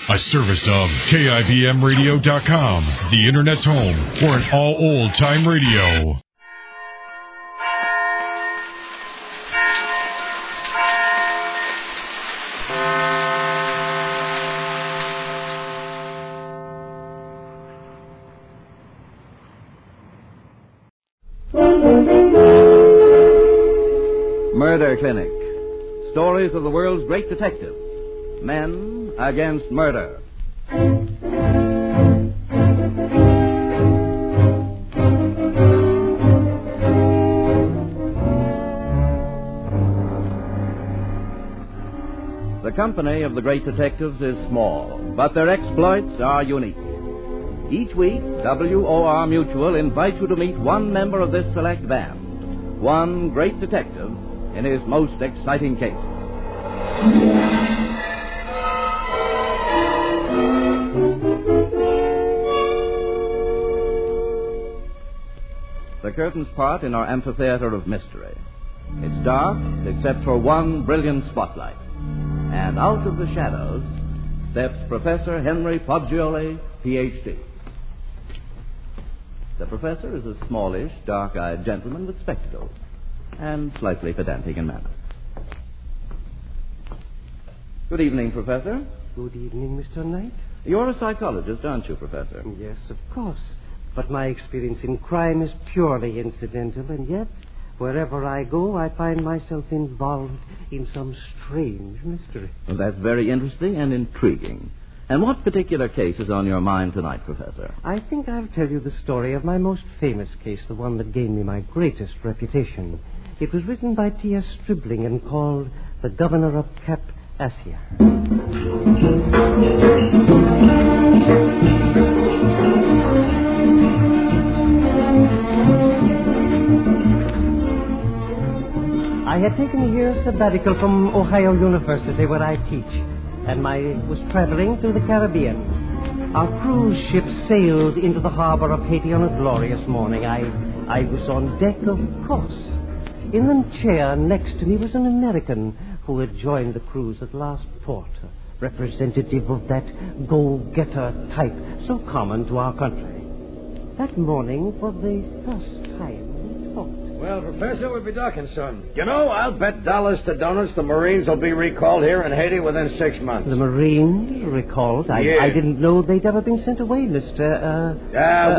A service of KIBMradio.com, the Internet's home for an all-old-time radio. Murder Clinic. Stories of the world's great detectives. Men against murder. The company of the great detectives is small, but their exploits are unique. Each week, WOR Mutual invites you to meet one member of this select band, one great detective in his most exciting case. The curtains part in our amphitheater of mystery. It's dark except for one brilliant spotlight. And out of the shadows steps Professor Henry Poggioli, Ph.D. The professor is a smallish, dark-eyed gentleman with spectacles and slightly pedantic in manner. Good evening, Professor. Good evening, Mr. Knight. You're a psychologist, aren't you, Professor? Yes, of course. But my experience in crime is purely incidental, and yet, wherever I go, I find myself involved in some strange mystery. Well, that's very interesting and intriguing. And what particular case is on your mind tonight, Professor? I think I'll tell you the story of my most famous case, the one that gained me my greatest reputation. It was written by T.S. Stribling and called The Governor of Cap Assia. I had taken a year's sabbatical from Ohio University, where I teach, and I was traveling through the Caribbean. Our cruise ship sailed into the harbor of Haiti on a glorious morning. I was on deck, of course. In the chair next to me was an American who had joined the cruise at last port, a representative of that go-getter type so common to our country. That morning, for the first time, we talked. Well, Professor, we'll be docking soon. You know, I'll bet dollars to donuts the Marines will be recalled here in Haiti within 6 months. The Marines recalled? I didn't know they'd ever been sent away, Mr.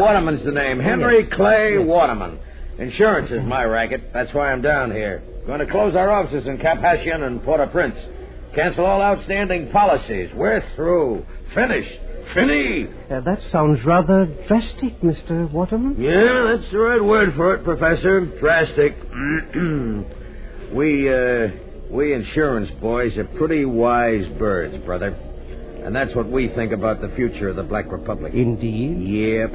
Waterman's the name. Henry yes. Clay Yes. Waterman. Insurance is my racket. That's why I'm down here. Going to close our offices in Cap Haitian and Port-au-Prince. Cancel all outstanding policies. We're through. Finished. Fini. That sounds rather drastic, Mr. Waterman. Yeah, that's the right word for it, Professor. Drastic. We insurance boys are pretty wise birds, brother. And that's what we think about the future of the Black Republic. Indeed? Yep.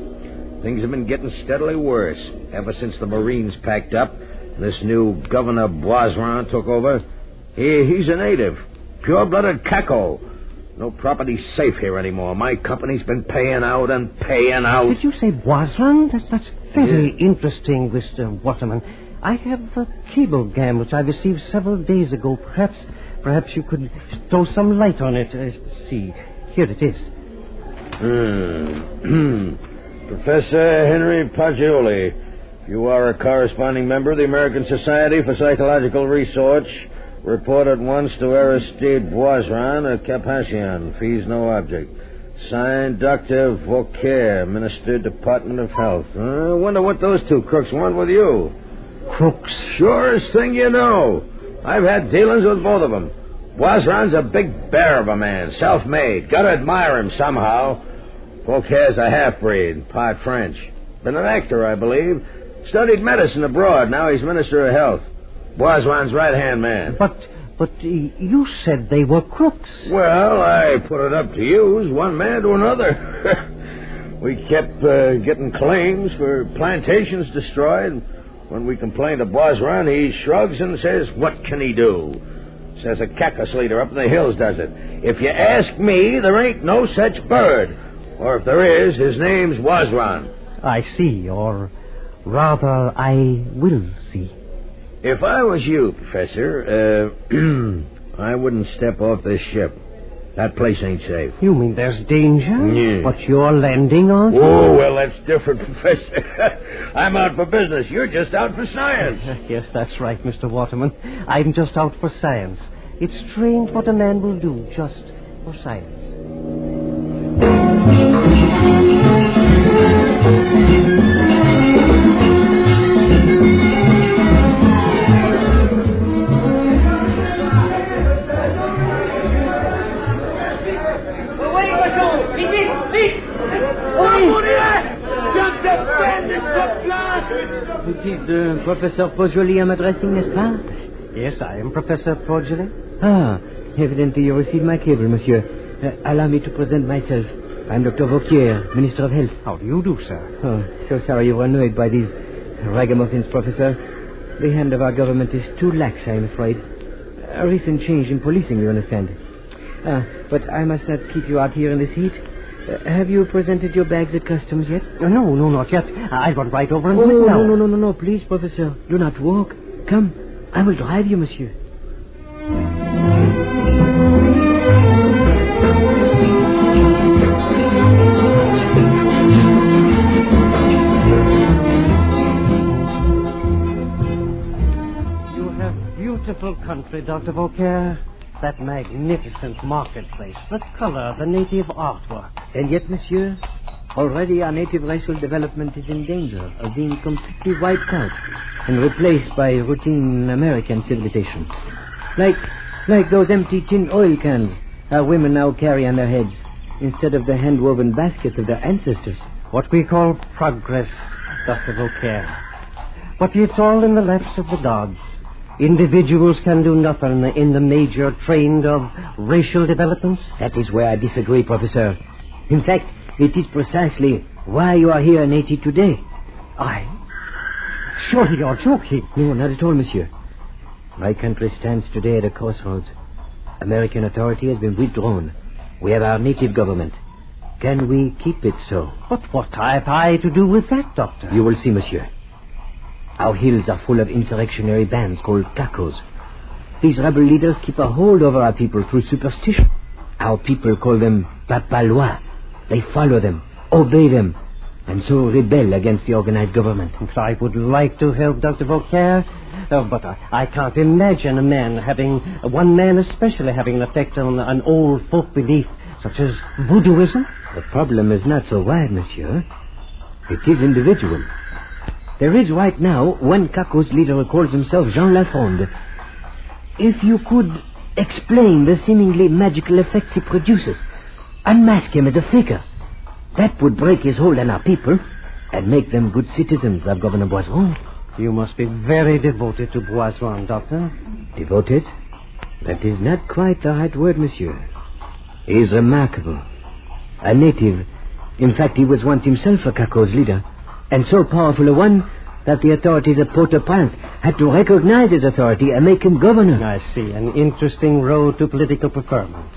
Things have been getting steadily worse ever since the Marines packed up. This new Governor Boisron took over. He's a native. Pure-blooded Caco. No property safe here anymore. My company's been paying out and paying out. Did you say Boisron? That's very interesting, Mr. Waterman. I have a cablegram which I received several days ago. Perhaps you could throw some light on it. See, here it is. Professor Henry Poggioli, you are a corresponding member of the American Society for Psychological Research. Report at once to Aristide Boisron at Cap Haitian. Fees no object. Signed, Dr. Vauquer, Minister, Department of Health. I wonder what those two crooks want with you. Crooks? Surest thing you know. I've had dealings with both of them. Boisron's a big bear of a man, self-made. Gotta admire him somehow. Vauquer's a half-breed, part French. Been an actor, I believe. Studied medicine abroad. Now he's Minister of Health. Boisron's right-hand man. But you said they were crooks. Well, I put it up to use one man to another. We kept getting claims for plantations destroyed. When we complained to Boisron, he shrugs and says, what can he do? Says a cactus leader up in the hills does it. If you ask me, there ain't no such bird. Or if there is, his name's Boisron. I see, or rather, I will see. If I was you, Professor, I wouldn't step off this ship. That place ain't safe. You mean there's danger? Yeah. But you're landing on? Oh, well, that's different, Professor. I'm out for business. You're just out for science. Yes, that's right, Mr. Waterman. I'm just out for science. It's strange what a man will do just for science. It is Professor Poggioli I'm addressing, n'est-ce pas? Yes, I am Professor Poggioli. Ah, evidently you received my cable, monsieur. Allow me to present myself. I'm Dr. Vauquier, Minister of Health. How do you do, sir? Oh, so sorry you were annoyed by these ragamuffins, Professor. The hand of our government is too lax, I'm afraid. A recent change in policing, you understand. But I must not keep you out here in this heat. Have you presented your bags at customs yet? No, not yet. I'll run right over and do do it now. No, please, Professor. Do not walk. Come, I will drive you, monsieur. You have beautiful country, Dr. Vauquier. That magnificent marketplace, the color, the native artwork. And yet, monsieur, already our native racial development is in danger of being completely wiped out and replaced by routine American civilization. Like those empty tin oil cans our women now carry on their heads instead of the hand-woven baskets of their ancestors. What we call progress, Dr. Vauquier. But it's all in the laps of the gods. Individuals can do nothing in the major trend of racial developments. That is where I disagree, Professor. In fact, it is precisely why you are here in Haiti today. Surely you're joking. No, not at all, monsieur. My country stands today at a crossroads. American authority has been withdrawn. We have our native government. Can we keep it so? But what have I to do with that, Doctor? You will see, monsieur. Our hills are full of insurrectionary bands called cacos. These rebel leaders keep a hold over our people through superstition. Our people call them papalois. They follow them, obey them, and so rebel against the organized government. I would like to help Dr. Vauquier, but I can't imagine one man especially having an effect on an old folk belief such as voodooism. The problem is not so wide, monsieur. It is individual. There is right now one Caco's leader who calls himself Jean Lafond. If you could explain the seemingly magical effects he produces, unmask him as a faker, that would break his hold on our people and make them good citizens of Governor Boisron. You must be very devoted to Boisron, Doctor. Devoted? That is not quite the right word, monsieur. He is remarkable. A native. In fact, he was once himself a Caco's leader, and so powerful a one that the authorities of Port-au-Prince had to recognize his authority and make him governor. I see. An interesting road to political preferment.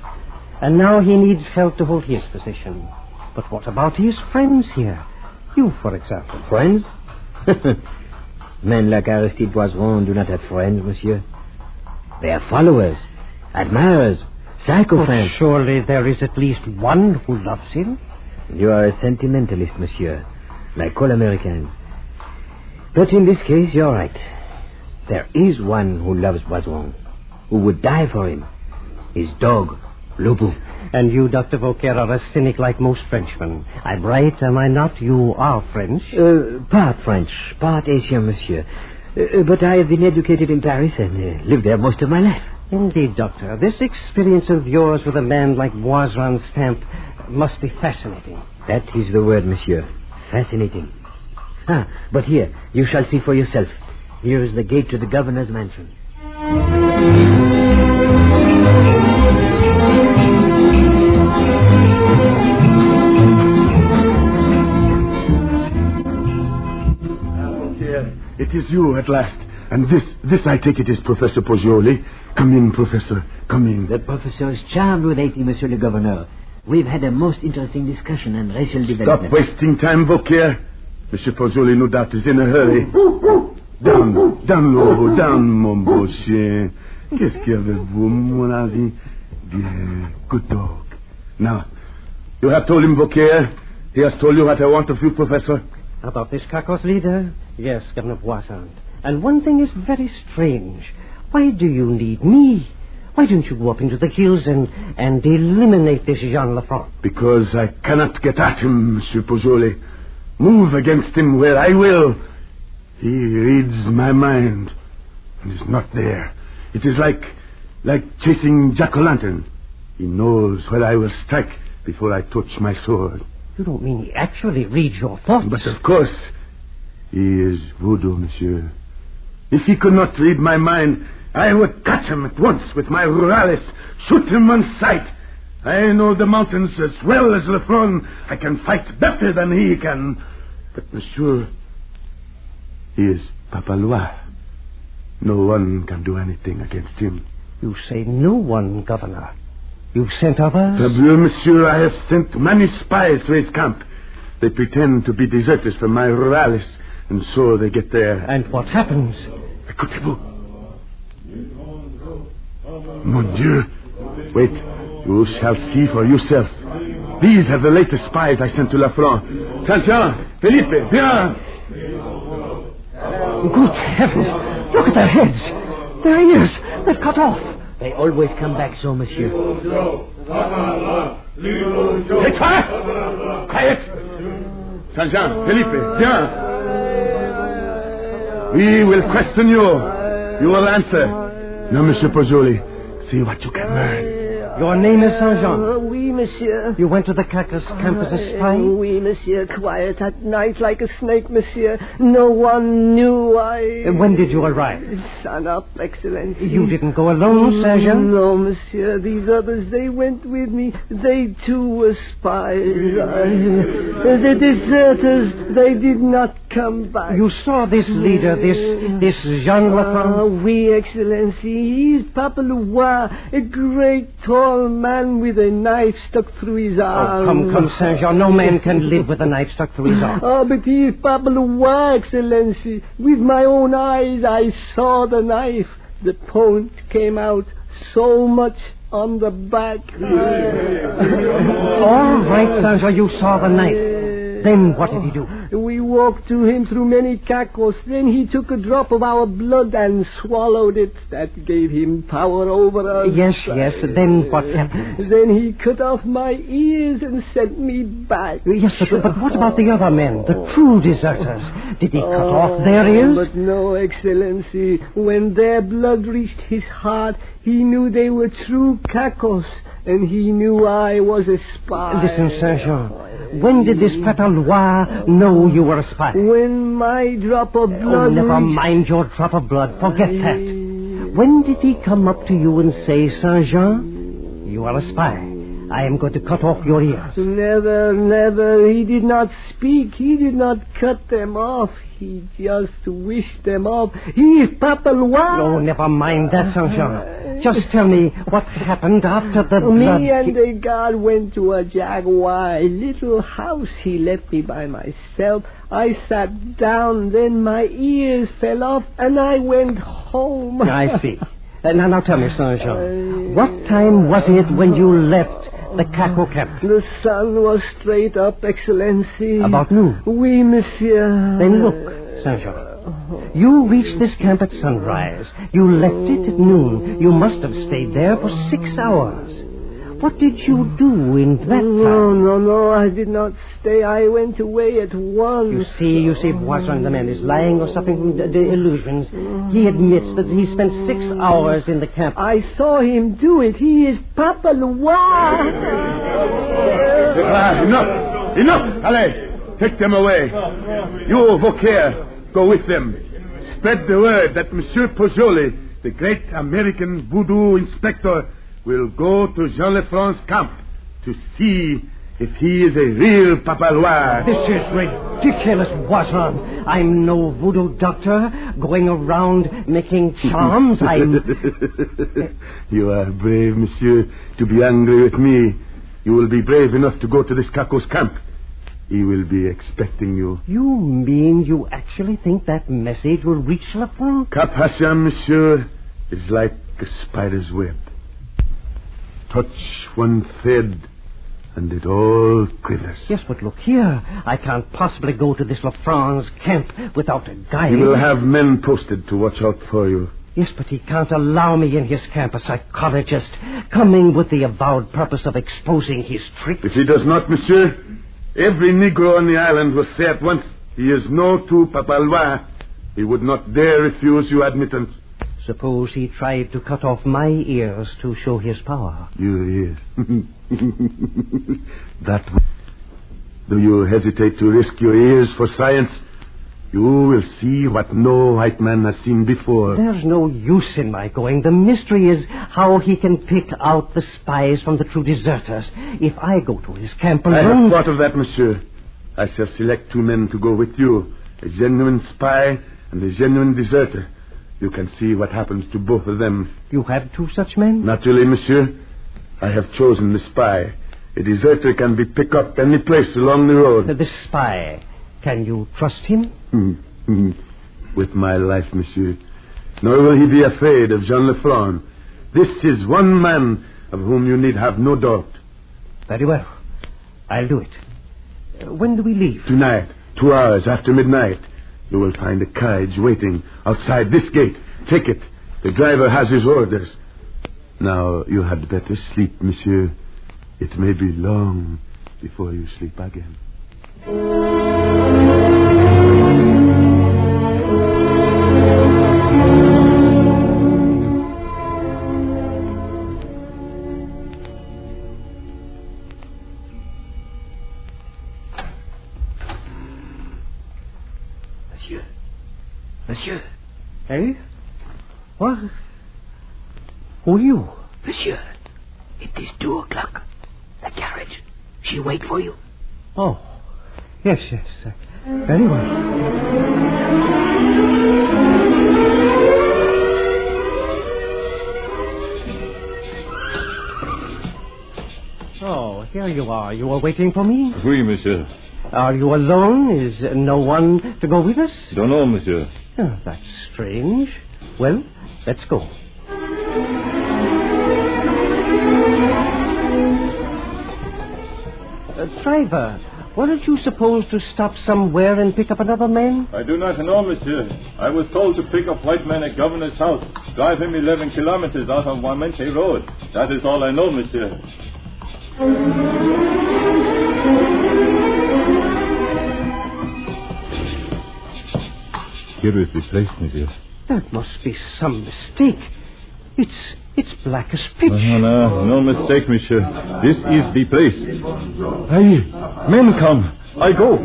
And now he needs help to hold his position. But what about his friends here? You, for example. Friends? Men like Aristide Boisron do not have friends, monsieur. They are followers, admirers, sycophants. Oh, surely there is at least one who loves him. You are a sentimentalist, monsieur, like all Americans. But in this case, you're right. There is one who loves Boisron, who would die for him. His dog, Lobo. And you, Dr. Vauquier, are a cynic like most Frenchmen. I'm right, am I not? You are French? Part French, part Haitian, monsieur. But I have been educated in Paris and lived there most of my life. Indeed, Doctor. This experience of yours with a man like Boisron's stamp must be fascinating. That is the word, monsieur. Fascinating. But here, you shall see for yourself. Here is the gate to the governor's mansion. It is you at last. And this I take it is Professor Poggioli. Come in, Professor. Come in. The professor is charmed with Haiti, Monsieur le Gouverneur. We've had a most interesting discussion on racial development. Stop wasting time, Vauquier. Monsieur Poggioli, no doubt, is in a hurry. Down, Lobo, down, mon beau chien. Qu'est-ce qu'il y a avec vous, mon ami? Dear, good dog. Now, you have told him, Beaucaire. He has told you what I want of you, Professor. About this Kakos leader? Yes, Governor Poisson. And one thing is very strange. Why do you need me? Why don't you go up into the hills and eliminate this Jean Lafrance? Because I cannot get at him, Monsieur Pujol. Move against him where I will. He reads my mind and is not there. It is like chasing jack-o'-lantern. He knows where I will strike before I touch my sword. You don't mean he actually reads your thoughts? But of course, he is voodoo, monsieur. If he could not read my mind, I would catch him at once with my ruralis, shoot him on sight. I know the mountains as well as Lafrance. I can fight better than he can. But, monsieur, he is Papa Loire. No one can do anything against him. You say no one, Governor. You've sent others? Parbleu, monsieur, I have sent many spies to his camp. They pretend to be deserters from my ruralis, and so they get there. And what happens? Écoutez-vous. Mon Dieu. Wait. You shall see for yourself. These are the latest spies I sent to Lafrance. Saint-Jean, Felipe, viens. Good heavens. Look at their heads. Their ears. They've cut off. They always come back so, monsieur. Take fire! Quiet! Saint-Jean, Felipe, viens. We will question you. You will answer. Now, Monsieur Pujol, see what you can learn. Your name is Saint-Jean? Oui, monsieur. You went to the Cactus camp as a spy? Oui, monsieur. Quiet at night like a snake, monsieur. No one knew And when did you arrive? Sun up, Excellency. You didn't go alone, Saint-Jean? No, monsieur. These others, they went with me. They, too, were spies. The deserters, they did not come back. You saw this leader, this Jean Lafrance? Oui, Excellency. He's Papa Loire, a great tall man with a knife stuck through his arm. Oh, come, Saint-Jean. No man can live with a knife stuck through his arm. Oh, but he is Papa Loire, Excellency. With my own eyes, I saw the knife. The point came out so much on the back. All right, Saint-Jean, you saw the knife. Then what did he do? We walked to him through many cacos. Then he took a drop of our blood and swallowed it. That gave him power over us. Yes. Then what happened? Then he cut off my ears and sent me back. Yes, but what about the other men, the true deserters? Did he cut off their ears? But no, Excellency. When their blood reached his heart, he knew they were true cacos. And he knew I was a spy. Listen, Saint-Jean. When did this Papa Loire know you were a spy? When my drop of blood... Oh, never mind your drop of blood. Forget that. When did he come up to you and say, Saint-Jean, you are a spy. I am going to cut off your ears. Never. He did not speak. He did not cut them off. He just wished them off. He is Papa Loire. Oh, never mind that, Saint-Jean. Just tell me what happened after the blood... Me and the guard went to a jaguar, a little house he left me by myself. I sat down, then my ears fell off, and I went home. I see. Now tell me, Saint-Jean, what time was it when you left the Caco camp? The sun was straight up, Excellency. About noon? Oui, monsieur. Then look, Saint-Jean. You reached this camp at sunrise. You left it at noon. You must have stayed there for 6 hours. What did you do in that time? No, I did not stay. I went away at once. You see, Poisson, the man is lying or suffering from the illusions. He admits that he spent 6 hours in the camp. I saw him do it. He is Papa Loire. Enough! Allez, take them away. You, Beaucaire, go with them. Spread the word that Monsieur Pujol, the great American voodoo inspector, will go to Jean Lafrance's camp to see if he is a real Papa Loire. This is ridiculous, Poisson. I'm no voodoo doctor going around making charms. You are brave, monsieur, to be angry with me. You will be brave enough to go to this Caco's camp. He will be expecting you. You mean you actually think that message will reach Lafrance? Cap Hassan, monsieur, is like a spider's web. touch, one thread, and it all quivers. Yes, but look here. I can't possibly go to this LaFrance camp without a guide. He will have men posted to watch out for you. Yes, but he can't allow me in his camp, a psychologist, coming with the avowed purpose of exposing his tricks. If he does not, monsieur, every Negro on the island will say at once, he is no tout papalois. He would not dare refuse you admittance. Suppose he tried to cut off my ears to show his power. Your ears. That way. Do you hesitate to risk your ears for science? You will see what no white man has seen before. There's no use in my going. The mystery is how he can pick out the spies from the true deserters. If I go to his camp alone... I have thought of that, monsieur. I shall select 2 men to go with you. A genuine spy and a genuine deserter. You can see what happens to both of them. You have 2 such men? Naturally, monsieur. I have chosen the spy. A deserter can be picked up any place along the road. The spy. Can you trust him? With my life, monsieur. Nor will he be afraid of Jean Lefranc. This is one man of whom you need have no doubt. Very well. I'll do it. When do we leave? Tonight, 2 hours after midnight. You will find a carriage waiting outside this gate. Take it. The driver has his orders. Now, you had better sleep, monsieur. It may be long before you sleep again. Monsieur. Eh? What? Who are you? Monsieur, it is 2 o'clock. The carriage. She wait for you. Oh. Yes. Very well. Oh, here you are. You are waiting for me? Oui, monsieur. Are you alone? Is no one to go with us? Don't know, monsieur. Oh, that's strange. Well, let's go. Driver, weren't you supposed to stop somewhere and pick up another man? I do not know, monsieur. I was told to pick up white man at governor's house. Drive him 11 kilometers out on Wamente Road. That is all I know, monsieur. Here is the place, monsieur. That must be some mistake. It's black as pitch. No mistake, monsieur. This is the place. Hey, men come. I go.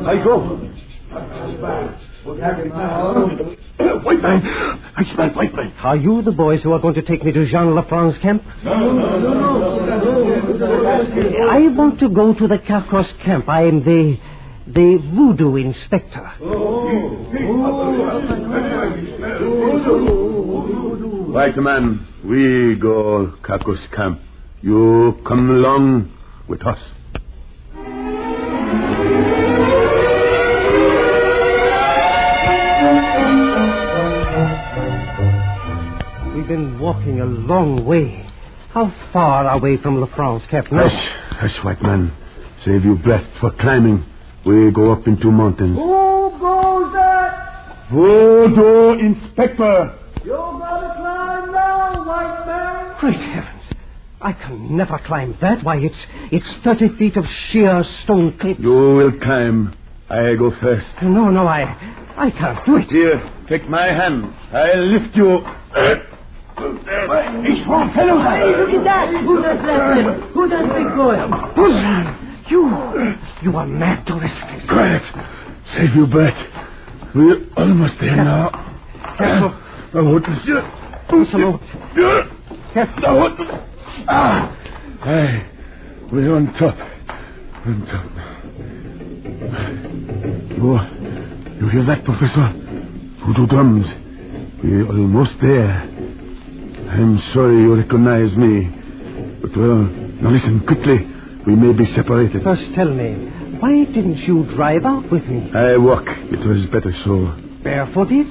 White man! I smell white man. Are you the boys who are going to take me to Jean Lefranc's camp? No. I want to go to the Carcos camp. I am the voodoo inspector. White man, we go Carcos camp. You come along with us. We've been walking a long way. How far away from Lefranc's camp now? Hush, white man. Save your breath for climbing. We go up into mountains. Who goes that? Voodoo inspector. You gotta climb now, white man. Great heavens. I can never climb that. Why, it's 30 feet of sheer stone cliff. You will climb. I go first. No, I can't do it. Here, take my hand. I'll lift you. He's wrong, fellow. Look at that. Who does that? Who does big boy? You are mad to risk this. Quiet. Save your breath. We're almost there now. Careful. Now, what, monsieur? Careful. Now, what? Hey, we're on top. You hear that, Professor? Voodoo drums. We're almost there. I'm sorry you recognize me. But, well, now listen quickly. We may be separated. First tell me, why didn't you drive out with me? I walk. It was better so. Barefooted?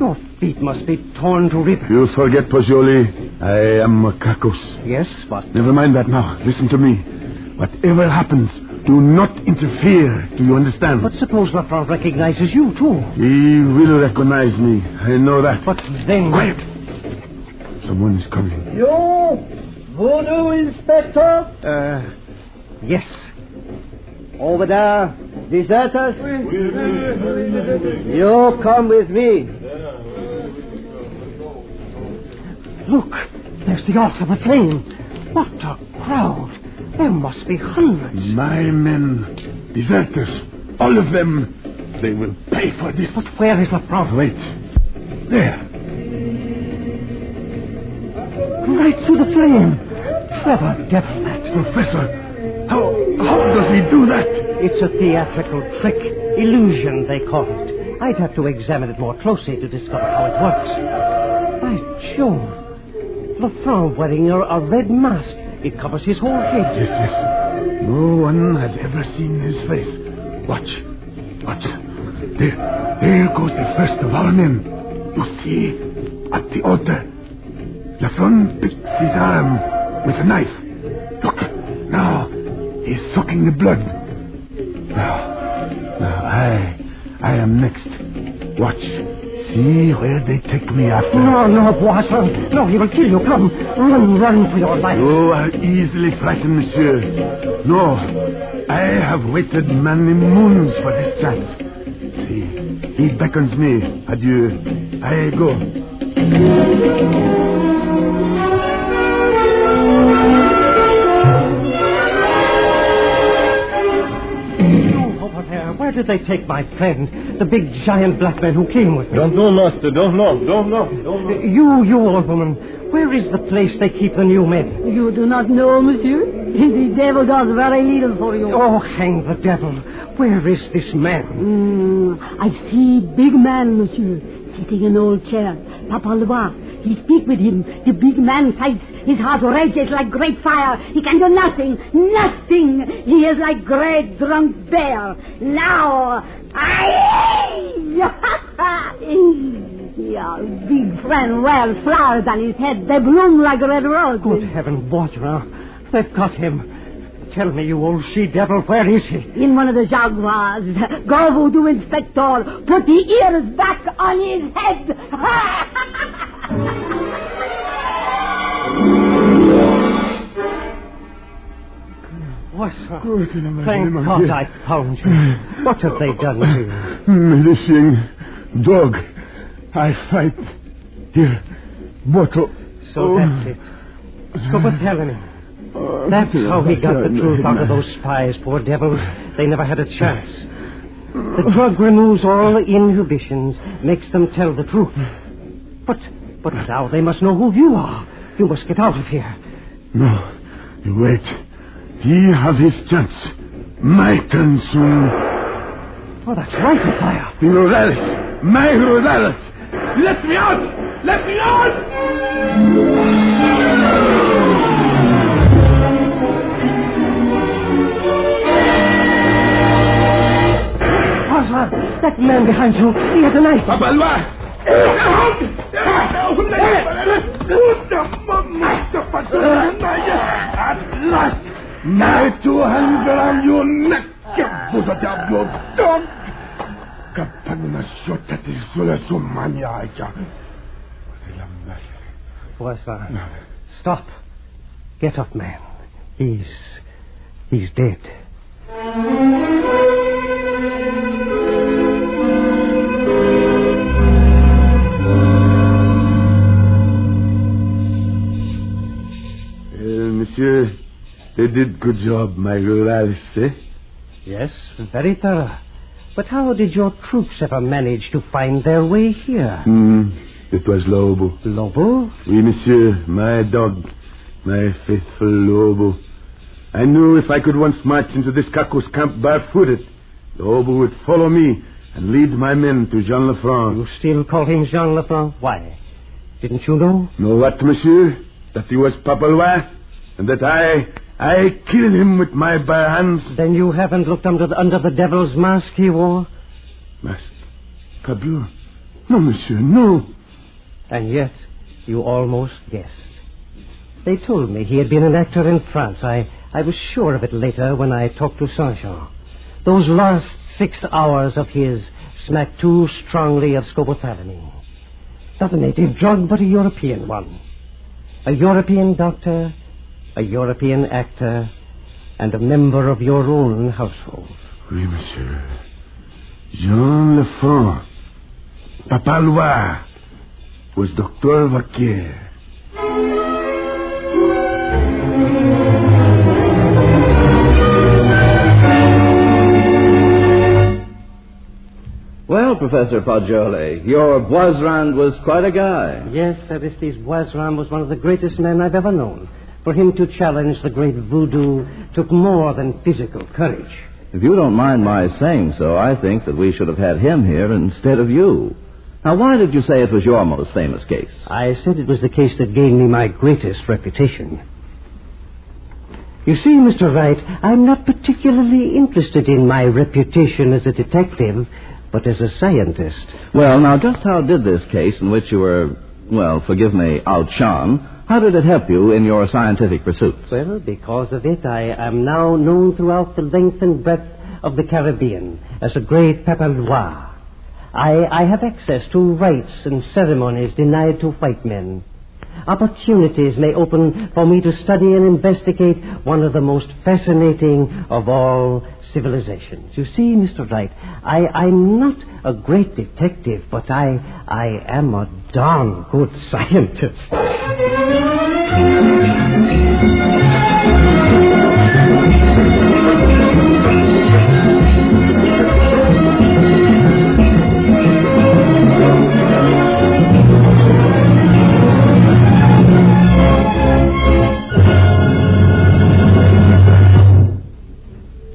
Your feet must be torn to ribbons. You forget, Pozzoli. I am a Cacos. Yes, but... Never mind that now. Listen to me. Whatever happens, do not interfere. Do you understand? But suppose Lafrance recognizes you, too. He will recognize me. I know that. But then... Quiet. Someone is coming. You, Voodoo Inspector? Yes. Over there, deserters. You come with me. Look, there's the altar of the flame. What a crowd. There must be hundreds. My men, deserters, all of them, they will pay for this. But where is Lafrance? Wait. There. Right through the flame. Clever devil, that. Professor, how does he do that? It's a theatrical trick. Illusion, they call it. I'd have to examine it more closely to discover how it works. By Jove. Lafrance wearing a red mask. It covers his whole head. Yes. No one has ever seen his face. Watch. There goes the first of our men. You see, at the altar. Lafrance picks his arm with a knife. Look, now he's sucking the blood. Now I am next. Watch. See where they take me after. No, Poisson. No, he will kill you. Come. Run for your life. You are easily frightened, monsieur. No, I have waited many moons for this chance. See, he beckons me. Adieu. I go. Where did they take my friend? The big, giant black man who came with me? Don't know, master. Don't know. You old woman. Where is the place they keep the new men? You do not know, monsieur? The devil does very little for you. Oh, hang the devil. Where is this man? I see big man, monsieur, sitting in old chair. Papa Loire. He speak with him. The big man fights. His heart rages like great fire. He can do nothing. He is like great drunk bear. Now, yeah, big friend, well, flowers on his head. They bloom like red roses. Good heaven, Bourgeois. They've got him. Tell me, you old she-devil, where is he? In one of the jaguars. Go, Voodoo Inspector. Put the ears back on his head. Thank God I found you. What have they done to you? Medicine, dog. I fight. Here, bottle. So that's it. But tell me. That's how he got the truth out of those spies, poor devils. They never had a chance. The drug removes all inhibitions, makes them tell the truth. But now they must know who you are. You must get out of here. No, wait. He have his chance. My turn soon. Oh, that's rifle fire. The Rurales. My Rurales. Let me out! Let me out! That man behind you, he has a knife. Papalois! At last, my 200 on your neck, you your dog. Kapag nasyot sula sumanya aya. Poisson, stop. Get up, man. He's dead. Monsieur, they did good job, my Rurales, eh? Yes, very thorough. But how did your troops ever manage to find their way here? It was Lobo. Lobo? Oui, monsieur, my dog, my faithful Lobo. I knew if I could once march into this Cacos camp barefooted, Lobo would follow me and lead my men to Jean Lafrance. You still call him Jean Lafrance? Why? Didn't you know? Know what, monsieur? That he was Papalois? And that I killed him with my bare hands? Then you haven't looked under the devil's mask he wore? Mask? Parbleu. No, monsieur, no. And yet, you almost guessed. They told me he had been an actor in France. I was sure of it later when I talked to Saint-Jean. Those last 6 hours of his smacked too strongly of scopolamine. Not a native drug, but a European one. A European doctor, a European actor, and a member of your own household. Oui, monsieur. Jean Lefort, Papa Loire, was Dr. Vaquier. Well, Professor Poggioli, your Boisrand was quite a guy. Yes, Aristide Boisrand was one of the greatest men I've ever known. For him to challenge the great voodoo took more than physical courage. If you don't mind my saying so, I think that we should have had him here instead of you. Now, why did you say it was your most famous case? I said it was the case that gave me my greatest reputation. You see, Mr. Wright, I'm not particularly interested in my reputation as a detective, but as a scientist. Well, now, just how did this case in which you were, well, forgive me, outshone, how did it help you in your scientific pursuits? Well, because of it, I am now known throughout the length and breadth of the Caribbean as a great Papa Loire. I have access to rites and ceremonies denied to white men. Opportunities may open for me to study and investigate one of the most fascinating of all civilizations. You see, Mr. Wright, I'm not a great detective, but I am a darn good scientist.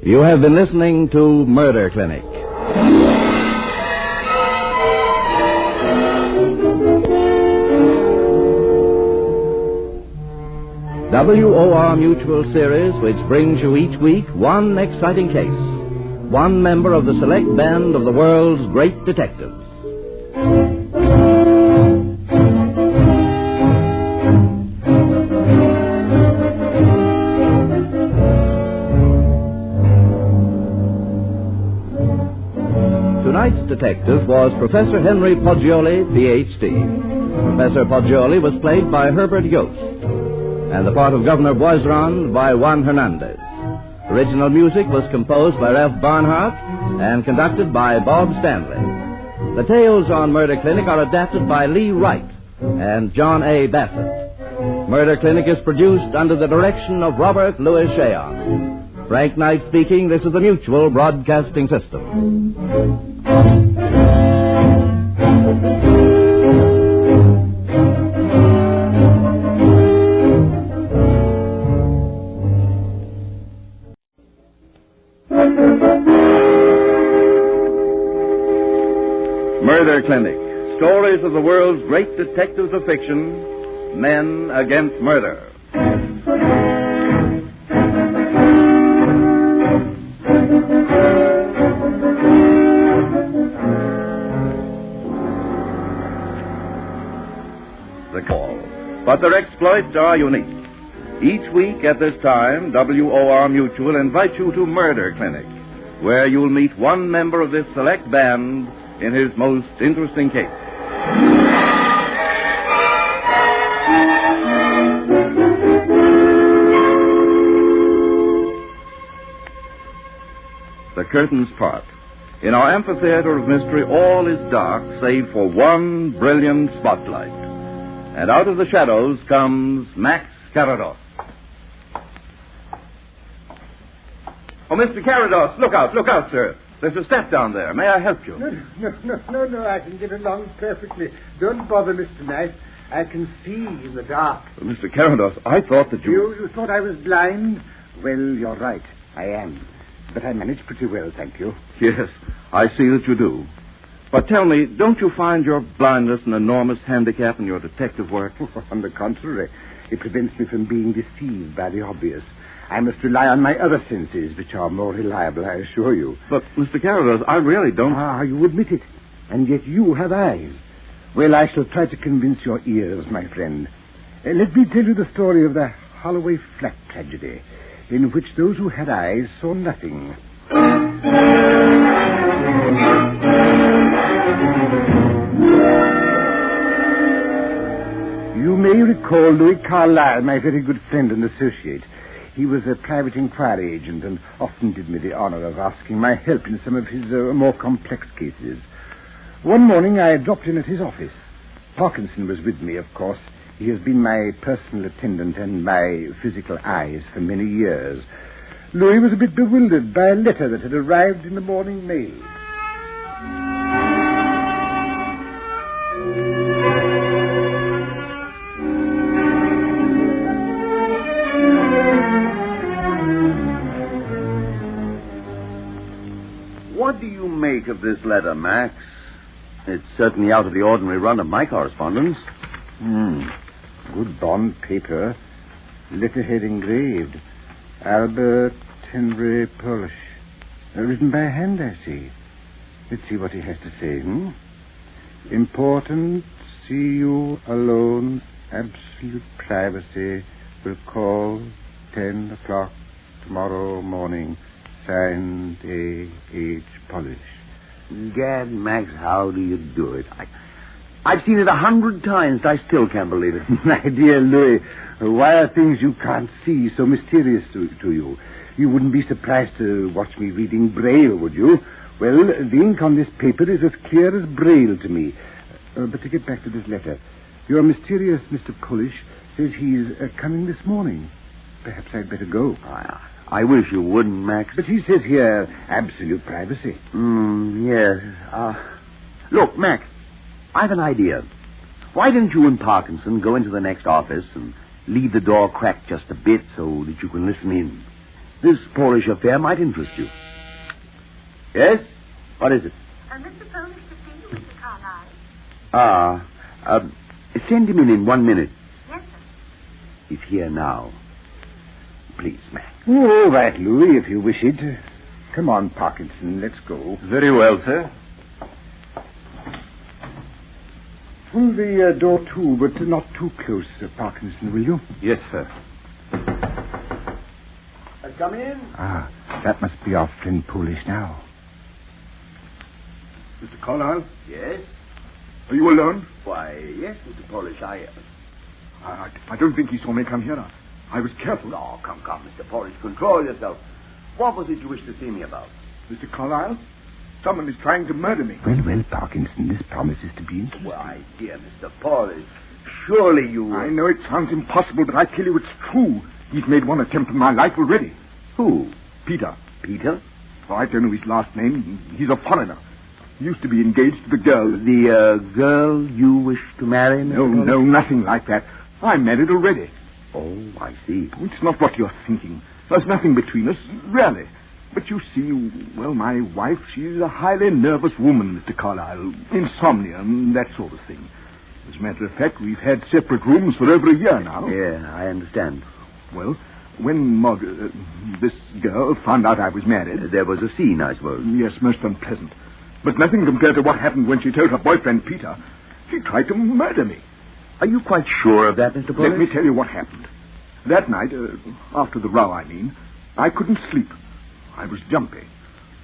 You have been listening to Murder Clinic. WOR Mutual Series, which brings you each week one exciting case. One member of the select band of the world's great detectives. Tonight's detective was Professor Henry Poggioli, Ph.D. Professor Poggioli was played by Herbert Yost, and the part of Governor Boisrand by Juan Hernandez. Original music was composed by Ralph Barnhart and conducted by Bob Stanley. The tales on Murder Clinic are adapted by Lee Wright and John A. Bassett. Murder Clinic is produced under the direction of Robert Louis Cheon. Frank Knight speaking. This is the Mutual Broadcasting System. Murder Clinic. Stories of the world's great detectives of fiction, men against murder. But their exploits are unique. Each week at this time, WOR Mutual invites you to Murder Clinic, where you'll meet one member of this select band in his most interesting case. The curtains part. In our amphitheater of mystery, all is dark save for one brilliant spotlight. And out of the shadows comes Max Carados. Oh, Mr. Carados, look out, sir. There's a step down there. May I help you? No, I can get along perfectly. Don't bother, Mr. Knight. I can see in the dark. Mr. Carados, I thought that You thought I was blind? Well, you're right. I am. But I manage pretty well, thank you. Yes, I see that you do. But tell me, don't you find your blindness an enormous handicap in your detective work? On the contrary, it prevents me from being deceived by the obvious. I must rely on my other senses, which are more reliable, I assure you. But, Mr. Carados, I really don't... You admit it. And yet you have eyes. Well, I shall try to convince your ears, my friend. Let me tell you the story of the Holloway Flat tragedy, in which those who had eyes saw nothing. You may recall Louis Carlyle, my very good friend and associate. He was a private inquiry agent and often did me the honor of asking my help in some of his more complex cases. One morning I dropped in at his office. Parkinson was with me, of course. He has been my personal attendant and my physical eyes for many years. Louis was a bit bewildered by a letter that had arrived in the morning mail. What do you make of this letter, Max? It's certainly out of the ordinary run of my correspondence. Good bond paper. Letterhead engraved. Albert Henry Polish. Written by hand, I see. Let's see what he has to say. Important. See you alone. Absolute privacy. Will call 10 o'clock tomorrow morning. Signed A.H. Polish. Gad, Max, how do you do it? I've seen it 100 times, and I still can't believe it. My dear Louis, why are things you can't see so mysterious to you? You wouldn't be surprised to watch me reading Braille, would you? Well, the ink on this paper is as clear as Braille to me. But to get back to this letter, your mysterious Mr. Polish says he's coming this morning. Perhaps I'd better go. I wish you wouldn't, Max. But he says here, absolute privacy. Yes. Look, Max, I've an idea. Why don't you and Parkinson go into the next office and leave the door cracked just a bit so that you can listen in? This Polish affair might interest you. Yes? What is it? Mr. Polish to see you, Mr. Carlyle. Send him in 1 minute. Yes, sir. He's here now. Please, Max. All right, Louis, if you wish it. Come on, Parkinson, let's go. Very well, sir. Pull the door to, but not too close, Parkinson, will you? Yes, sir. Come in. That must be our friend Polish now. Mr. Carlyle? Yes? Are you alone? Why, yes, Mr. Polish, I don't think he saw me come here. I was careful. Oh, come, Mr. Polish, control yourself. What was it you wished to see me about? Mr. Carlyle, someone is trying to murder me. Well, Parkinson, this promises to be interesting. Why, dear Mr. Polish, surely you... I know it sounds impossible, but I tell you it's true. He's made one attempt on my life already. Who? Peter. Peter? Oh, I don't know his last name. He's a foreigner. He used to be engaged to the girl. The girl you wish to marry, Mr. Polish? No, nothing like that. I'm married already. Oh, I see. It's not what you're thinking. There's nothing between us, really. But you see, well, my wife, she's a highly nervous woman, Mr. Carlyle. Insomnia and that sort of thing. As a matter of fact, we've had separate rooms for over a year now. Yeah, I understand. Well, when this girl found out I was married... There was a scene, I suppose. Yes, most unpleasant. But nothing compared to what happened when she told her boyfriend, Peter. She tried to murder me. Are you quite sure of that, Mr. Polish? Let me tell you what happened. That night, after the row, I couldn't sleep. I was jumpy.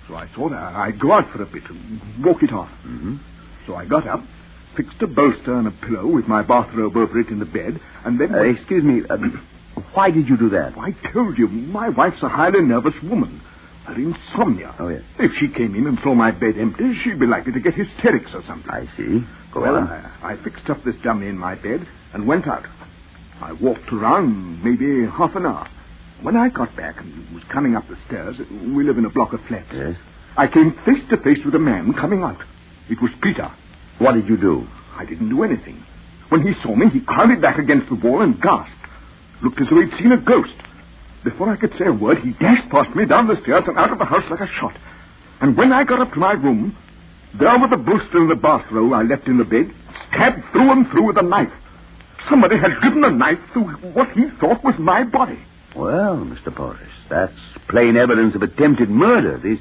So I thought I'd go out for a bit and walk it off. Mm-hmm. So I got up, fixed a bolster and a pillow with my bathrobe over it in the bed, and then... Excuse me, why did you do that? I told you, my wife's a highly nervous woman. Her insomnia. Oh, yes. If she came in and saw my bed empty, she'd be likely to get hysterics or something. I see. Go on. I fixed up this dummy in my bed and went out. I walked around maybe half an hour. When I got back and was coming up the stairs, we live in a block of flats. Yes. I came face to face with a man coming out. It was Peter. What did you do? I didn't do anything. When he saw me, he crowded back against the wall and gasped. Looked as though he'd seen a ghost. Before I could say a word, he dashed past me down the stairs and out of the house like a shot. And when I got up to my room, there with the bolster and the bathrobe I left in the bed, stabbed through and through with a knife. Somebody had driven a knife through what he thought was my body. Well, Mr. Polish, that's plain evidence of attempted murder. This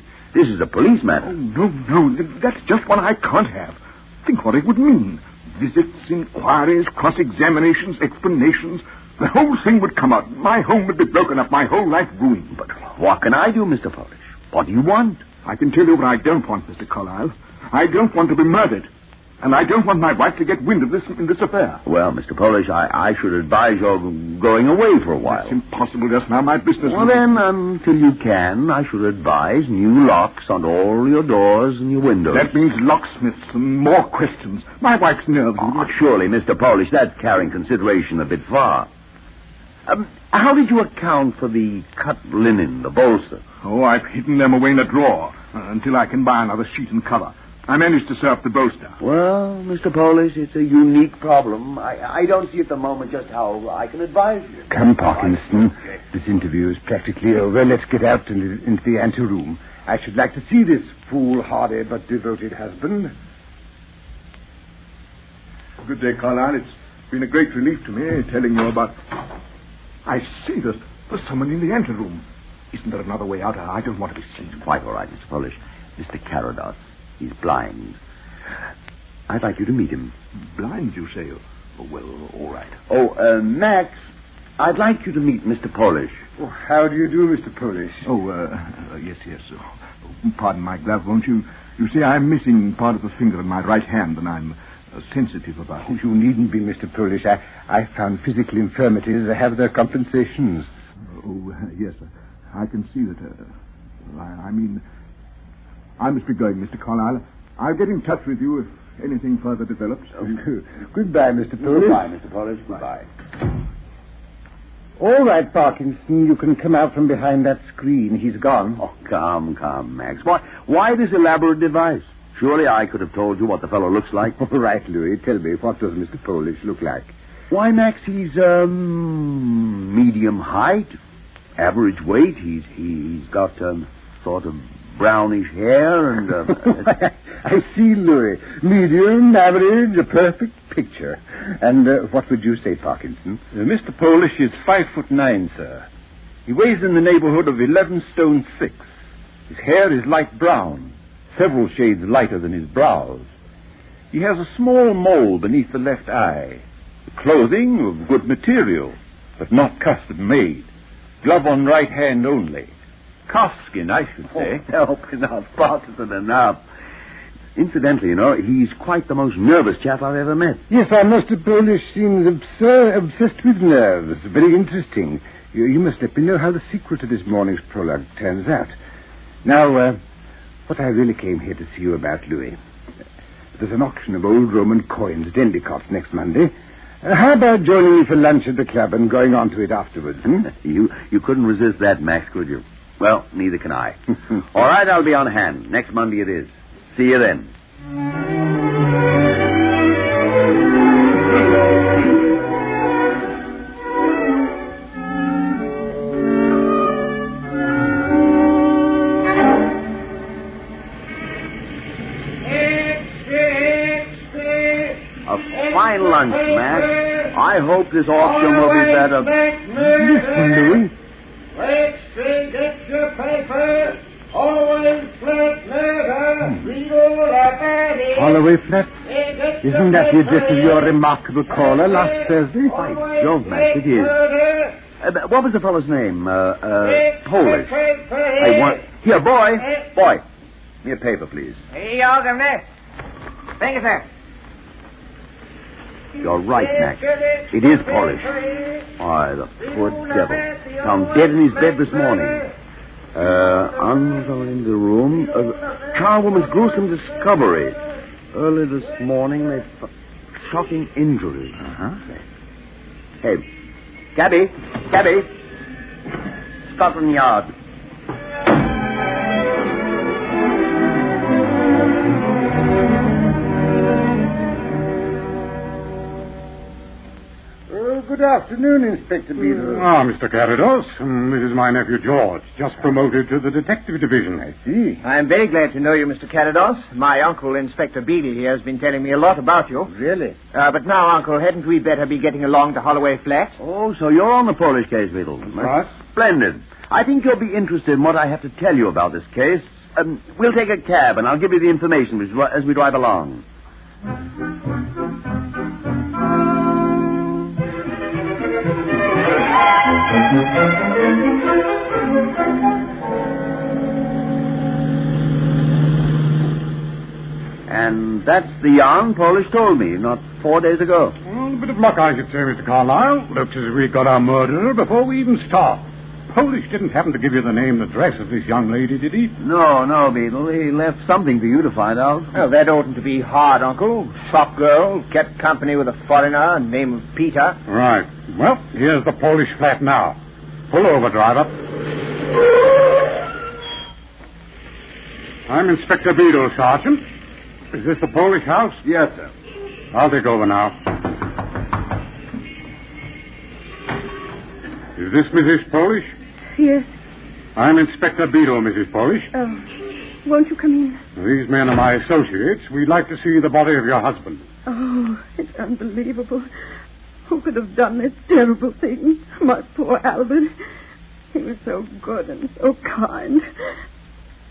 is a police matter. Oh, no, that's just what I can't have. think what it would mean. Visits, inquiries, cross-examinations, explanations. The whole thing would come out. My home would be broken up, my whole life ruined. But what can I do, Mr. Polish? What do you want? I can tell you what I don't want, Mr. Carlyle. I don't want to be murdered. And I don't want my wife to get wind of this in this affair. Well, Mr. Polish, I should advise your going away for a while. It's impossible just now. My business... Well, then, until you can, I should advise new locks on all your doors and your windows. That means locksmiths and more questions. My wife's nerves... Oh, surely, Mr. Polish, that's carrying consideration a bit far. How did you account for the cut linen, the bolster? Oh, I've hidden them away in a drawer until I can buy another sheet and cover. I managed to serve the bolster. Well, Mr. Polish, it's a unique problem. I don't see at the moment just how I can advise you. Come, Parkinson. This interview is practically over. Let's get out into the anteroom. I should like to see this foolhardy but devoted husband. Good day, Carlyle. It's been a great relief to me telling you about... I see there's someone in the anteroom. Isn't there another way out? I don't want to be seen. Quite all right, Mr. Polish. Mr. Carados. He's blind. I'd like you to meet him. Blind, you say? Oh, well, all right. Oh, Max, I'd like you to meet Mr. Polish. Oh, how do you do, Mr. Polish? Yes. Pardon my glove, won't you? You see, I'm missing part of the finger in my right hand, and I'm sensitive about it. You needn't be, Mr. Polish. I found physical infirmities have their compensations. Oh, yes, I can see that. I must be going, Mr. Carlyle. I'll get in touch with you if anything further develops. Goodbye, Mr. Polish. Goodbye, Mr. Polish. Goodbye. All right, Parkinson, you can come out from behind that screen. He's gone. Oh, come, Max. Why this elaborate device? Surely I could have told you what the fellow looks like. All right, Louis. Tell me, what does Mr. Polish look like? Why, Max, he's medium height, average weight. He's got sort of brownish hair and... I see, Louis. Medium, average, a perfect picture. And what would you say, Parkinson? Mr. Polish is 5'9", sir. He weighs in the neighborhood of 11 stone 6. His hair is light brown, several shades lighter than his brows. He has a small mole beneath the left eye. The clothing of good material, but not custom-made. Glove on right hand only. Calfskin, I should say. Oh, help enough, Parkinson, enough. Incidentally, you know, he's quite the most nervous chap I've ever met. Yes, Mr. Polish seems obsessed with nerves. Very interesting. You must let me know how the sequel to this morning's prologue turns out. Now, what I really came here to see you about, Louis. There's an auction of old Roman coins at Endicott next Monday. How about joining me for lunch at the club and going on to it afterwards? You couldn't resist that, Max, could you? Well, neither can I. All right, I'll be on hand. Next Monday it is. See you then. A fine lunch, Max. I hope this auction will be better. Listen, Louis. Get your paper. Always flat murder. Read all about it. Holloway Flat? Isn't that the address of your remarkable caller last Thursday? By Jove, Max, it is. What was the fellow's name? Polish. Here, boy. Boy. Give me a paper, please. Y'all come there. Thank you, sir. You're right, Max. It is Polish. Why, the poor devil. Found dead in his bed this morning. Uncle in the room. Charwoman's gruesome discovery. Early this morning, they shocking injury. Hey, Cabby. Scotland Yard. Good afternoon, Inspector Beadle. Mr. Carados. This is my nephew George, just promoted to the detective division. I see. I'm very glad to know you, Mr. Carados. My uncle, Inspector Beadle, here, has been telling me a lot about you. Really? But now, Uncle, hadn't we better be getting along to Holloway Flats? Oh, so you're on the Polish case, Beadle. Right. Splendid. I think you'll be interested in what I have to tell you about this case. We'll take a cab, and I'll give you the information as we drive along. And that's the yarn Polish told me not 4 days ago. Well, a bit of luck, I should say, Mr. Carlyle. Looks as if we got our murderer before we even start. Polish didn't happen to give you the name and address of this young lady, did he? No, Beadle. He left something for you to find out. Oh, that oughtn't to be hard, Uncle. Shop girl, kept company with a foreigner, name of Peter. Right. Well, here's the Polish flat now. Pull over, driver. I'm Inspector Beadle, Sergeant. Is this the Polish house? Yes, sir. I'll take over now. Is this Mrs. Polish? Yes. I'm Inspector Beadle, Mrs. Polish. Oh, won't you come in? These men are my associates. We'd like to see the body of your husband. Oh, it's unbelievable. Who could have done this terrible thing? My poor Albert. He was so good and so kind.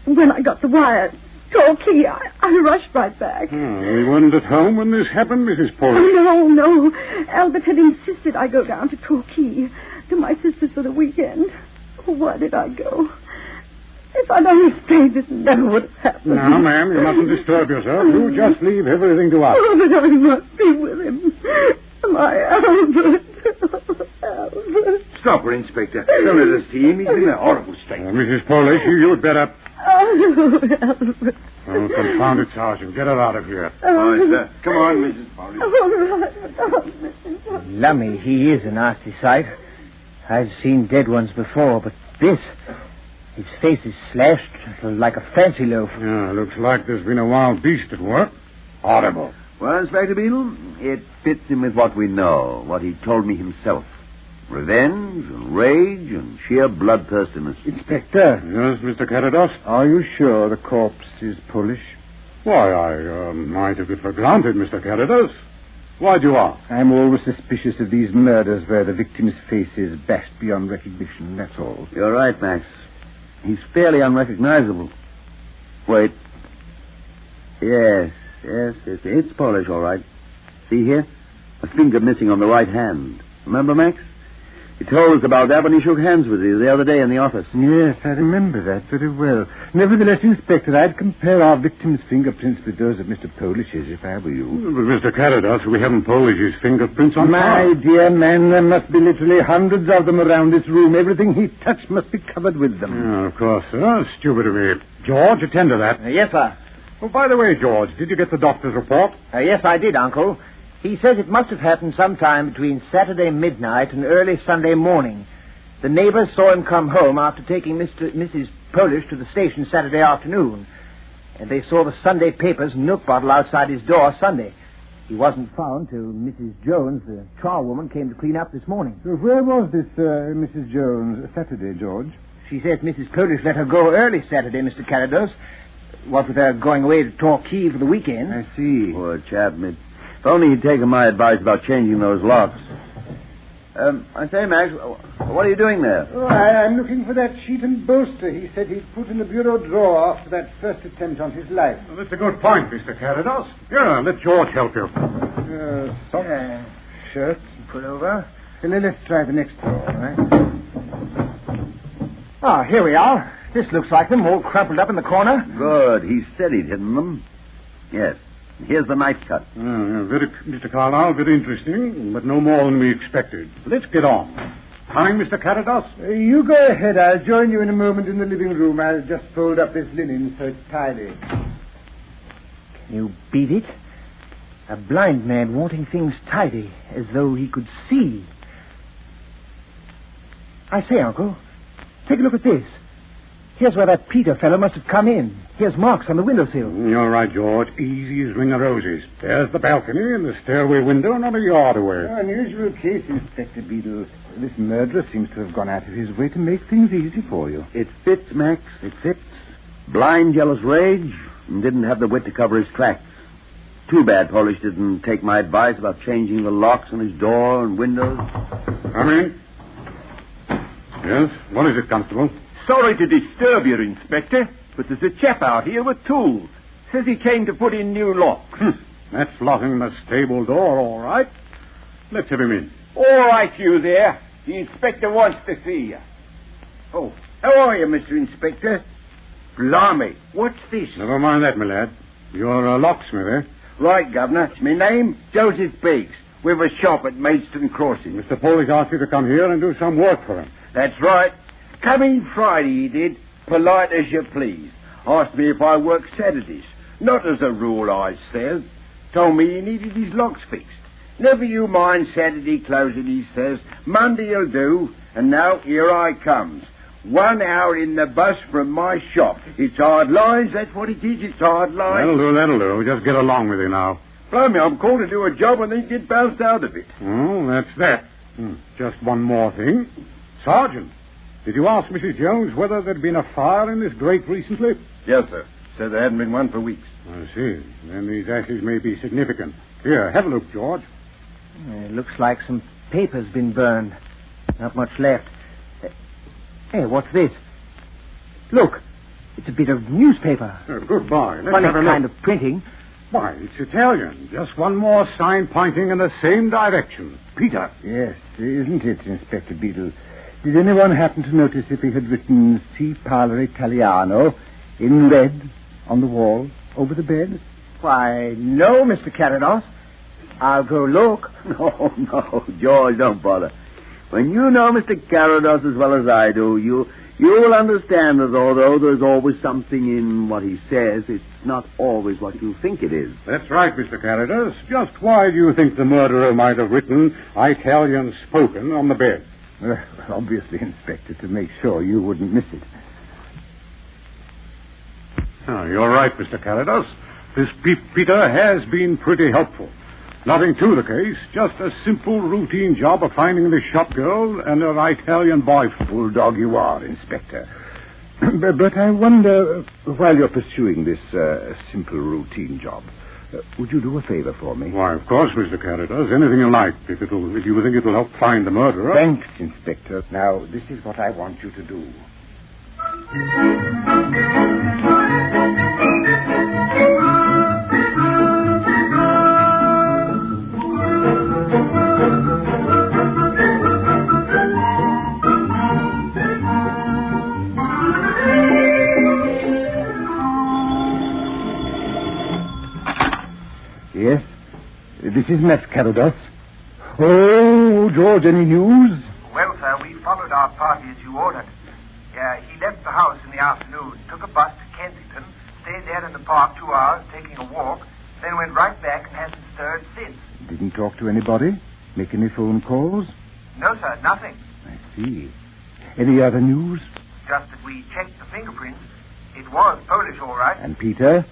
When I got the wire, Torquay, I rushed right back. Oh, we weren't at home when this happened, Mrs. Polish. Oh, no. Albert had insisted I go down to Torquay, to my sister's for the weekend. Oh, why did I go? If I'd only stayed, this never would have happened. Now, ma'am, you mustn't disturb yourself. You just leave everything to us. Oh, but I must be with him. My Albert. Albert. Stop her, Inspector. Don't let us see him. He's in a horrible state. Mrs. Polish, you'd better... Oh, Albert. Oh, confound it, Sergeant. Get her out of here. All right, sir. Come on, Mrs. Polish. All right. Lummy, he is a nasty sight. I've seen dead ones before, but this... His face is slashed like a fancy loaf. Yeah, looks like there's been a wild beast at work. Horrible. Well, Inspector Beadle, it fits in with what we know, what he told me himself. Revenge and rage and sheer bloodthirstiness. Inspector. Yes, Mr. Carados? Are you sure the corpse is Polish? Why, I took it for granted, Mr. Carados. Why do you ask? I'm always suspicious of these murders where the victim's face is bashed beyond recognition, that's all. You're right, Max. He's fairly unrecognizable. Wait. Yes. It's Polish, all right. See here? A finger missing on the right hand. Remember, Max? He told us about that when he shook hands with you the other day in the office. Yes, I remember that very well. Nevertheless, Inspector, I'd compare our victim's fingerprints with those of Mr. Polish's if I were you. But Mr. Carados, we haven't Polish's fingerprints on My dear man, there must be literally hundreds of them around this room. Everything he touched must be covered with them. Yeah, of course, sir. Stupid of me. George, attend to that. Yes, sir. Oh, by the way, George, did you get the doctor's report? Yes, I did, Uncle. He says it must have happened sometime between Saturday midnight and early Sunday morning. The neighbors saw him come home after taking Mrs. Polish to the station Saturday afternoon. And they saw the Sunday papers and milk bottle outside his door Sunday. He wasn't found till Mrs. Jones, the charwoman, came to clean up this morning. So where was this Mrs. Jones Saturday, George? She says Mrs. Polish let her go early Saturday, Mr. Carados. What with her going away to Torquay for the weekend. I see. Poor chap. If only he'd taken my advice about changing those locks. I say, Max, what are you doing there? Oh, I'm looking for that sheet and bolster he said he'd put in the bureau drawer after that first attempt on his life. Well, that's a good point, Mr. Carados. Yeah, let George help you. Socks, shirts, put over. Let's try the next drawer, all right? Ah, here we are. This looks like them, all crumpled up in the corner. Good. He said he'd hidden them. Yes. Here's the knife cut. Mr. Carlyle, very interesting, but no more than we expected. Let's get on. Time, Mr. Carados? You go ahead. I'll join you in a moment in the living room. I'll just fold up this linen so it's tidy. Can you beat it? A blind man wanting things tidy, as though he could see. I say, Uncle, take a look at this. Here's where that Peter fellow must have come in. Here's marks on the windowsill. You're right, George. Easy as ring of roses. There's the balcony and the stairway window not a yard away. Unusual case, Inspector Beadle. This murderer seems to have gone out of his way to make things easy for you. It fits, Max. It fits. Blind, jealous rage, and didn't have the wit to cover his tracks. Too bad Polish didn't take my advice about changing the locks on his door and windows. Come in. Yes? What is it, Constable? Sorry to disturb you, Inspector, but there's a chap out here with tools. Says he came to put in new locks. That's locking the stable door, all right. Let's have him in. All right, you there. The inspector wants to see you. Oh, how are you, Mr. Inspector? Blimey, what's this? Never mind that, my lad. You're a locksmith, eh? Right, Governor. My name, Joseph Biggs. We've a shop at Marsden Crossing. Mr. Polish asked you to come here and do some work for him. That's right. Come in Friday, he did. Polite as you please. Asked me if I work Saturdays. Not as a rule, I says. Told me he needed his locks fixed. Never you mind Saturday closing, he says. Monday'll do. And now here I comes. 1 hour in the bus from my shop. It's hard lines, that's what it is. It's hard lines. That'll do. Just get along with you now. Blimey, I'm called to do a job and then get bounced out of it. Oh, that's that. Just one more thing. Sergeant, did you ask Mrs. Jones whether there'd been a fire in this grate recently? Yes, sir. Said there hadn't been one for weeks. I see. Then these ashes may be significant. Here, have a look, George. It looks like some paper's been burned. Not much left. Hey, what's this? Look, it's a bit of newspaper. Goodbye. Let's Funny have a look. kind of printing. Why, it's Italian. Just one more sign pointing in the same direction. Peter. Yes, isn't it, Inspector Beadle? Did anyone happen to notice if he had written Si Parla Italiano in red on the wall over the bed? Why, no, Mr. Carados. I'll go look. No, George, don't bother. When you know Mr. Carados as well as I do, you'll understand that although there's always something in what he says, it's not always what you think it is. That's right, Mr. Carados. Just why do you think the murderer might have written Italian spoken on the bed? Obviously, Inspector, to make sure you wouldn't miss it. Oh, you're right, Mr. Carados. This Peter has been pretty helpful. Nothing to the case, just a simple routine job of finding the shop girl and her Italian boyfriend. Bulldog you are, Inspector. But I wonder, while you're pursuing this simple routine job, would you do a favor for me? Why, of course, Mr. Carados. Anything you like, if you think it'll help find the murderer. Thanks, Inspector. Now, this is what I want you to do. Yes? This is Matt Carados. Oh, George, any news? Well, sir, we followed our party as you ordered. He left the house in the afternoon, took a bus to Kensington, stayed there in the park 2 hours, taking a walk, then went right back and hasn't stirred since. Didn't talk to anybody? Make any phone calls? No, sir, nothing. I see. Any other news? Just that we checked the fingerprints. It was Polish, all right. And Peter?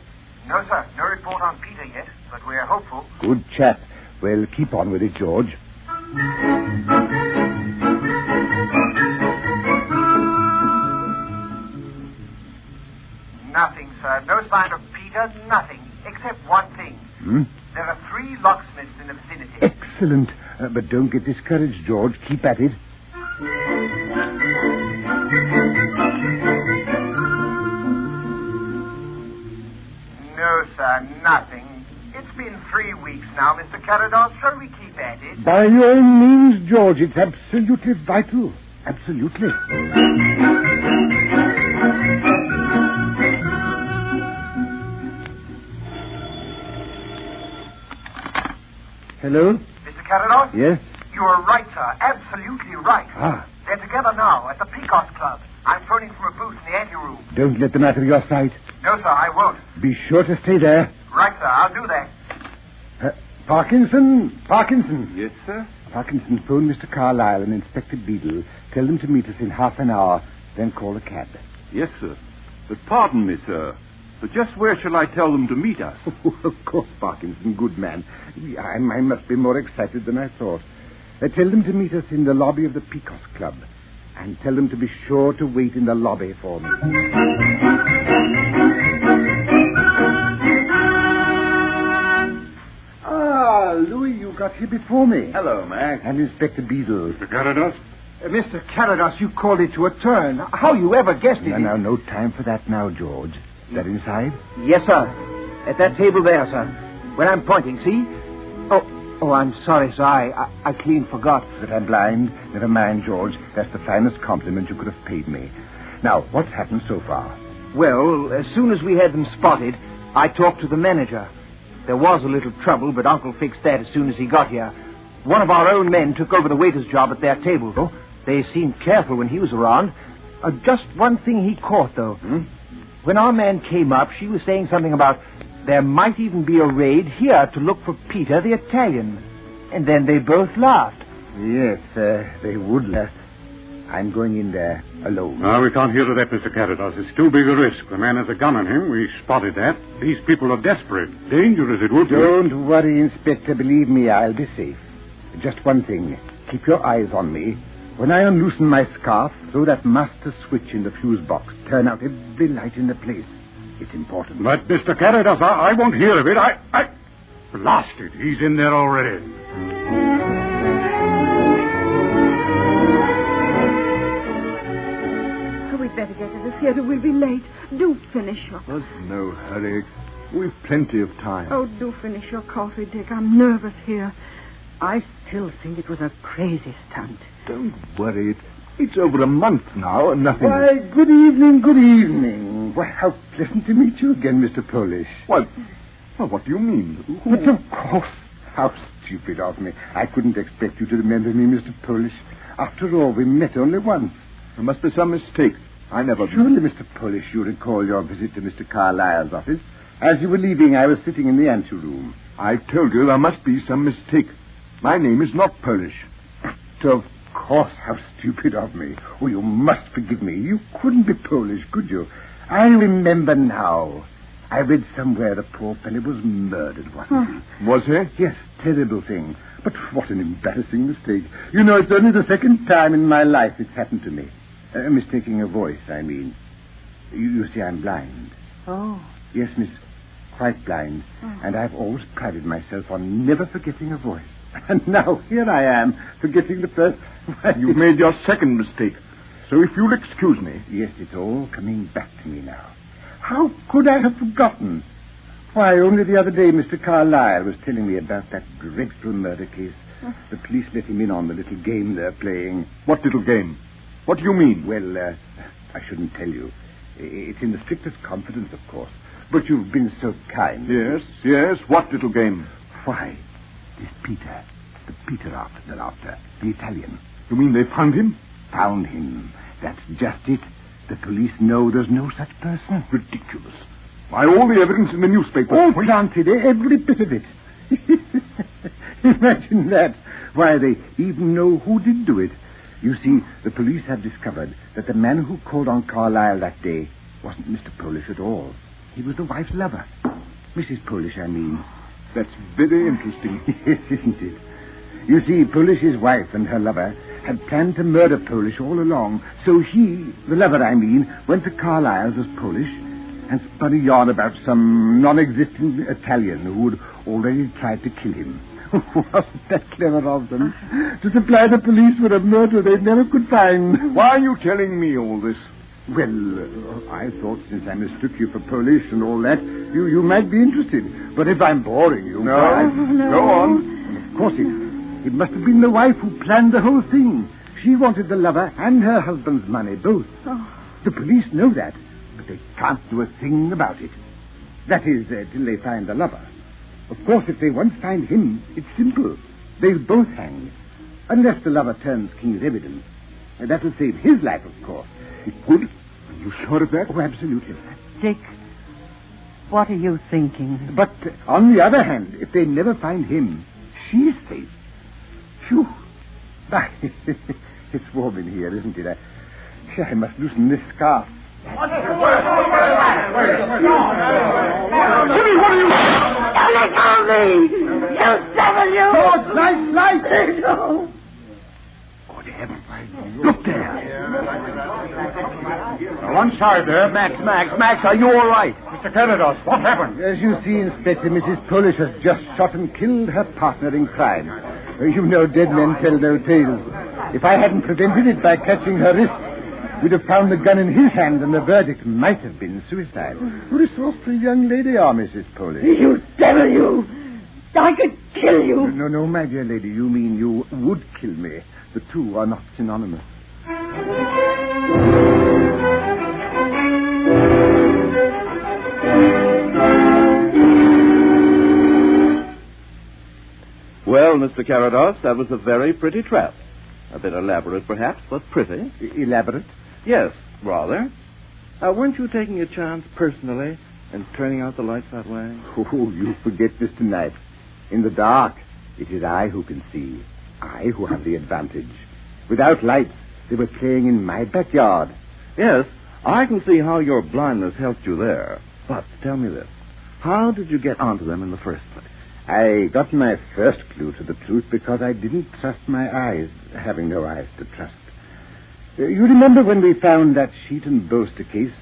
No, sir, no report on Peter yet, but we're hopeful. Good chap. Well, keep on with it, George. Nothing, sir. No sign of Peter, nothing. Except one thing. There are 3 locksmiths in the vicinity. Excellent. But don't get discouraged, George. Keep at it. No, sir, nothing. It's been 3 weeks now, Mr. Carados. Shall we keep at it? By all means, George. It's absolutely vital. Absolutely. Hello? Mr. Carados? Yes? You are right, sir. Absolutely right. Ah. They're together now at the Peacock Club. I'm phoning from a booth in the anteroom. Don't let them out of your sight. No, sir, I won't. Be sure to stay there. Right, sir, I'll do that. Parkinson. Yes, sir? Parkinson, phone Mr. Carlyle and Inspector Beadle. Tell them to meet us in half an hour, then call a cab. Yes, sir. But pardon me, sir. But just where shall I tell them to meet us? Of course, Parkinson, good man. I must be more excited than I thought. Tell them to meet us in the lobby of the Peacock Club. And tell them to be sure to wait in the lobby for me. Ah, Louis, you got here before me. Hello, Mac. And Inspector Beadle. Mr. Carados? Mr. Carados, you called it to a turn. How you ever guessed it? No time for that now, George. Is that inside? Yes, sir. At that table there, sir. Where I'm pointing, see? Oh, I'm sorry, sir. I clean forgot. That I'm blind? Never mind, George. That's the finest compliment you could have paid me. Now, what's happened so far? Well, as soon as we had them spotted, I talked to the manager. There was a little trouble, but Uncle fixed that as soon as he got here. One of our own men took over the waiter's job at their table, though. They seemed careful when he was around. Just one thing he caught, though. When our man came up, she was saying something about there might even be a raid here to look for Peter the Italian. And then they both laughed. Yes, they would laugh. I'm going in there alone. No, we can't hear to that, Mr. Carados. It's too big a risk. The man has a gun on him. We spotted that. These people are desperate. Dangerous, it would be. Don't worry, Inspector. Believe me, I'll be safe. Just one thing. Keep your eyes on me. When I unloosen my scarf, throw that master switch in the fuse box. Turn out every light in the place. It's important. But, Mr. Carados, I won't hear of it. Blast it. He's in there already. We'd better get to the theater. We'll be late. Do finish your... There's no hurry. We've plenty of time. Oh, do finish your coffee, Dick. I'm nervous here. I still think it was a crazy stunt. Don't worry. It's over a month now and nothing... Why, good evening, good evening. Why, how pleasant to meet you again, Mr. Polish. Well, what do you mean? But of course. How stupid of me. I couldn't expect you to remember me, Mr. Polish. After all, we met only once. There must be some mistake. I never... Surely, Mr. Polish, you recall your visit to Mr. Carlyle's office. As you were leaving, I was sitting in the anteroom. I told you there must be some mistake. My name is not Polish. But of course, how stupid of me. Oh, you must forgive me. You couldn't be Polish, could you? I remember now. I read somewhere the poor fellow was murdered, wasn't he? Was he? Yes, terrible thing. But what an embarrassing mistake. You know, it's only the second time in my life it's happened to me. Mistaking a voice, I mean. You see, I'm blind. Oh. Yes, miss, quite blind. Oh. And I've always prided myself on never forgetting a voice. And now here I am, forgetting the first. You've made your second mistake. So if you'll excuse me... Yes, it's all coming back to me now. How could I have forgotten? Why, only the other day Mr. Carlyle was telling me about that dreadful murder case. The police let him in on the little game they're playing. What little game? What do you mean? Well, I shouldn't tell you. It's in the strictest confidence, of course. But you've been so kind. Yes. What little game? Why, this Peter. The Peter they're after. The Italian. You mean they found him? Found him. That's just it. The police know there's no such person. Ridiculous. Why, all the evidence in the newspaper... Oh, planted, every bit of it. Imagine that. Why, they even know who did do it. You see, the police have discovered that the man who called on Carlyle that day wasn't Mr. Polish at all. He was the wife's lover. Mrs. Polish, I mean. That's very interesting. Yes, isn't it? You see, Polish's wife and her lover had planned to murder Polish all along. So he, the lover I mean, went to Carlyle's as Polish and spun a yarn about some non-existent Italian who had already tried to kill him. Wasn't that clever of them? To supply the police with a murder they never could find. Why are you telling me all this? Well, I thought since I mistook you for Polish and all that, you might be interested. But if I'm boring you... No. Go on. Of course it must have been the wife who planned the whole thing. She wanted the lover and her husband's money, both. Oh. The police know that, but they can't do a thing about it. That is, till they find the lover. Of course, if they once find him, it's simple. They'll both hang. Unless the lover turns king's evidence. And that'll save his life, of course. It would? Are you sure of that? Oh, absolutely. Dick, what are you thinking? But, on the other hand, if they never find him, she's safe. Phew. It's warm in here, isn't it? I must loosen this scarf. Jimmy, what are you... Don't let go of me! You devil, you! George, light! No. Good heavens. Look there. One side there. Max, are you all right? Mr. Carados, what happened? As you see, Inspector, Mrs. Polish has just shot and killed her partner in crime. You know dead men tell no tales. If I hadn't prevented it by catching her wrist, we'd have found the gun in his hand, and the verdict might have been suicide. What a soft young lady are, Mrs. Polish. You devil, you! I could kill you. No, my dear lady. You mean you would kill me. The two are not synonymous. Well, Mr. Carados, that was a very pretty trap. A bit elaborate, perhaps, but pretty. Elaborate? Yes, rather. Weren't you taking a chance personally and turning out the lights that way? Oh, you forget, Mr. Knight. In the dark, it is I who can see. I who have the advantage. Without lights, they were playing in my backyard. Yes, I can see how your blindness helped you there. But tell me this. How did you get onto them in the first place? I got my first clue to the truth because I didn't trust my eyes, having no eyes to trust. You remember when we found that sheet and bolster case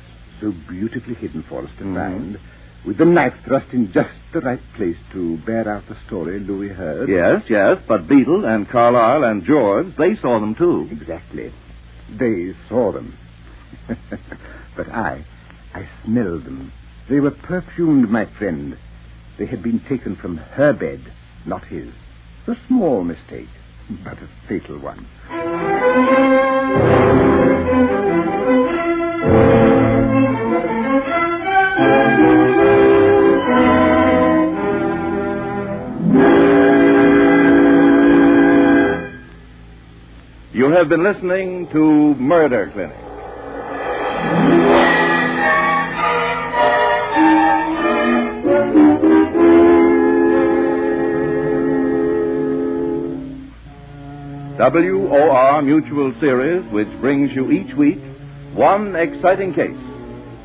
so beautifully hidden for us to find, with the knife thrust in just the right place to bear out the story Louis heard? Yes, but Beadle and Carlyle and George, they saw them too. Exactly. They saw them. But I smelled them. They were perfumed, my friend. They had been taken from her bed, not his. A small mistake, but a fatal one. You have been listening to Murder Clinic. WOR Mutual Series, which brings you each week one exciting case,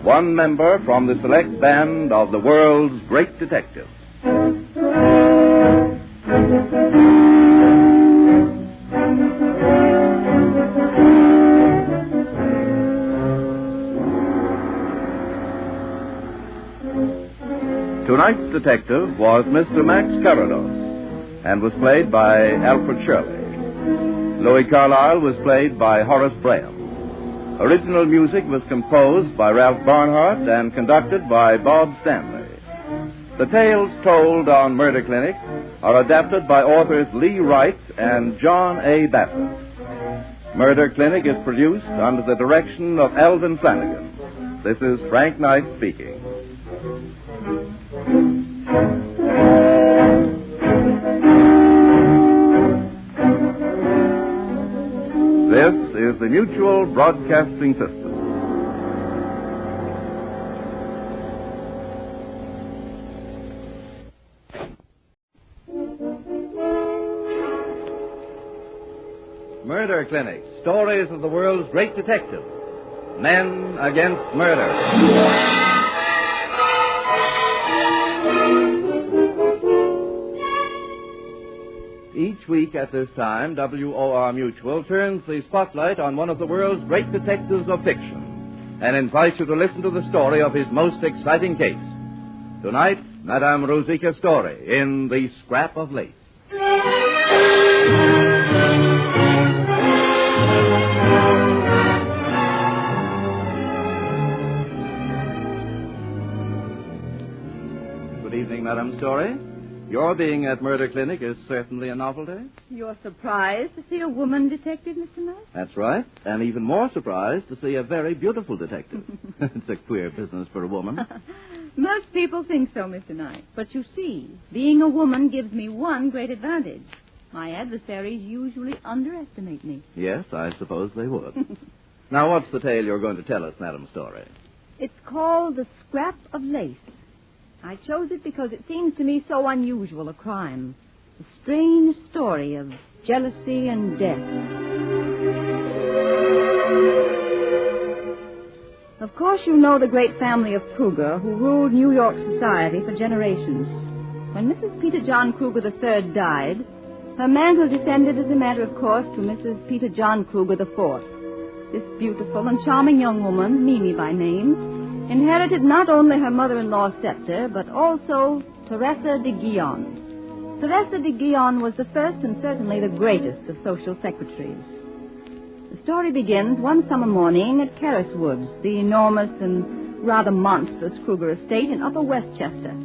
one member from the select band of the world's great detectives. Tonight's detective was Mr. Max Carados and was played by Alfred Shirley. Louis Carlyle was played by Horace Braham. Original music was composed by Ralph Barnhart and conducted by Bob Stanley. The tales told on Murder Clinic are adapted by authors Lee Wright and John A. Bassett. Murder Clinic is produced under the direction of Alvin Flanagan. This is Frank Knight speaking. This is the Mutual Broadcasting System. Murder Clinic, stories of the world's great detectives. Men against murder. Each week at this time, WOR Mutual turns the spotlight on one of the world's great detectives of fiction and invites you to listen to the story of his most exciting case. Tonight, Madame Rosika Story in The Scrap of Lace. Good evening, Madame Story. Your being at Murder Clinic is certainly a novelty. You're surprised to see a woman detective, Mr. Knight? That's right. And even more surprised to see a very beautiful detective. It's a queer business for a woman. Most people think so, Mr. Knight. But you see, being a woman gives me one great advantage. My adversaries usually underestimate me. Yes, I suppose they would. Now, what's the tale you're going to tell us, Madam Story? It's called The Scrap of Lace. I chose it because it seems to me so unusual a crime. A strange story of jealousy and death. Of course, you know the great family of Kruger, who ruled New York society for generations. When Mrs. Peter John Kruger III died, her mantle descended as a matter of course to Mrs. Peter John Kruger IV. This beautiful and charming young woman, Mimi by name, inherited not only her mother-in-law's scepter, but also Teresa de Guion. Teresa de Guion was the first and certainly the greatest of social secretaries. The story begins one summer morning at Carris Woods, the enormous and rather monstrous Kruger estate in Upper Westchester.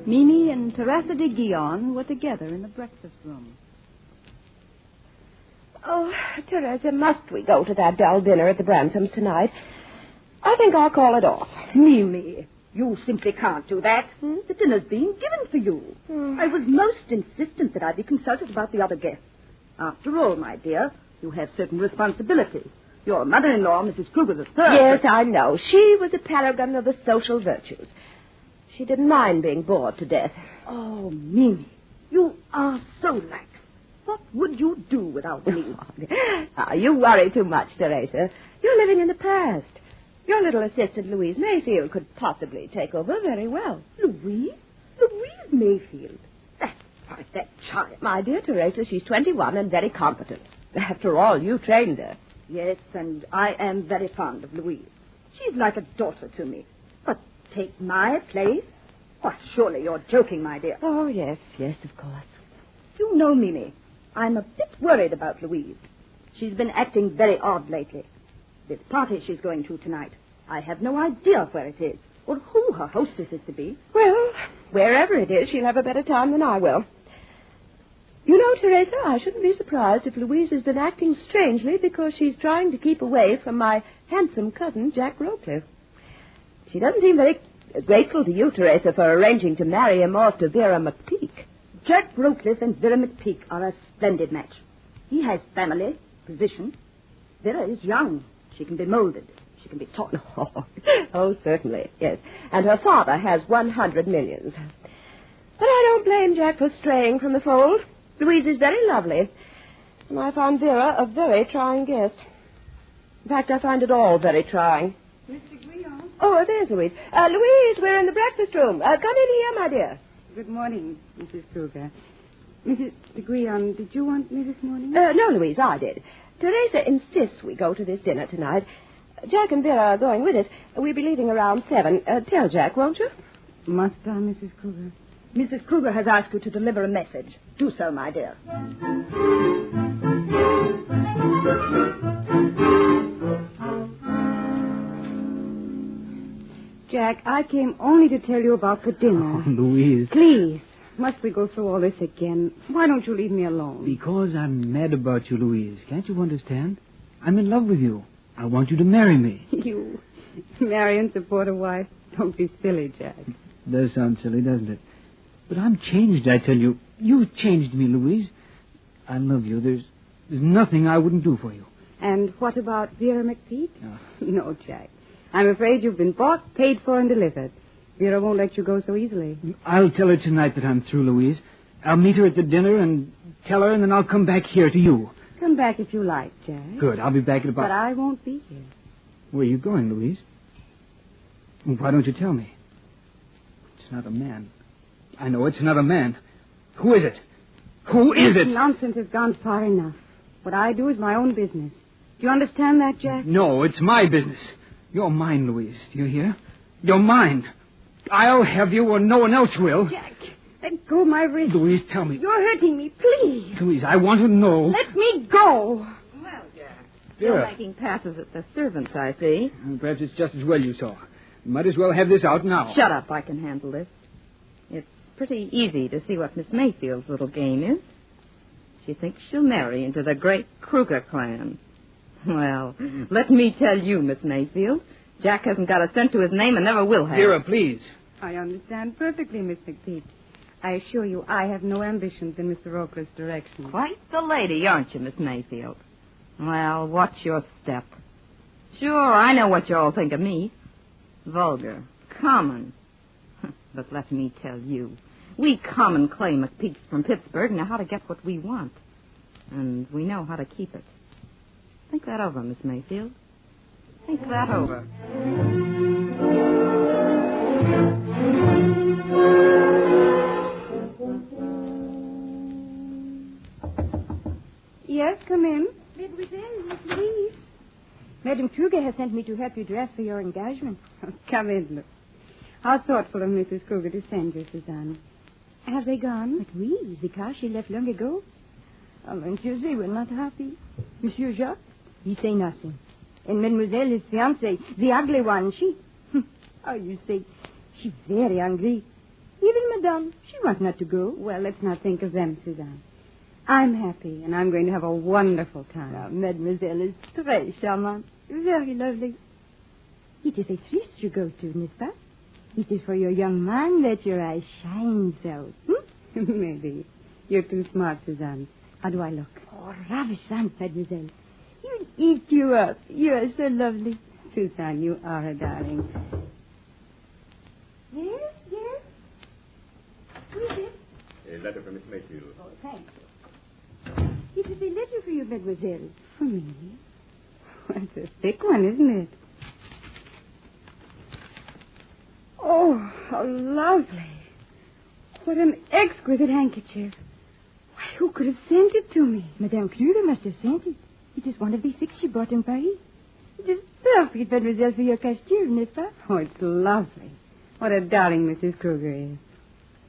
Mimi and Teresa de Guion were together in the breakfast room. Oh, Teresa, must we go to that dull dinner at the Bransoms tonight? I think I'll call it off. Mimi, you simply can't do that. The dinner's being given for you. I was most insistent that I be consulted about the other guests. After all, my dear, you have certain responsibilities. Your mother-in-law, Mrs. Kruger III... Yes, I know. She was a paragon of the social virtues. She didn't mind being bored to death. Oh, Mimi, you are so lax. What would you do without me? You worry too much, Teresa. You're living in the past. Your little assistant, Louise Mayfield, could possibly take over very well. Louise? Louise Mayfield? That child. My dear Teresa, she's 21 and very competent. After all, you trained her. Yes, and I am very fond of Louise. She's like a daughter to me. But take my place? Why, surely you're joking, my dear. Oh, yes, of course. You know, Mimi, I'm a bit worried about Louise. She's been acting very odd lately. This party she's going to tonight, I have no idea where it is or who her hostess is to be. Well, wherever it is, she'll have a better time than I will. You know, Teresa, I shouldn't be surprised if Louise has been acting strangely because she's trying to keep away from my handsome cousin, Jack Rocliffe. She doesn't seem very grateful to you, Teresa, for arranging to marry him off to Vera McPeak. Jack Rocliffe and Vera McPeak are a splendid match. He has family, position. Vera is young. She can be molded. She can be taught. Oh, certainly, yes. And her father has 100 millions. But I don't blame Jack for straying from the fold. Louise is very lovely. And I find Vera a very trying guest. In fact, I find it all very trying. Mr. Guion? Oh, there's Louise. Louise, we're in the breakfast room. Come in here, my dear. Good morning, Mrs. Kruger. Mrs. Guion, did you want me this morning? No, Louise, I did. Teresa insists we go to this dinner tonight. Jack and Vera are going with us. We'll be leaving around 7. Tell Jack, won't you? Must I, Mrs. Kruger? Mrs. Kruger has asked you to deliver a message. Do so, my dear. Jack, I came only to tell you about the dinner. Oh, Louise. Please, must we go through all this again? Why don't you leave me alone? Because I'm mad about you, Louise. Can't you understand? I'm in love with you. I want you to marry me. You marry and support a wife? Don't be silly, Jack. It does sound silly, doesn't it? But I'm changed, I tell you. You changed me, Louise. I love you. There's nothing I wouldn't do for you. And what about Vera McPeak? Oh. No, Jack. I'm afraid you've been bought, paid for, and delivered. Vera won't let you go so easily. I'll tell her tonight that I'm through, Louise. I'll meet her at the dinner and tell her, and then I'll come back here to you. Come back if you like, Jack. Good. I'll be back at about... But I won't be here. Where are you going, Louise? Why don't you tell me? It's not a man. I know it's not a man. Who is it? Who is it? Nonsense has gone far enough. What I do is my own business. Do you understand that, Jack? No, it's my business. You're mine, Louise. Do you hear? You're mine. I'll have you or no one else will. Jack, let go of my wrist. Louise, tell me. You're hurting me, please. Louise, I want to know. Let me go. Well, Jack. Still making passes at the servants, I see. Perhaps it's just as well you saw. Might as well have this out now. Shut up. I can handle this. It's pretty easy to see what Miss Mayfield's little game is. She thinks she'll marry into the great Kruger clan. Well, let me tell you, Miss Mayfield, Jack hasn't got a cent to his name and never will have. Vera, please. I understand perfectly, Miss McPeak. I assure you I have no ambitions in Mr. Rocliffe's direction. Quite the lady, aren't you, Miss Mayfield? Well, what's your step? Sure, I know what you all think of me. Vulgar. Common. But let me tell you, we common clay McPeaks from Pittsburgh know how to get what we want. And we know how to keep it. Think that over, Miss Mayfield. Think that over. Yes, come in. Mademoiselle, Miss Louise. Madame Kruger has sent me to help you dress for your engagement. Come in, look. How thoughtful of Mrs. Kruger to send you, Suzanne. Have they gone? But oui, the car she left long ago. Oh, Monsieur, they were not happy. Monsieur Jacques? He say nothing. And Mademoiselle, his fiancée, the ugly one, she... Oh, you say, she very angry. Even Madame, she wants not to go. Well, let's not think of them, Suzanne. I'm happy, and I'm going to have a wonderful time. Now, Mademoiselle is très charmante. Very lovely. It is a feast you go to, n'est-ce pas? It is for your young man that your eyes shine so. Maybe. You're too smart, Suzanne. How do I look? Oh, ravishant, Mademoiselle. You'll eat you up. You are so lovely. Suzanne, you are a darling. Yes, yes. Who is it? A letter from Miss Mayfield. Oh, thank you. It is a letter for you, Mademoiselle. For me? That's a thick one, isn't it? Oh, how lovely. What an exquisite handkerchief. Why, who could have sent it to me? Madame Kruger must have sent it. It is one of the 6 she bought in Paris. It is perfect, Mademoiselle, for your costume, n'est-ce pas? Oh, it's lovely. What a darling Mrs. Kruger is.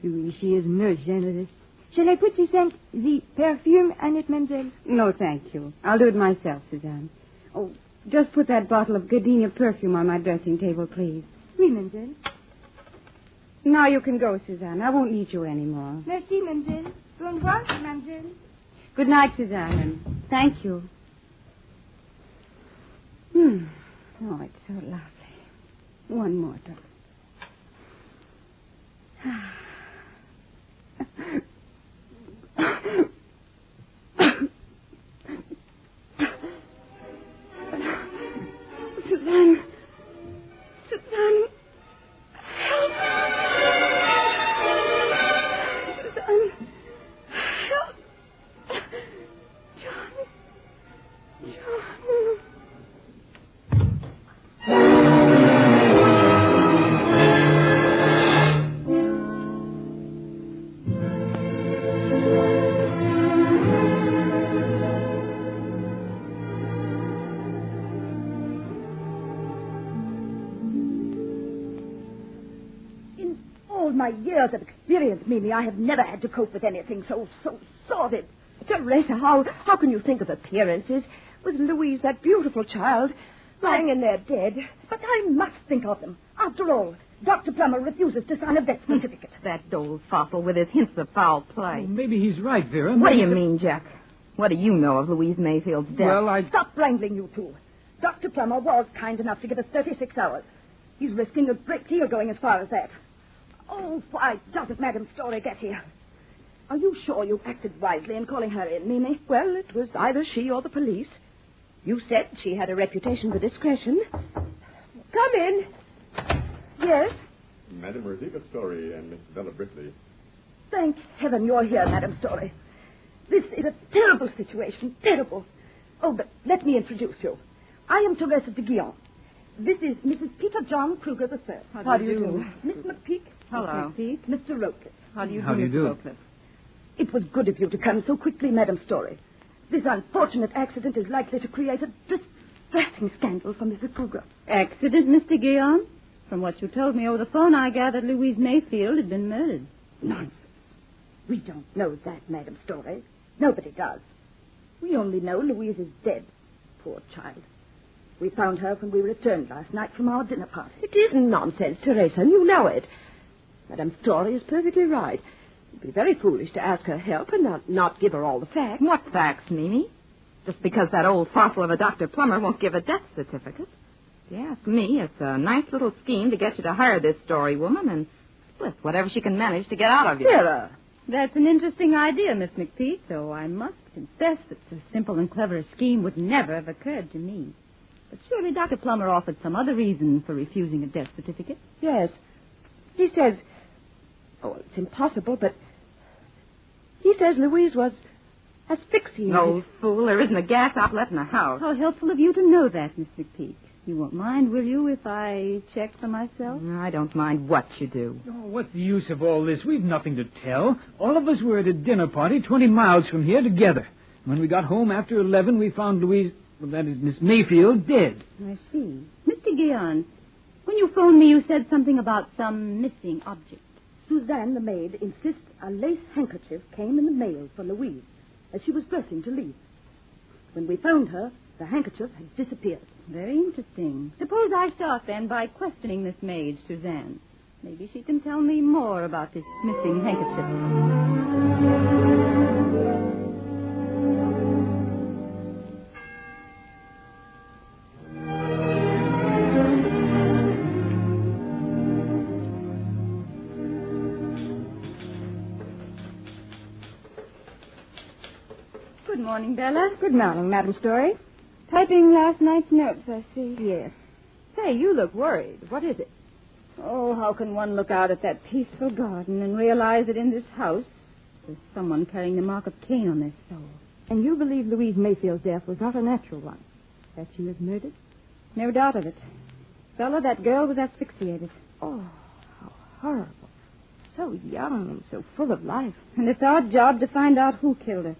Oui, she is most generous. Shall I put the perfume on it, Mademoiselle? No, thank you. I'll do it myself, Suzanne. Oh, just put that bottle of gardenia perfume on my dressing table, please. Oui, Mademoiselle. Now you can go, Suzanne. I won't need you anymore. Merci, Mademoiselle. Bon revoir, Mademoiselle. Good night, Suzanne, and thank you. Oh, it's so lovely. One more drop. Suzanne. Suzanne. Help. Suzanne. Help. John. My years of experience, Mimi, I have never had to cope with anything so sordid. Teresa, how can you think of appearances with Louise, that beautiful child, lying in there dead? But I must think of them. After all, Dr. Plummer refuses to sign a death certificate. That old fossil with his hints of foul play. Oh, maybe he's right, Vera. What do you mean, Jack? What do you know of Louise Mayfield's death? Well, Stop wrangling, you two. Dr. Plummer was kind enough to give us 36 hours. He's risking a great deal going as far as that. Oh, why doesn't Madame Story get here? Are you sure you acted wisely in calling her in, Mimi? Well, it was either she or the police. You said she had a reputation for discretion. Come in. Yes? Madame Rosita Story and Miss Bella Brickley. Thank heaven you're here, Madame Story. This is a terrible situation, terrible. Oh, but let me introduce you. I am Teresa de Guillaume. This is Mrs. Peter John Kruger III. How do you do? Miss McPeak. Hello. Mr. Rocliffe. How do you do, Mr. Rocliffe? It was good of you to come so quickly, Madame Story. This unfortunate accident is likely to create a distressing scandal for Mrs. Kruger. Accident, Mr. Guillaume? From what you told me over the phone, I gathered Louise Mayfield had been murdered. Nonsense. We don't know that, Madame Story. Nobody does. We only know Louise is dead. Poor child. We found her when we returned last night from our dinner party. It isn't nonsense, Teresa. You know it. Madame Story is perfectly right. It'd be very foolish to ask her help and not give her all the facts. What facts, Mimi? Just because that old fossil of a Dr. Plummer won't give a death certificate. If you ask me, it's a nice little scheme to get you to hire this Story woman and split whatever she can manage to get out of you. Vera! That's an interesting idea, Miss McPeak, though I must confess that so simple and clever a scheme would never have occurred to me. But surely Dr. Plummer offered some other reason for refusing a death certificate. Yes. He says... Oh, it's impossible, but... He says Louise was asphyxiated. No, fool. There isn't a gas outlet in the house. How helpful of you to know that, Miss McPeak. You won't mind, will you, if I check for myself? I don't mind what you do. Oh, what's the use of all this? We've nothing to tell. All of us were at a dinner party 20 miles from here together. When we got home after 11, we found Louise... Well, that is Miss Mayfield, dead. I see. Mr. Guillaume, when you phoned me, you said something about some missing object. Suzanne, the maid, insists a lace handkerchief came in the mail for Louise as she was dressing to leave. When we found her, the handkerchief had disappeared. Very interesting. Suppose I start, then, by questioning this maid, Suzanne. Maybe she can tell me more about this missing handkerchief. Good morning, Bella. Good morning, Madam Story. Typing last night's notes, I see. Yes. Say, you look worried. What is it? Oh, how can one look out at that peaceful garden and realize that in this house there's someone carrying the mark of Cain on their soul? And you believe Louise Mayfield's death was not a natural one? That she was murdered? No doubt of it. Bella, that girl was asphyxiated. Oh, how horrible. So young and so full of life. And it's our job to find out who killed her.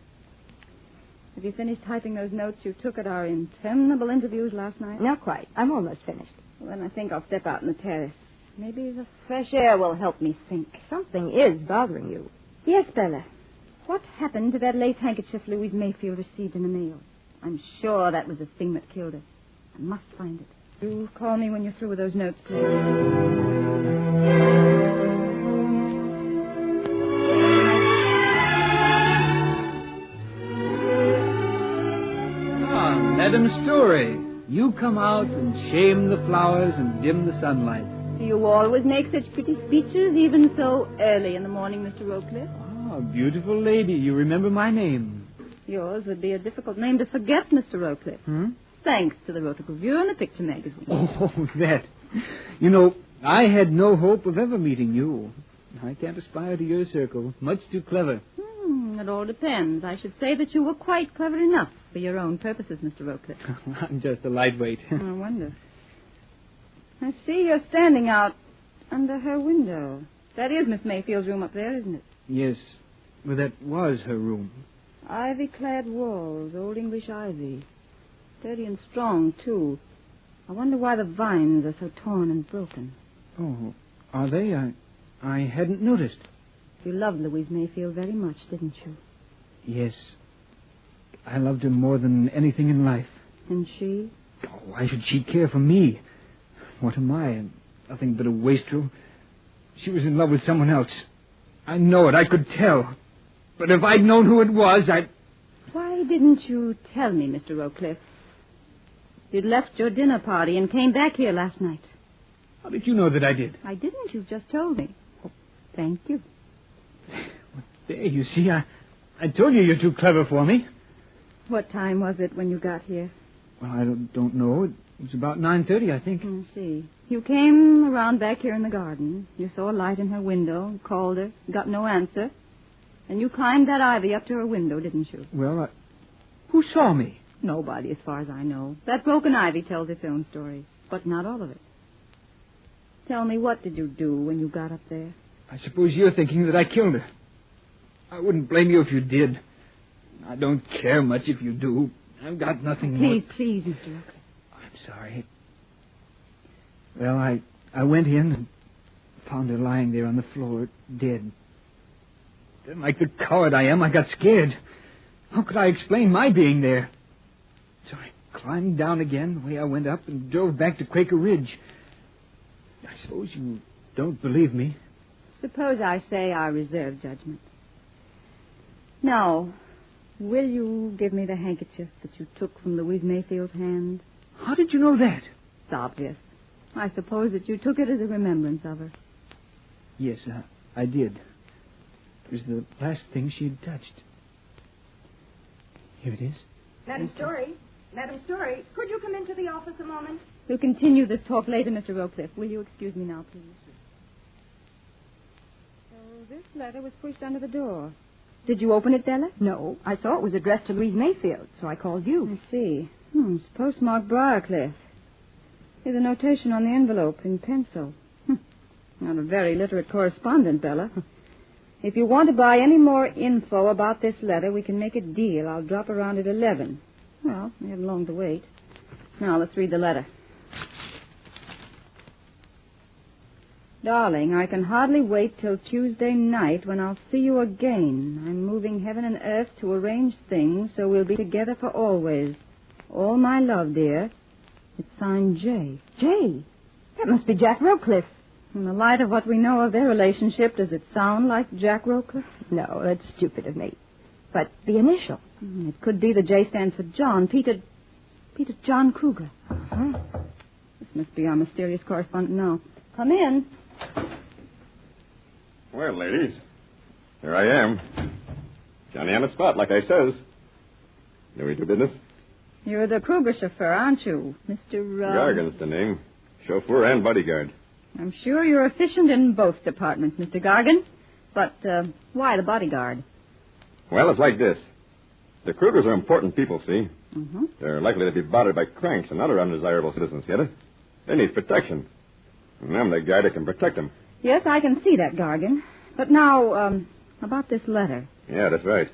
Have you finished typing those notes you took at our interminable interviews last night? Not quite. I'm almost finished. Well, then I think I'll step out on the terrace. Maybe the fresh air will help me think. Something is bothering you. Yes, Bella. What happened to that lace handkerchief Louise Mayfield received in the mail? I'm sure that was the thing that killed her. I must find it. Do call me when you're through with those notes, please. Madam Story, you come out and shame the flowers and dim the sunlight. Do you always make such pretty speeches, even so early in the morning, Mr. Rowcliffe? Oh, beautiful lady, you remember my name. Yours would be a difficult name to forget, Mr. Rowcliffe. Thanks to the Rotic Review and the Picture Magazine. Oh, that. You know, I had no hope of ever meeting you. I can't aspire to your circle. Much too clever. It all depends. I should say that you were quite clever enough for your own purposes, Mr. Rowcliffe. I'm just a lightweight. I wonder. I see you're standing out under her window. That is Miss Mayfield's room up there, isn't it? Yes. Well, that was her room. Ivy-clad walls, old English ivy. Sturdy and strong, too. I wonder why the vines are so torn and broken. Oh, are they? I hadn't noticed. You loved Louise Mayfield very much, didn't you? Yes. I loved her more than anything in life. And she? Oh, why should she care for me? What am I? Nothing but a wastrel. She was in love with someone else. I know it. I could tell. But if I'd known who it was, Why didn't you tell me, Mr. Rowcliffe? You'd left your dinner party and came back here last night. How did you know that I did? I didn't. You've just told me. Oh, thank you. There, you see, I told you you're too clever for me. What time was it when you got here? Well, I don't know. It was about 9:30, I think. I see. You came around back here in the garden. You saw a light in her window, called her, got no answer. And you climbed that ivy up to her window, didn't you? Well, who saw me? Nobody, as far as I know. That broken ivy tells its own story, but not all of it. Tell me, what did you do when you got up there? I suppose you're thinking that I killed her. I wouldn't blame you if you did. I don't care much if you do. I've got nothing more. Please, Mr. Rowcliffe. I'm sorry. Well, I went in and found her lying there on the floor, dead. Then, like the coward I am, I got scared. How could I explain my being there? So I climbed down again the way I went up and drove back to Quaker Ridge. I suppose you don't believe me. Suppose I say I reserve judgment. Now, will you give me the handkerchief that you took from Louise Mayfield's hand? How did you know that? It's obvious. I suppose that you took it as a remembrance of her. Yes, I did. It was the last thing she had touched. Here it is. Madam Story, could you come into the office a moment? We'll continue this talk later, Mr. Rowcliffe. Will you excuse me now, please? So this letter was pushed under the door. Did you open it, Bella? No, I saw it was addressed to Louise Mayfield, so I called you. I see. It's postmarked Briarcliff. There's a notation on the envelope in pencil. Not a very literate correspondent, Bella. If you want to buy any more info about this letter, we can make a deal. I'll drop around at 11. Well, we haven't long to wait. Now, let's read the letter. Darling, I can hardly wait till Tuesday night when I'll see you again. I'm moving heaven and earth to arrange things so we'll be together for always. All my love, dear. It's signed J. J? That must be Jack Rowcliffe. In the light of what we know of their relationship, does it sound like Jack Roker? No, that's stupid of me. But the initial. It could be the J stands for John. Peter John Kruger. Uh-huh. This must be our mysterious correspondent now. Come in. Well, ladies, here I am. Johnny on the spot, like I says. Do we do business? You're the Kruger chauffeur, aren't you, Mr. Gargan's the name. Chauffeur and bodyguard. I'm sure you're efficient in both departments, Mr. Gargan. But why the bodyguard? Well, it's like this. The Krugers are important people, see? Mm-hmm. They're likely to be bothered by cranks and other undesirable citizens, get it? They need protection. And I'm the guy that can protect them. Yes, I can see that, Gargan. But now, about this letter. Yeah, that's right.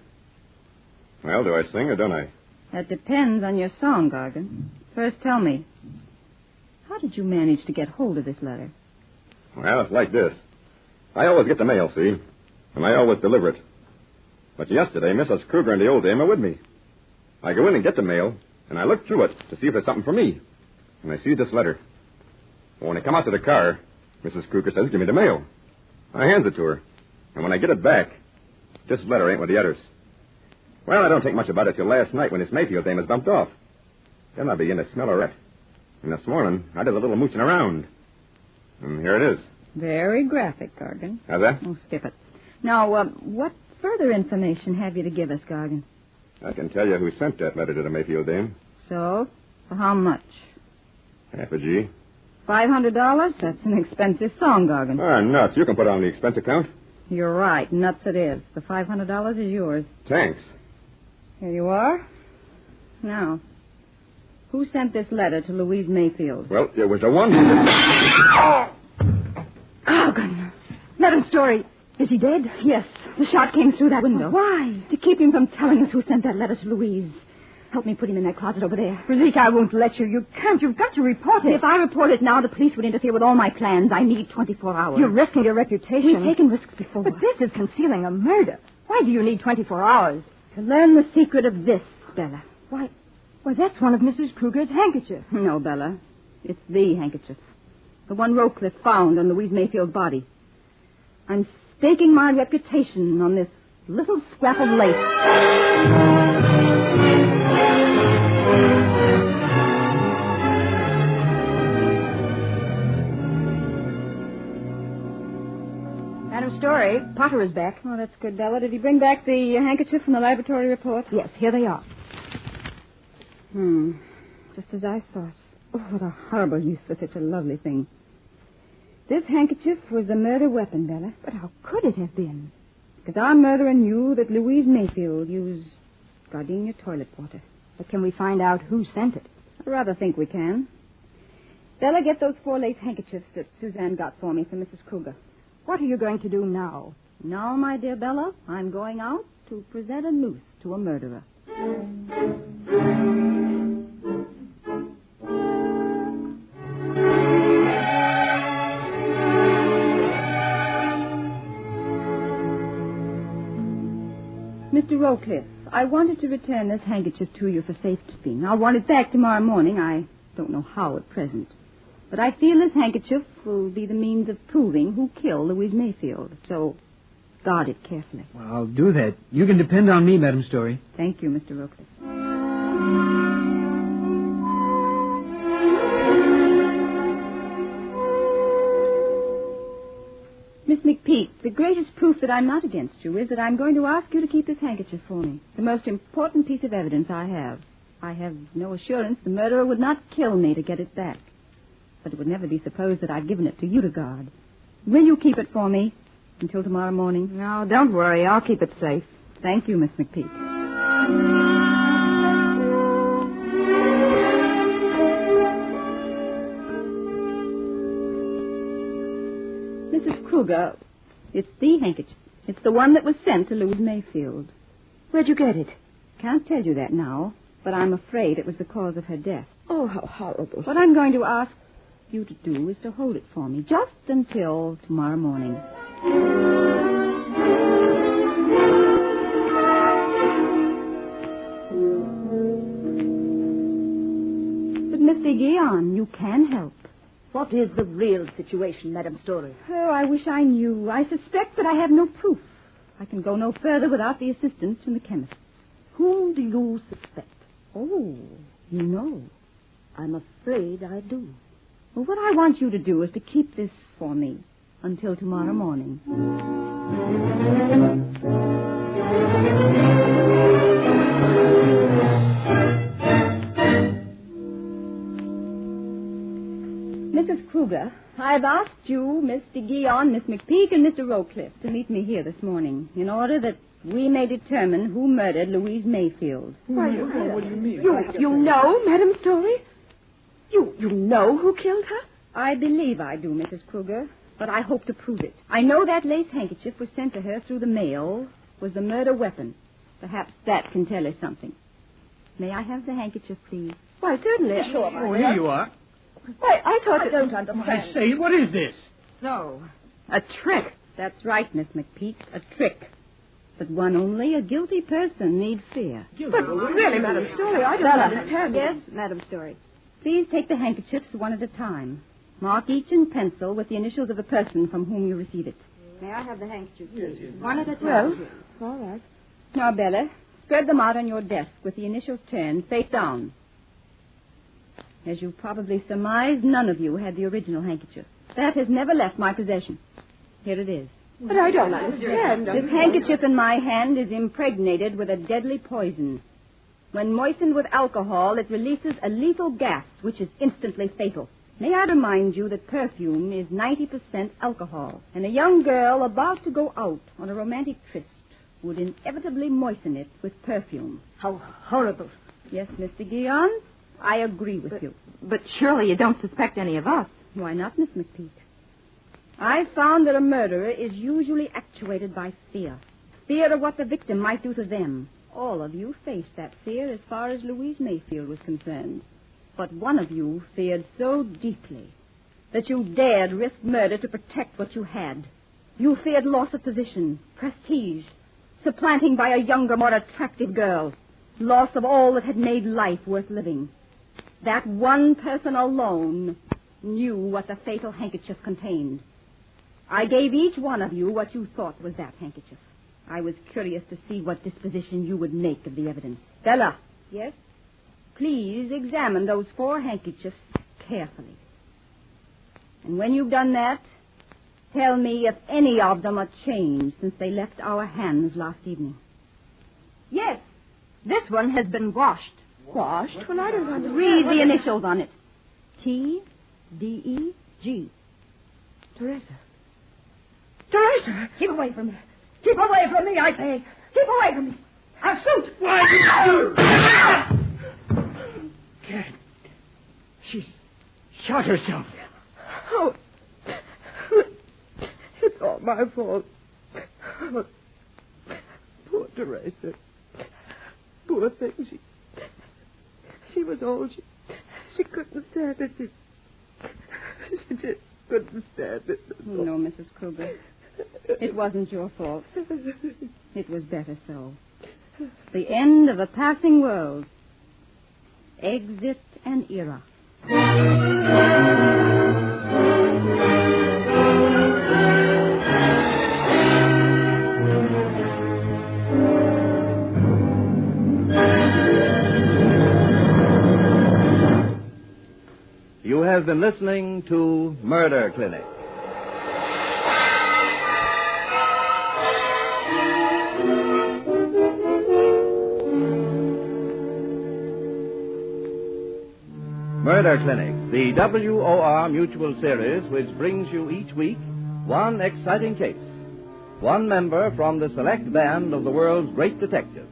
Well, do I sing or don't I? That depends on your song, Gargan. First, tell me, how did you manage to get hold of this letter? Well, it's like this. I always get the mail, see? And I always deliver it. But yesterday, Mrs. Kruger and the old dame are with me. I go in and get the mail, and I look through it to see if there's something for me. And I see this letter. Well, when I come out to the car, Mrs. Kruger says, give me the mail. I hands it to her. And when I get it back, this letter ain't with the others. Well, I don't think much about it till last night when this Mayfield dame was bumped off. Then I begin to smell a rat. And this morning, I did a little mooching around. And here it is. Very graphic, Gargan. How's that? Oh, skip it. Now, what further information have you to give us, Gargan? I can tell you who sent that letter to the Mayfield dame. So, for how much? Half a G. $500? That's an expensive song, Gargan. Ah, nuts. You can put it on the expense account. You're right. Nuts it is. The $500 is yours. Thanks. Here you are. Now, who sent this letter to Louise Mayfield? Well, it was the one... Gargan. Madam Story. Is he dead? Yes. The shot came through that window. Why? To keep him from telling us who sent that letter to Louise. Help me put him in that closet over there. Rosique, I won't let you. You can't. You've got to report it. If I report it now, the police would interfere with all my plans. I need 24 hours. You're risking your reputation. We've taken risks before. But this is concealing a murder. Why do you need 24 hours? To learn the secret of this, Bella. Why, that's one of Mrs. Kruger's handkerchiefs. No, Bella. It's the handkerchief. The one Rocliffe found on Louise Mayfield's body. I'm staking my reputation on this little scrap of lace. Madam Story, Potter is back. Oh, that's good, Bella. Did he bring back the handkerchief from the laboratory report? Yes, here they are. Just as I thought. Oh, what a horrible use for such a lovely thing. This handkerchief was the murder weapon, Bella. But how could it have been? Because our murderer knew that Louise Mayfield used gardenia toilet water. But can we find out who sent it? I rather think we can. Bella, get those 4 lace handkerchiefs that Suzanne got for me from Mrs. Kruger. What are you going to do now? Now, my dear Bella, I'm going out to present a noose to a murderer. Mr. Rocliffe, I wanted to return this handkerchief to you for safekeeping. I'll want it back tomorrow morning. I don't know how at present. But I feel this handkerchief will be the means of proving who killed Louise Mayfield. So, guard it carefully. Well, I'll do that. You can depend on me, Madam Story. Thank you, Mr. Rocliffe. Miss McPeak, the greatest proof that I'm not against you is that I'm going to ask you to keep this handkerchief for me. The most important piece of evidence I have. I have no assurance the murderer would not kill me to get it back. But it would never be supposed that I'd given it to you to guard. Will you keep it for me until tomorrow morning? No, don't worry. I'll keep it safe. Thank you, Miss McPeak. Mrs. Kruger, it's the handkerchief. It's the one that was sent to Louise Mayfield. Where'd you get it? Can't tell you that now, but I'm afraid it was the cause of her death. Oh, how horrible. What I'm going to ask you to do is to hold it for me just until tomorrow morning. But, Miss Guion, you can help. What is the real situation, Madame Story? Oh, I wish I knew. I suspect, but I have no proof. I can go no further without the assistance from the chemists. Whom do you suspect? Oh, you know. I'm afraid I do. Well, what I want you to do is to keep this for me until tomorrow morning. Mrs. Kruger, I've asked you, Mr. Guion, Miss McPeak, and Mr. Rowcliffe to meet me here this morning in order that we may determine who murdered Louise Mayfield. Why, what do you mean? You know, Madame Story? You know who killed her? I believe I do, Mrs. Kruger, but I hope to prove it. I know that lace handkerchief was sent to her through the mail was the murder weapon. Perhaps that can tell us something. May I have the handkerchief, please? Why, certainly. Sure, Oh, here you are. Why, I thought I don't understand. I say, what is this? So, a trick. That's right, Miss McPeak, a trick. But one only a guilty person need fear. But really, Madame Story, I don't understand. Yes, Madame Story. Please take the handkerchiefs one at a time. Mark each in pencil with the initials of the person from whom you receive it. May I have the handkerchiefs, please? Yes. One at a time. Well, all right. Now, Bella, spread them out on your desk with the initials turned face down. As you probably surmise, none of you had the original handkerchief. That has never left my possession. Here it is. But I don't understand. This handkerchief in my hand is impregnated with a deadly poison. When moistened with alcohol, it releases a lethal gas, which is instantly fatal. May I remind you that perfume is 90% alcohol, and a young girl about to go out on a romantic tryst would inevitably moisten it with perfume. How horrible. Yes, Mr. Guion, I agree with you. But surely you don't suspect any of us. Why not, Miss McPeak? I found that a murderer is usually actuated by fear. Fear of what the victim might do to them. All of you faced that fear as far as Louise Mayfield was concerned. But one of you feared so deeply that you dared risk murder to protect what you had. You feared loss of position, prestige, supplanting by a younger, more attractive girl, loss of all that had made life worth living. That one person alone knew what the fatal handkerchief contained. I gave each one of you what you thought was that handkerchief. I was curious to see what disposition you would make of the evidence. Bella. Yes? Please examine those 4 handkerchiefs carefully. And when you've done that, tell me if any of them are changed since they left our hands last evening. Yes, this one has been washed. Washed? Well, I don't understand. Read the initials on it. T-D-E-G. Teresa. Teresa! Keep away from me. Keep away from me, I say. Keep away from me. I'll shoot. Why you... Cat. She shot herself. Oh. It's all my fault. Poor Teresa. Poor thing. She was old. She couldn't stand it. She just couldn't stand it. No, Mrs. Kruger. It wasn't your fault. It was better so. The end of a passing world. Exit an era. You have been listening to Murder Clinic. Murder Clinic, the WOR Mutual Series, which brings you each week one exciting case, one member from the select band of the world's great detectives.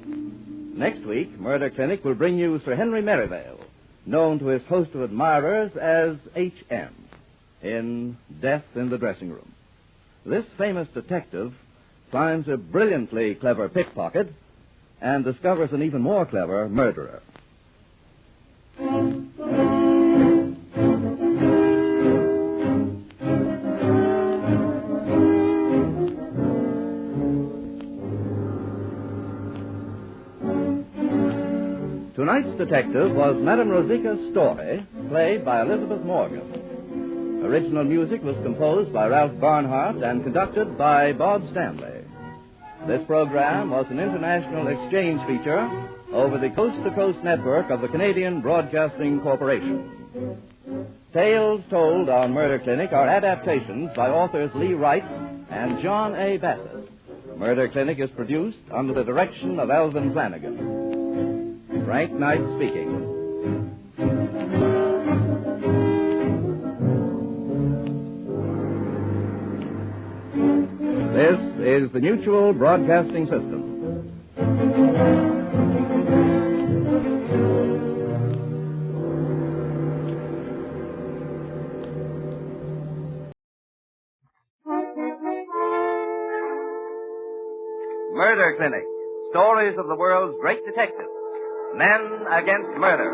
Next week, Murder Clinic will bring you Sir Henry Merivale, known to his host of admirers as H.M. in Death in the Dressing Room. This famous detective finds a brilliantly clever pickpocket and discovers an even more clever murderer. Tonight's detective was Madame Rosika Story, played by Elizabeth Morgan. Original music was composed by Ralph Barnhart and conducted by Bob Stanley. This program was an international exchange feature over the coast-to-coast network of the Canadian Broadcasting Corporation. Tales told on Murder Clinic are adaptations by authors Lee Wright and John A. Bassett. Murder Clinic is produced under the direction of Alvin Flanagan. Frank Knight speaking. This is the Mutual Broadcasting System. Murder Clinic. Stories of the world's great detectives. Men against murder.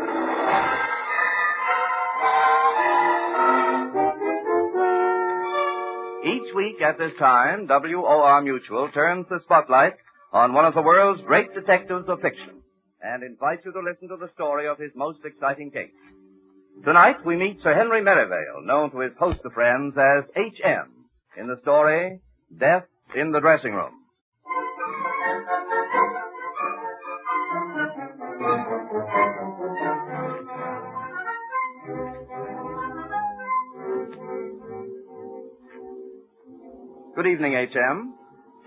Each week at this time, WOR Mutual turns the spotlight on one of the world's great detectives of fiction and invites you to listen to the story of his most exciting case. Tonight, we meet Sir Henry Merivale, known to his host of friends as H.M., in the story, Death in the Dressing Room. Good evening, H.M.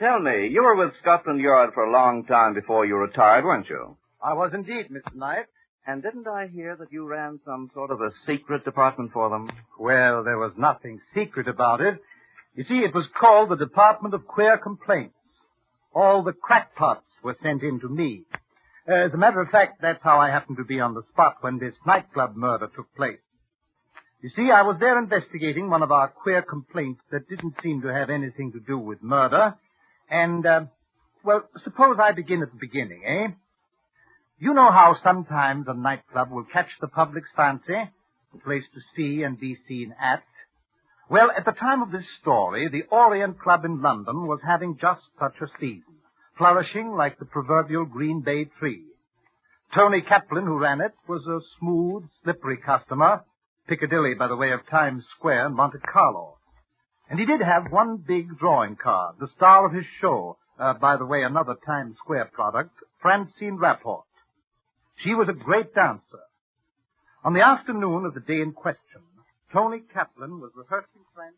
Tell me, you were with Scotland Yard for a long time before you retired, weren't you? I was indeed, Mr. Knight. And didn't I hear that you ran some sort of a secret department for them? Well, there was nothing secret about it. You see, it was called the Department of Queer Complaints. All the crackpots were sent in to me. As a matter of fact, that's how I happened to be on the spot when this nightclub murder took place. You see, I was there investigating one of our queer complaints that didn't seem to have anything to do with murder. And, well, suppose I begin at the beginning, eh? You know how sometimes a nightclub will catch the public's fancy, a place to see and be seen at? Well, at the time of this story, the Orient Club in London was having just such a season, flourishing like the proverbial Green Bay tree. Tony Kaplan, who ran it, was a smooth, slippery customer, Piccadilly by the way of Times Square and Monte Carlo. And he did have one big drawing card, the star of his show, by the way, another Times Square product, Francine Rapport. She was a great dancer. On the afternoon of the day in question, Tony Kaplan was rehearsing Francine.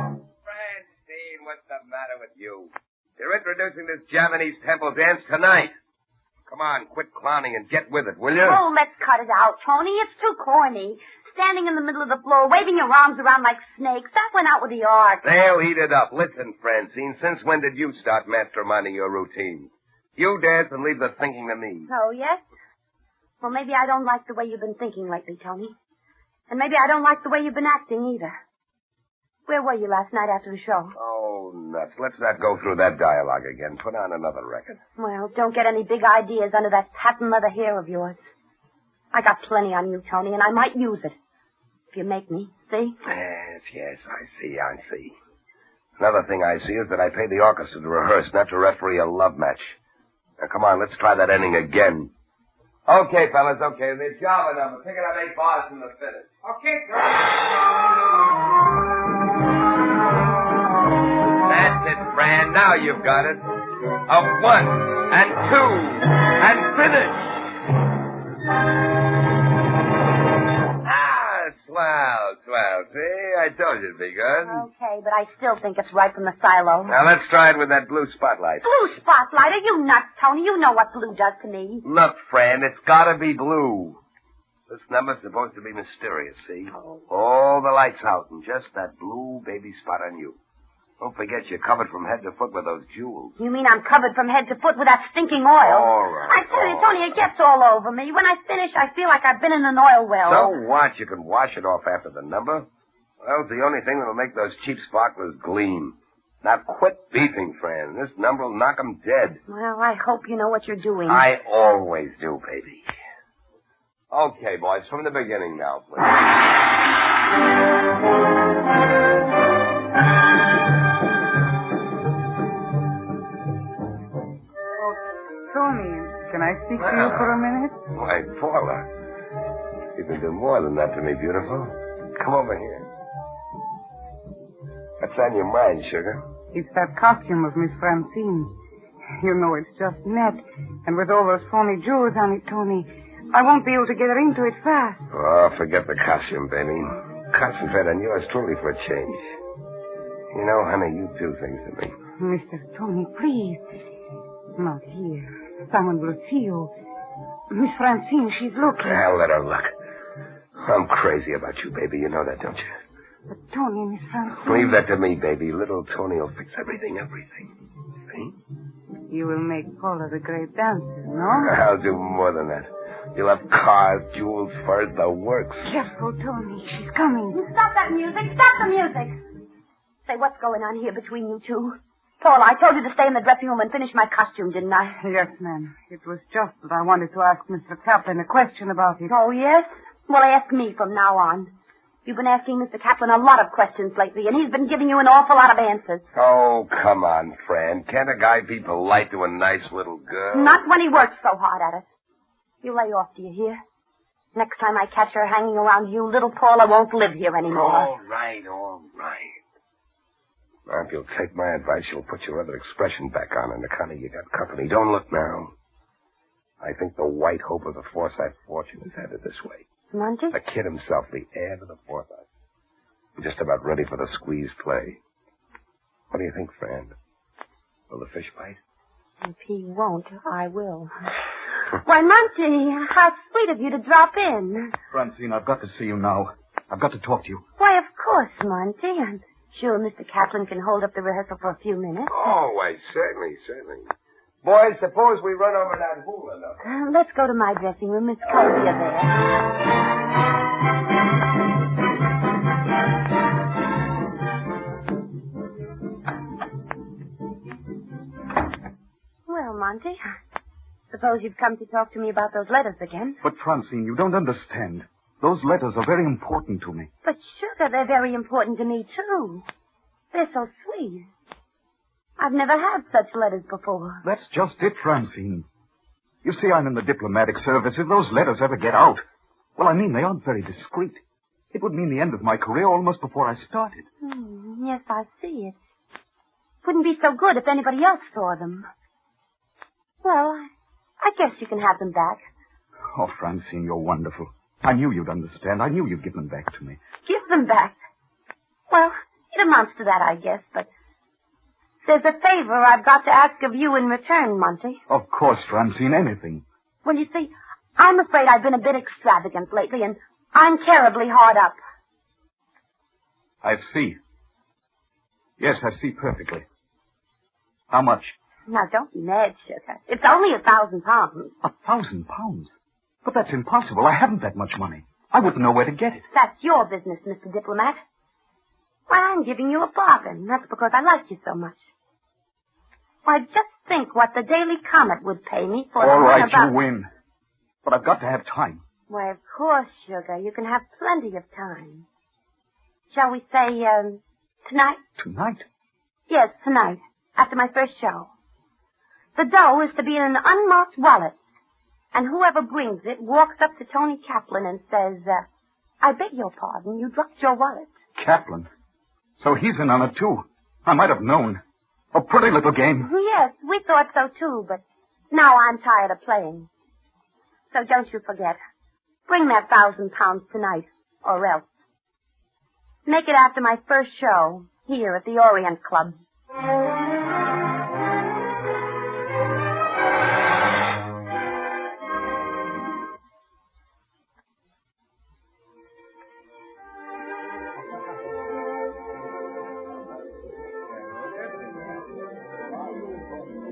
Francine, what's the matter with you? You're introducing this Javanese temple dance tonight. Come on, quit clowning and get with it, will you? Oh, let's cut it out, Tony. It's too corny. Standing in the middle of the floor, waving your arms around like snakes. That went out with the art. They'll eat it up. Listen, Francine, since when did you start masterminding your routine? You dance and leave the thinking to me. Oh, yes? Well, maybe I don't like the way you've been thinking lately, Tony. And maybe I don't like the way you've been acting either. Where were you last night after the show? Oh, nuts. Let's not go through that dialogue again. Put on another record. Well, don't get any big ideas under that patent leather hair of yours. I got plenty on you, Tony, and I might use it. If you make me, see? Yes, I see. Another thing I see is that I pay the orchestra to rehearse, not to referee a love match. Now, come on, let's try that ending again. Okay, fellas, okay. The Java number. Pick it up 8 bars from the finish. Okay, That's it, Fran. Now you've got it. A 1 and 2 and finish. Swell. See, I told you it'd be good. Okay, but I still think it's right from the silo. Now let's try it with that blue spotlight. Blue spotlight? Are you nuts, Tony? You know what blue does to me. Look, Fran, it's gotta be blue. This number's supposed to be mysterious, see? Oh. All the lights out and just that blue baby spot on you. Don't forget you're covered from head to foot with those jewels. You mean I'm covered from head to foot with that stinking oil? All right. I tell you, Tony, it gets all over me. When I finish, I feel like I've been in an oil well. So what? You can wash it off after the number. Well, it's the only thing that'll make those cheap sparklers gleam. Now quit beefing, Fran. This number will knock 'em dead. Well, I hope you know what you're doing. I always do, baby. Okay, boys, from the beginning now, please. Tony, speak to you for a minute? Why, Paula. You can do more than that to me, beautiful. Come over here. What's on your mind, sugar? It's that costume of Miss Francine. You know, it's just net. And with all those phony jewels on it, Tony, I won't be able to get her into it fast. Oh, forget the costume, baby. Concentrate on yours truly for a change. You know, honey, you do things to me. Mr. Tony, please. Not here. Someone will see you. Miss Francine, she's looking. I'll let her look. I'm crazy about you, baby. You know that, don't you? But Tony, Miss Francine... Leave that to me, baby. Little Tony will fix everything. See? You will make Paula the great dancer, no? I'll do more than that. You'll have cars, jewels, furs, the works. Careful, Tony. She's coming. Stop that music. Stop the music. Say, what's going on here between you two? Paula, I told you to stay in the dressing room and finish my costume, didn't I? Yes, ma'am. It was just that I wanted to ask Mr. Kaplan a question about it. Oh, yes? Well, ask me from now on. You've been asking Mr. Kaplan a lot of questions lately, and he's been giving you an awful lot of answers. Oh, come on, Fran. Can't a guy be polite to a nice little girl? Not when he works so hard at it. You lay off, do you hear? Next time I catch her hanging around you, little Paula won't live here anymore. All right. Now, if you'll take my advice, you'll put your other expression back on, and Connie, you got company. Don't look now. I think the white hope of the Forsyth fortune is headed this way. Monty? The kid himself, the heir to the Forsyth. Just about ready for the squeeze play. What do you think, Fran? Will the fish bite? If he won't, I will. Why, Monty, how sweet of you to drop in. Francine, I've got to see you now. I've got to talk to you. Why, of course, Monty. I'm sure Mr. Kaplan can hold up the rehearsal for a few minutes. Oh, why, certainly. Boys, suppose we run over that hula look. Let's go to my dressing room. It's cozier there. Well, Monty, suppose you've come to talk to me about those letters again. But, Francine, you don't understand. Those letters are very important to me. But, sugar, they're very important to me, too. They're so sweet. I've never had such letters before. That's just it, Francine. You see, I'm in the diplomatic service. If those letters ever get out, well, I mean, they aren't very discreet. It would mean the end of my career almost before I started. Yes, I see it. Wouldn't be so good if anybody else saw them. Well, I guess you can have them back. Oh, Francine, you're wonderful. I knew you'd understand. I knew you'd give them back to me. Give them back? Well, it amounts to that, I guess, but there's a favor I've got to ask of you in return, Monty. Of course, Francine, anything. Well, you see, I'm afraid I've been a bit extravagant lately, and I'm terribly hard up. I see. Yes, I see perfectly. How much? Now, don't be mad, sugar. It's only £1,000. £1,000? But that's impossible. I haven't that much money. I wouldn't know where to get it. That's your business, Mr. Diplomat. Why, I'm giving you a bargain. That's because I like you so much. Why, just think what the Daily Comet would pay me for... All right, you win. But I've got to have time. Why, of course, sugar. You can have plenty of time. Shall we say, tonight? Tonight? Yes, tonight. After my first show. The dough is to be in an unmarked wallet. And whoever brings it walks up to Tony Kaplan and says, I beg your pardon, you dropped your wallet. Kaplan? So he's in on it, too. I might have known. A pretty little game. Yes, we thought so, too, but now I'm tired of playing. So don't you forget. Bring that £1,000 tonight, or else. Make it after my first show, here at the Orient Club.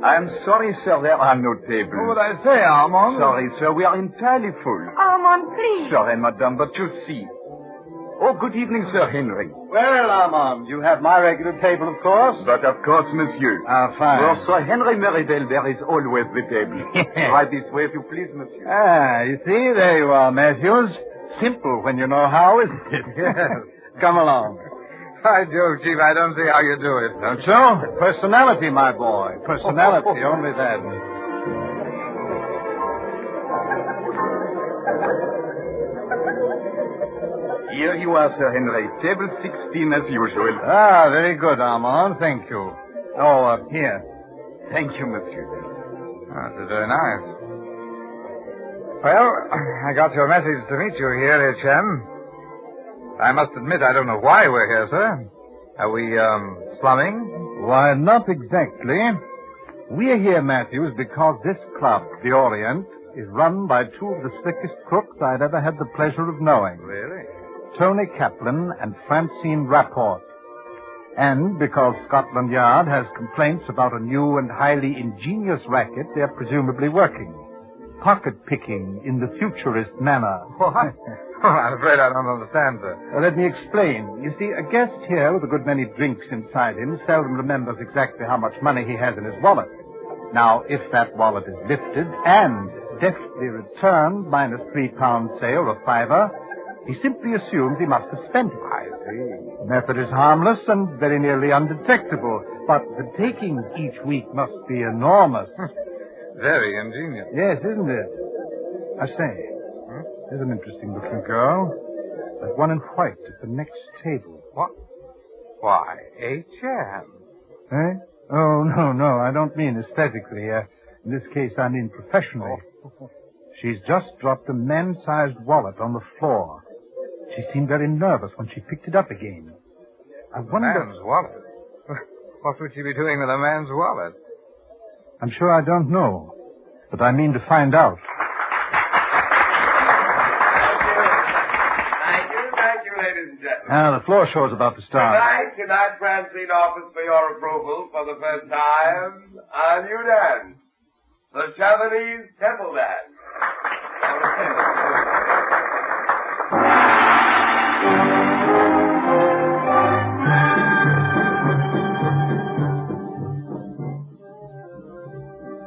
I'm sorry, sir, there are no tables. What would I say, Armand? Sorry, sir, we are entirely full. Armand, please. Sorry, madame, but you see. Oh, good evening, Sir Henry. Well, Armand, you have my regular table, of course. But of course, monsieur. Ah, fine. For Sir Henry Merivale, there is always the table. Right this way, if you please, monsieur. Ah, you see, there you are, Matthews. Simple when you know how, isn't it? Yes. Come along. By Jove, Chief, I don't see how you do it. Don't you? Personality, my boy. Personality, only that. Here you are, Sir Henry. Table 16 as usual. Ah, very good, Armand. Thank you. Oh, here. Thank you, monsieur. That's very nice. Well, I got your message to meet you here, HM. I must admit I don't know why we're here, sir. Are we, slumming? Why, not exactly. We're here, Matthews, because this club, the Orient, is run by two of the slickest crooks I'd ever had the pleasure of knowing. Really? Tony Kaplan and Francine Rapport. And because Scotland Yard has complaints about a new and highly ingenious racket they're presumably working. Pocket-picking in the futurist manner. What? I'm afraid I don't understand, sir. Let me explain. You see, a guest here with a good many drinks inside him seldom remembers exactly how much money he has in his wallet. Now, if that wallet is lifted and deftly returned minus £3, say, or a fiver, he simply assumes he must have spent it. I see. The method is harmless and very nearly undetectable, but the takings each week must be enormous. Very ingenious. Yes, isn't it? I say, there's an interesting-looking girl. That one in white at the next table. What? Why, H.M. Eh? Oh, no, I don't mean aesthetically. In this case, I mean professionally. She's just dropped a man-sized wallet on the floor. She seemed very nervous when she picked it up again. I wonder... A man's wallet? What would she be doing with a man's wallet? I'm sure I don't know, but I mean to find out. Thank you, ladies and gentlemen. The floor show's about to start. Tonight, Francine offers for your approval for the first time a new dance. The Japanese Temple Dance.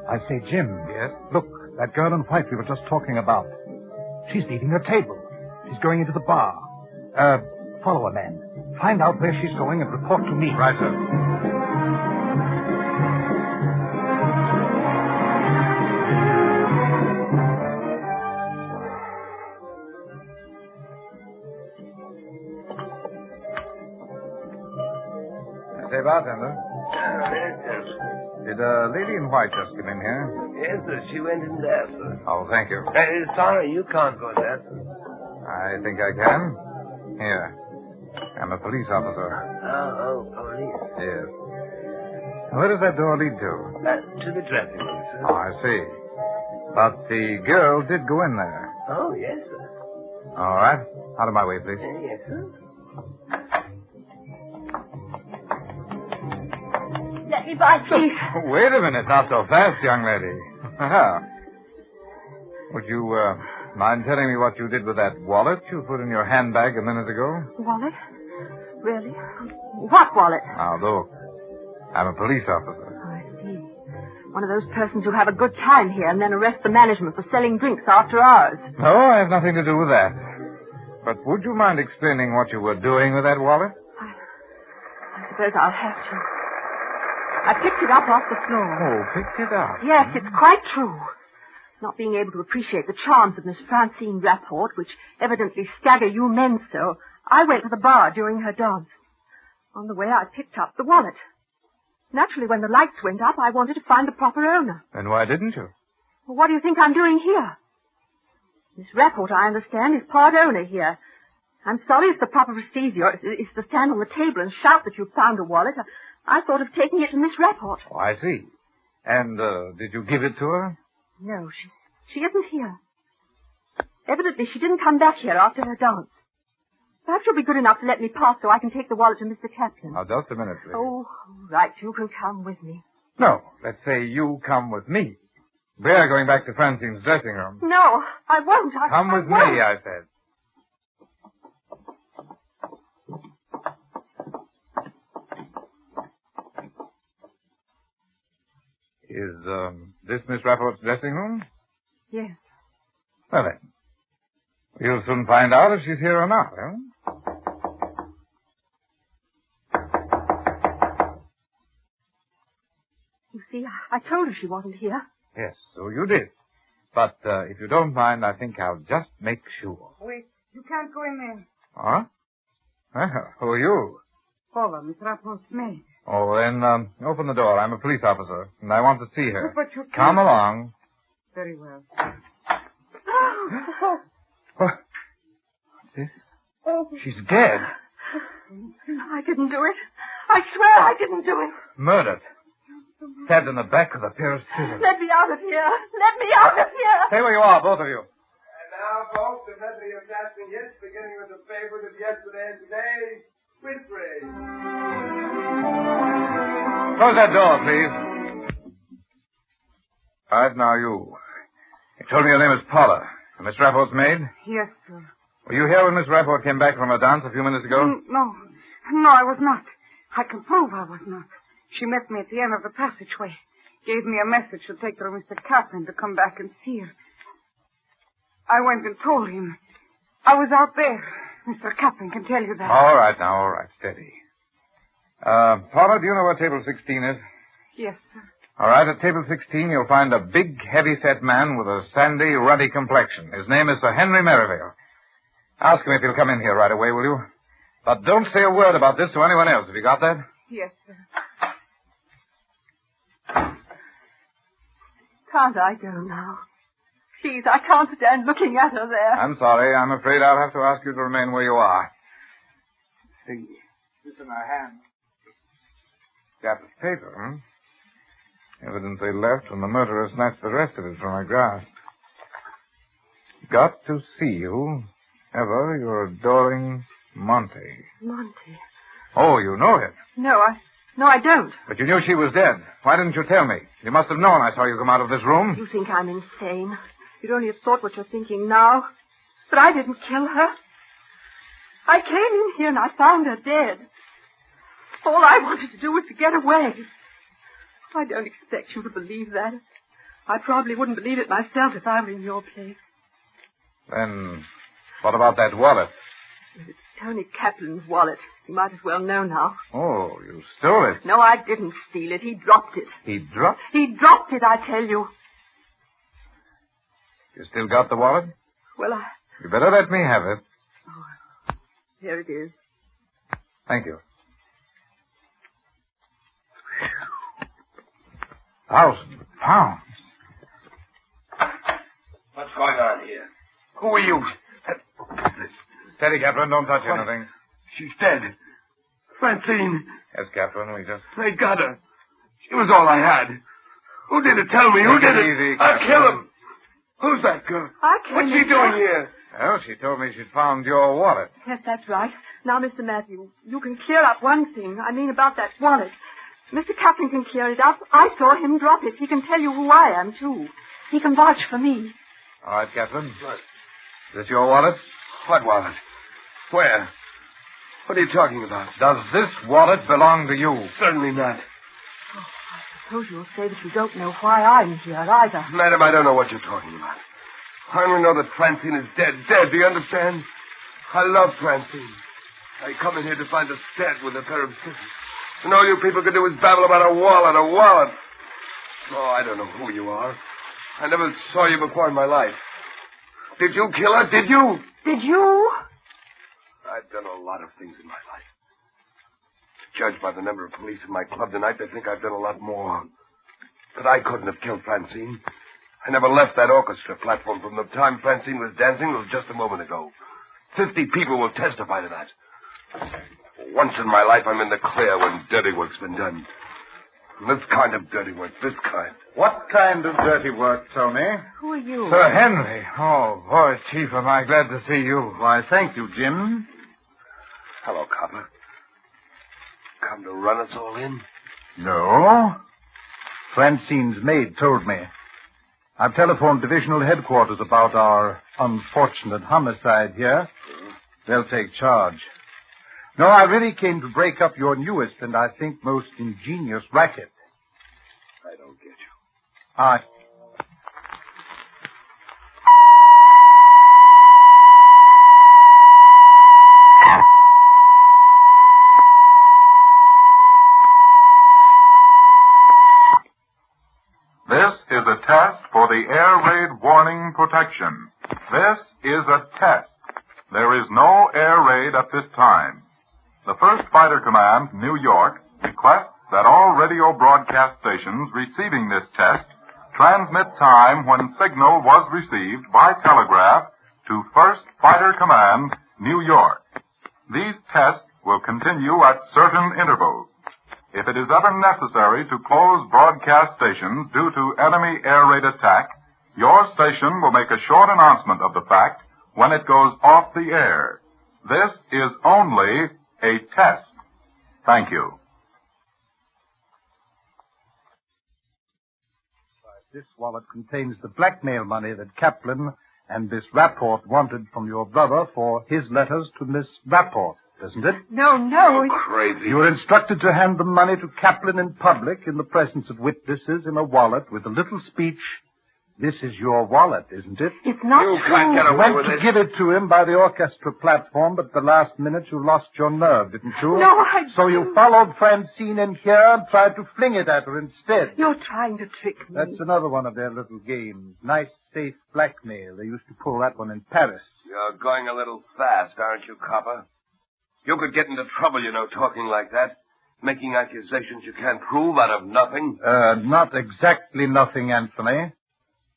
I say, Jim. Yes? Look, that girl in white we were just talking about. She's leaving her table. She's going into the bar. Follow her, man. Find out where she's going and report to me. Right, sir. I say, bartender. Did a lady in white just come in here? Yes, sir. She went in there, sir. Oh, thank you. Sorry, you can't go there, sir. I think I can. Here. I'm a police officer. Oh, police. Yes. Where does that door lead to? To the dressing room, sir. Oh, I see. But the girl did go in there. Oh, yes, sir. All right. Out of my way, please. Yes, sir. Let me by, please. Wait a minute. Not so fast, young lady. Would you mind telling me what you did with that wallet you put in your handbag a minute ago? Wallet? Really? What wallet? Now, look. I'm a police officer. Oh, I see. One of those persons who have a good time here and then arrest the management for selling drinks after hours. No, I have nothing to do with that. But would you mind explaining what you were doing with that wallet? I suppose I'll have to. I picked it up off the floor. Oh, picked it up? Yes, it's quite true. Not being able to appreciate the charms of Miss Francine Rapport, which evidently stagger you men so, I went to the bar during her dance. On the way, I picked up the wallet. Naturally, when the lights went up, I wanted to find the proper owner. Then why didn't you? Well, what do you think I'm doing here? Miss Rapport, I understand, is part owner here. I'm sorry if the proper procedure is to stand on the table and shout that you've found a wallet. I thought of taking it to Miss Rapport. Oh, I see. And, did you give it to her? No, she isn't here. Evidently, she didn't come back here after her dance. Perhaps you'll be good enough to let me pass so I can take the wallet to Mr. Kaplan. Now, just a minute, please. Oh, right. You can come with me. No, let's say you come with me. We're going back to Francine's dressing room. No, I won't. Come with me, I said. Is, this Miss Rapport's dressing room? Yes. Well, then. You'll soon find out if she's here or not, eh? You see, I told her she wasn't here. Yes, so you did. But, if you don't mind, I think I'll just make sure. Wait, you can't go in there. Huh? Who are you? Paula, Miss Rappel's maid. Oh, then, open the door. I'm a police officer, and I want to see her. But you can't. Come along. Very well. What's this? She's dead. I didn't do it. I swear I didn't do it. Murdered. Stabbed in the back with a pair of scissors. Let me out of here. Let me out of here. Stay where you are, both of you. And now, folks, the medley of dancing hits, beginning with the favorite of yesterday and today, Winfrey. Close that door, please. All right, now you. You told me your name is Paula. Miss Rapport's maid? Yes, sir. Were you here when Miss Rapport came back from her dance a few minutes ago? No, I was not. I can prove I was not. She met me at the end of the passageway. Gave me a message to take to Mr. Kaplan to come back and see her. I went and told him. I was out there. Mr. Kaplan can tell you that. All right, now, all right. Steady. Paula, do you know where table 16 is? Yes, sir. All right, at table 16, you'll find a big, heavy-set man with a sandy, ruddy complexion. His name is Sir Henry Merivale. Ask him if he'll come in here right away, will you? But don't say a word about this to anyone else. Have you got that? Yes, sir. Can't I go now? Please, I can't stand looking at her there. I'm sorry. I'm afraid I'll have to ask you to remain where you are. See, this in our hand. Got the paper, huh? Evidently left when the murderer snatched the rest of it from her grasp. Got to see you. Ever your adoring Monty. Monty? Oh, you know him. No, I don't. But you knew she was dead. Why didn't you tell me? You must have known I saw you come out of this room. You think I'm insane. You'd only have thought what you're thinking now. But I didn't kill her. I came in here and I found her dead. All I wanted to do was to get away. I don't expect you to believe that. I probably wouldn't believe it myself if I were in your place. Then, what about that wallet? It's Tony Kaplan's wallet. You might as well know now. Oh, you stole it. No, I didn't steal it. He dropped it. He dropped? He dropped it, I tell you. You still got the wallet? Well, You better let me have it. Oh, here it is. Thank you. 1,000 pounds. What's going on here? Who are you? Steady, Captain. Don't touch anything. She's dead. Francine. Yes, Captain. We just... I got her. She was all I had. Who did it? Tell me. Who did it? Easy, I'll kill him. Who's that girl? I can't. What's she doing here? Well, she told me she'd found your wallet. Yes, that's right. Now, Mr. Matthew, you can clear up one thing. I mean about that wallet. Mr. Kaplan can clear it up. I saw him drop it. He can tell you who I am, too. He can vouch for me. All right, Captain. What? Is this your wallet? What wallet? Where? What are you talking about? Does this wallet belong to you? Certainly not. Oh, I suppose you'll say that you don't know why I'm here either. Madam, I don't know what you're talking about. I only know that Francine is dead. Dead, do you understand? I love Francine. I come in here to find her dead with a pair of scissors. And all you people can do is babble about a wallet. Oh, I don't know who you are. I never saw you before in my life. Did you kill her? Did you? Did you? I've done a lot of things in my life. Judged by the number of police in my club tonight, they think I've done a lot more. But I couldn't have killed Francine. I never left that orchestra platform from the time Francine was dancing till just a moment ago. 50 people will testify to that. Once in my life, I'm in the clear when dirty work's been done. This kind of dirty work, this kind. What kind of dirty work, Tony? Who are you? Sir Henry. Oh, boy, Chief, am I glad to see you. Why, thank you, Jim. Hello, copper. Come to run us all in? No. Francine's maid told me. I've telephoned divisional headquarters about our unfortunate homicide here. They'll take charge. No, I really came to break up your newest and I think most ingenious racket. I don't get you. This is a test for the air raid warning protection. This is a test. There is no air air raid at this time. The 1st Fighter Command, New York, requests that all radio broadcast stations receiving this test transmit time when signal was received by telegraph to 1st Fighter Command, New York. These tests will continue at certain intervals. If it is ever necessary to close broadcast stations due to enemy air raid attack, your station will make a short announcement of the fact when it goes off the air. This is only a test. Thank you. This wallet contains the blackmail money that Kaplan and Miss Rapport wanted from your brother for his letters to Miss Rapport, doesn't it? No. Crazy. You were instructed to hand the money to Kaplan in public in the presence of witnesses in a wallet with a little speech. This is your wallet, isn't it? It's not You true. can't get You away went with to it. give it to him by the orchestra platform, but at the last minute you lost your nerve, didn't you? No, I So you followed Francine in here and tried to fling it at her instead. You're trying to trick me. That's another one of their little games. Nice, safe blackmail. They used to pull that one in Paris. You're going a little fast, aren't you, copper? You could get into trouble, you know, talking like that. Making accusations you can't prove out of nothing. Not exactly nothing, Anthony.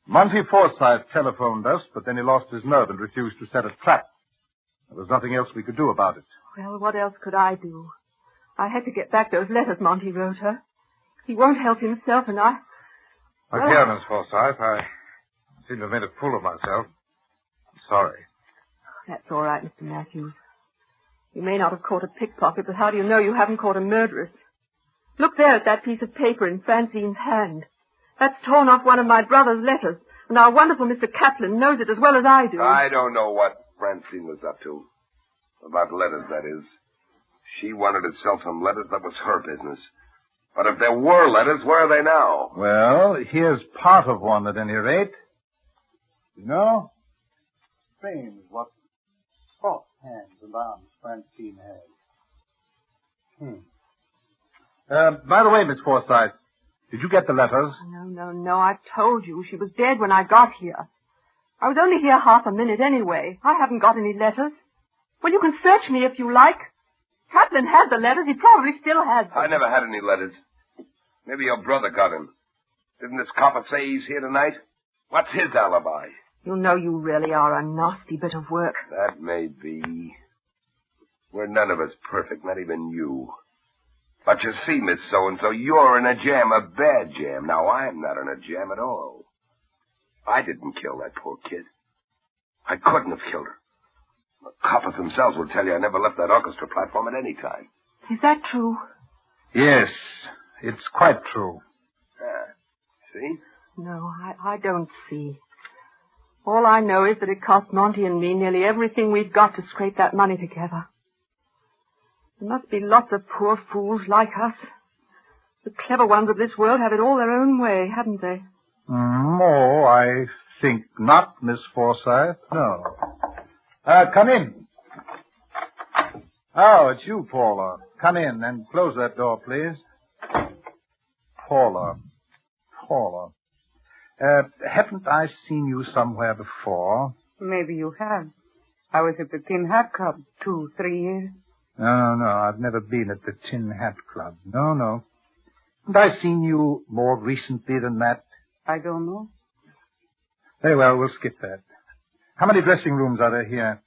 Monty Forsythe telephoned us, but then he lost his nerve and refused to set a trap. There was nothing else we could do about it. Well, what else could I do? I had to get back those letters Monty wrote her. He won't help himself, and I... My Well, dear Miss Forsythe, I seem to have made a fool of myself. I'm sorry. That's all right, Mr. Matthews. You may not have caught a pickpocket, but how do you know you haven't caught a murderess? Look there at that piece of paper in Francine's hand. That's torn off one of my brother's letters, and our wonderful Mr. Kaplan knows it as well as I do. I don't know what Francine was up to. About letters, that is. She wanted to sell some letters. That was her business. But if there were letters, where are they now? Well, here's part of one at any rate. You know, strange what soft hands and arms Francine has. By the way, Miss Forsythe, did you get the letters? No. I told you she was dead when I got here. I was only here half a minute anyway. I haven't got any letters. Well, you can search me if you like. Kaplan had the letters. He probably still has them. I never had any letters. Maybe your brother got him. Didn't this copper say he's here tonight? What's his alibi? You know you really are a nasty bit of work. That may be. We're none of us perfect, not even you. But you see, Miss So-and-so, you're in a jam, a bad jam. Now, I'm not in a jam at all. I didn't kill that poor kid. I couldn't have killed her. The coppers themselves will tell you I never left that orchestra platform at any time. Is that true? Yes, it's quite true. See? No, I don't see. All I know is that it cost Monty and me nearly everything we've got to scrape that money together. There must be lots of poor fools like us. The clever ones of this world have it all their own way, haven't they? No, I think not, Miss Forsythe. No. Come in. Oh, it's you, Paula. Come in and close that door, please. Paula. Haven't I seen you somewhere before? Maybe you have. I was at the Tin Hat Club 2-3 years. No, I've never been at the Tin Hat Club. No. Haven't I seen you more recently than that? I don't know. Very well, we'll skip that. How many dressing rooms are there here?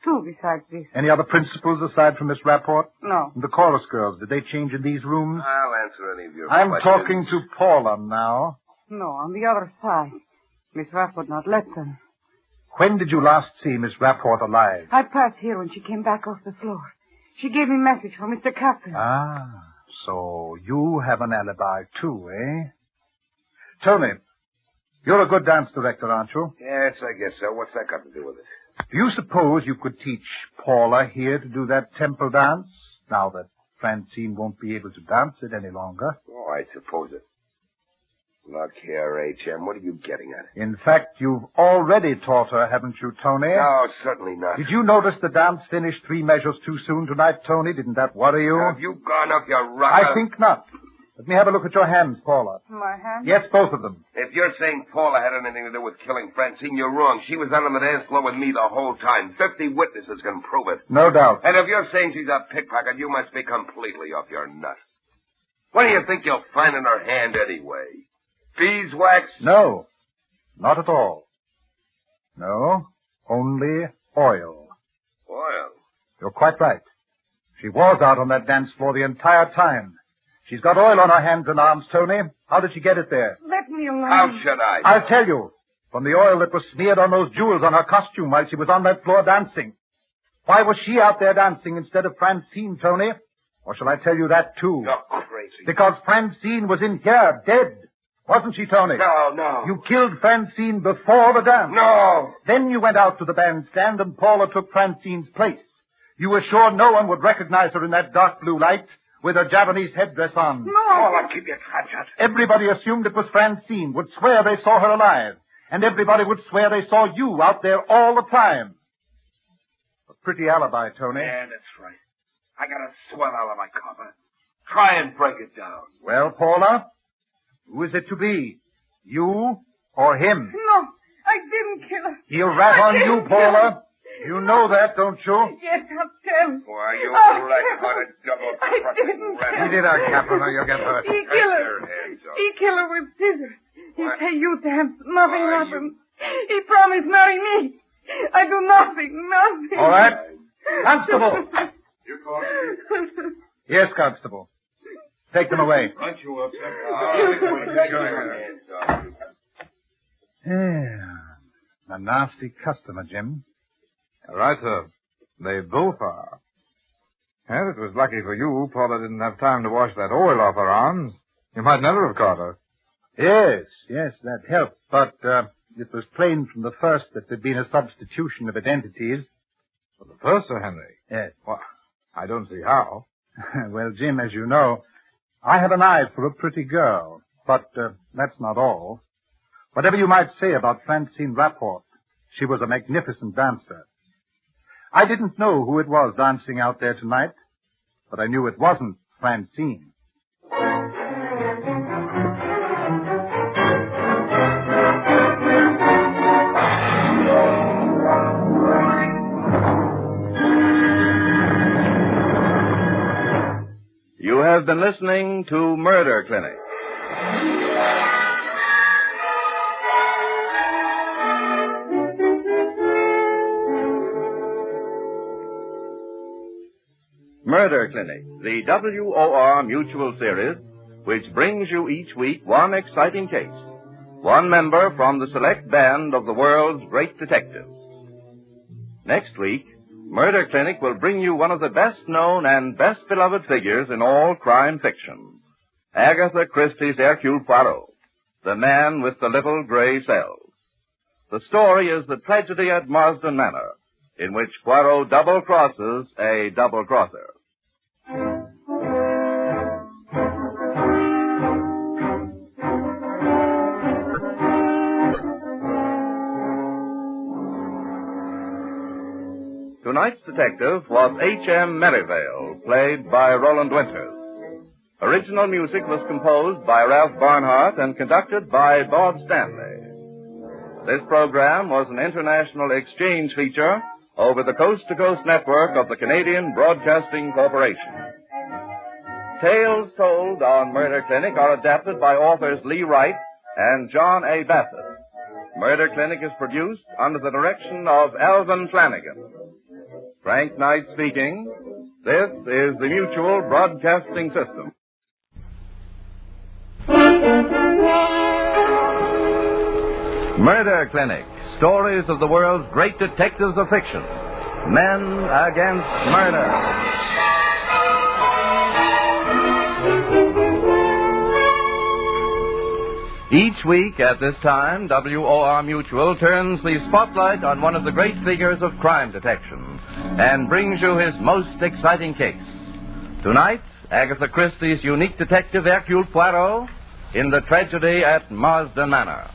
2 besides this. Any other principals aside from Miss Rapport? No. And the chorus girls, did they change in these rooms? I'll answer any of your I'm questions. talking to Paula now. No, on the other side. Miss Rapp would not let them. When did you last see Miss Rapport alive? I passed here when she came back off the floor. She gave me a message from Mr. Kaplan. So you have an alibi too, eh? Tony, you're a good dance director, aren't you? Yes, I guess so. What's that got to do with it? Do you suppose you could teach Paula here to do that temple dance, now that Francine won't be able to dance it any longer? Oh, I suppose it. Look here, H.M., what are you getting at? In fact, you've already taught her, haven't you, Tony? No, certainly not. Did you notice the dance finished 3 measures too soon tonight, Tony? Didn't that worry you? Have you gone up your rocker? I think not. Let me have a look at your hands, Paula. My hand? Yes, both of them. If you're saying Paula had anything to do with killing Francine, you're wrong. She was out on the dance floor with me the whole time. 50 witnesses can prove it. No doubt. And if you're saying she's a pickpocket, you must be completely off your nut. What do you think you'll find in her hand anyway? Beeswax? No, not at all. No, only oil. Oil? You're quite right. She was out on that dance floor the entire time. She's got oil on her hands and arms, Tony. How did she get it there? Let me alone. How should I? I'll tell you. From the oil that was smeared on those jewels on her costume while she was on that floor dancing. Why was she out there dancing instead of Francine, Tony? Or shall I tell you that, too? You're crazy. Because Francine was in here, dead. Wasn't she, Tony? No. You killed Francine before the dance. No. Then you went out to the bandstand and Paula took Francine's place. You were sure no one would recognize her in that dark blue light with her Japanese headdress on. No. Paula, keep your trap shut. Everybody assumed it was Francine, would swear they saw her alive. And everybody would swear they saw you out there all the time. A pretty alibi, Tony. Yeah, that's right. I got a swell alibi, copper. Try and break it down. Well, Paula, who is it to be? You or him? No, I didn't kill her. He'll rat on you, Paula. You know that, don't you? Yes, I'll tell. Why, you Oh, black-hearted I didn't kill her. He did our captain, or you'll get hurt. He killed her. He killed her with scissors. He said you danced. Nothing happened. He promised marry me. I do nothing. All right. Constable. You call me? Yes, Constable. Take them away. Aren't you upset? Yeah. A nasty customer, Jim. Right, sir. They both are. And it was lucky for you Paula didn't have time to wash that oil off her arms. You might never have caught her. Yes, that helped. But it was plain from the first that there'd been a substitution of identities. For the first, Sir Henry? Yes. Well, I don't see how. Well, Jim, as you know, I have an eye for a pretty girl. But that's not all. Whatever you might say about Francine Rapport, she was a magnificent dancer. I didn't know who it was dancing out there tonight, but I knew it wasn't Francine. You have been listening to Murder Clinic. Murder Clinic, the WOR Mutual Series, which brings you each week one exciting case, one member from the select band of the world's great detectives. Next week, Murder Clinic will bring you one of the best-known and best-beloved figures in all crime fiction, Agatha Christie's Hercule Poirot, the man with the little gray cells. The story is The Tragedy at Marsden Manor, in which Poirot double-crosses a double-crosser. Tonight's detective was H.M. Merivale, played by Roland Winters. Original music was composed by Ralph Barnhart and conducted by Bob Stanley. This program was an international exchange feature over the coast-to-coast network of the Canadian Broadcasting Corporation. Tales told on Murder Clinic are adapted by authors Lee Wright and John A. Bassett. Murder Clinic is produced under the direction of Alvin Flanagan. Frank Knight speaking. This is the Mutual Broadcasting System. Murder Clinic. Stories of the world's great detectives of fiction. Men Against Murder. Each week at this time, WOR Mutual turns the spotlight on one of the great figures of crime detection and brings you his most exciting case. Tonight, Agatha Christie's unique detective Hercule Poirot in The Tragedy at Marsden Manor.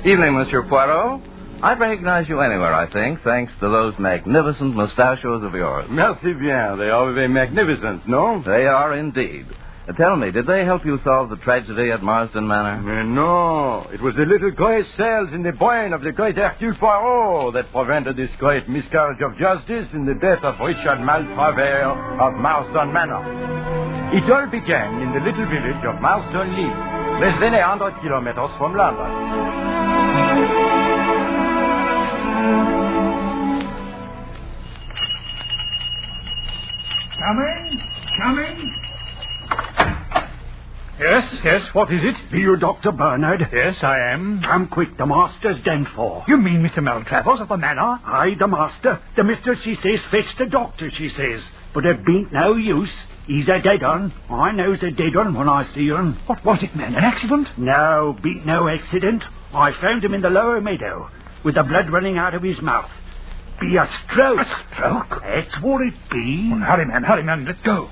Evening, Monsieur Poirot. I'd recognize you anywhere, I think, thanks to those magnificent mustachios of yours. Merci bien. They are very magnificent, no? They are indeed. Tell me, did they help you solve the tragedy at Marsden Manor? No. It was the little gray cells in the brain of the great Hercule Poirot that prevented this great miscarriage of justice in the death of Richard Maltravers of Marsden Manor. It all began in the little village of Marsden Lee, less than 100 kilometers from London. Coming. Yes, what is it? Are you Dr. Bernard? Yes, I am. Come quick, the master's done for. You mean Mr. Maltravers of the manor? Aye, the master. The mistress, she says, fetch the doctor, she says. But it bean't no use. He's a dead un. I knows a dead un when I see un. What was it, man? An accident? No, bean't no accident. I found him in the lower meadow, with the blood running out of his mouth. Be a stroke. A stroke? That's what it be. Well, hurry, man, let's go.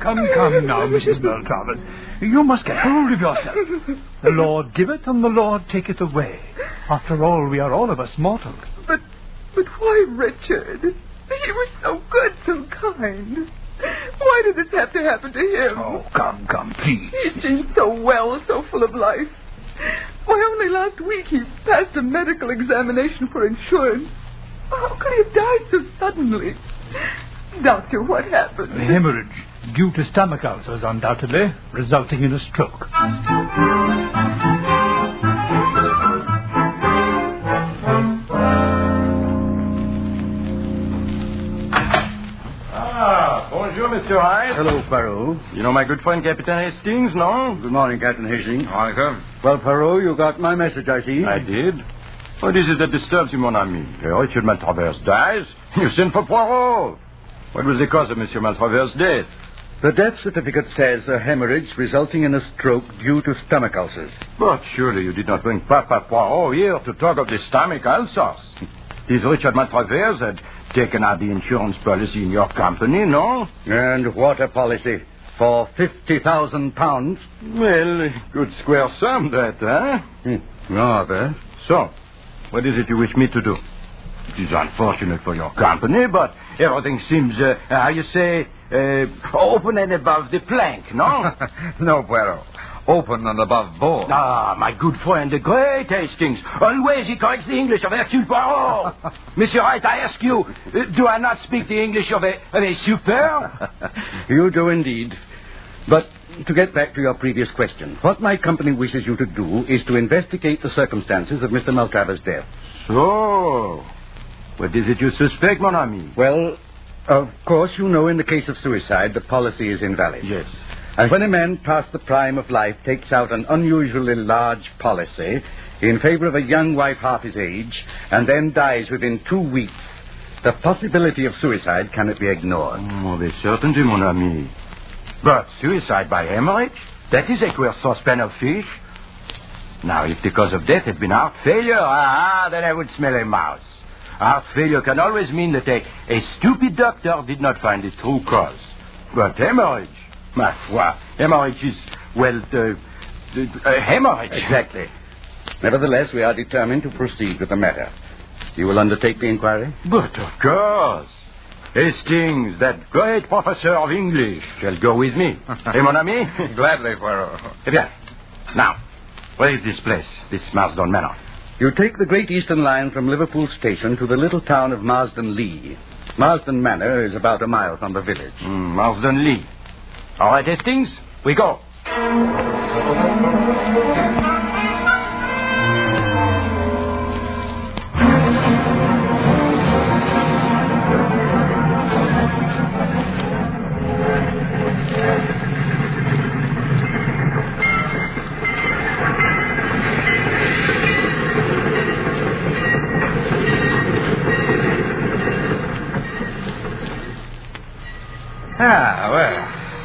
Come now, Mrs. Maltravers. You must get hold of yourself. The Lord giveth and the Lord taketh away. After all, we are all of us mortal. But why, Richard? He was so good, so kind. Why did this have to happen to him? Oh, come, please. He seemed so well, so full of life. Why, only last week he passed a medical examination for insurance. How could he have died so suddenly? Doctor, what happened? A hemorrhage due to stomach ulcers, undoubtedly, resulting in a stroke. Bonjour, Mr. Hyde. Hello, Poirot. You know my good friend Captain Hastings, no? Good morning, Captain Hastings. Morning, sir. Well, Poirot, you got my message, I see. I did. What is it that disturbs you, mon ami? Richard Maltravers dies? You sent for Poirot. What was the cause of Monsieur Maltravers' death? The death certificate says a hemorrhage resulting in a stroke due to stomach ulcers. But surely you did not bring Papa Poirot here to talk of the stomach ulcers. This Richard Maltravers had taken out the insurance policy in your company, no? And what a policy. For £50,000. Well, good square sum, that, huh? Rather. So, what is it you wish me to do? It is unfortunate for your company, but everything seems, open and above the plank, no? No, Poirot. Open and above board. Ah, my good friend, the great Hastings. Always he corrects the English of Hercule Poirot. Monsieur Wright, I ask you, do I not speak the English of a super? You do indeed. But to get back to your previous question, what my company wishes you to do is to investigate the circumstances of Mr. Maltravers' death. So, what is it you suspect, mon ami? Well, of course, you know in the case of suicide, the policy is invalid. Yes. And when a man past the prime of life takes out an unusually large policy in favor of a young wife half his age and then dies within 2 weeks, the possibility of suicide cannot be ignored. Oh, with certainty, mon ami. But suicide by hemorrhage? That is a queer suspense of fish. Now, if the cause of death had been heart failure, then I would smell a mouse. Heart failure can always mean that a stupid doctor did not find the true cause. But hemorrhage, ma foi, hemorrhage is, well, hemorrhage. Exactly. Nevertheless, we are determined to proceed with the matter. You will undertake the inquiry? But of course. Hastings, that great professor of English, shall go with me. Eh, mon ami? Gladly, Poirot. Eh bien. Now, where is this place, this Marsden Manor? You take the Great Eastern Line from Liverpool Station to the little town of Marsden Lee. Marsden Manor is about a mile from the village. Marsden Lee. All right, Hastings, we go.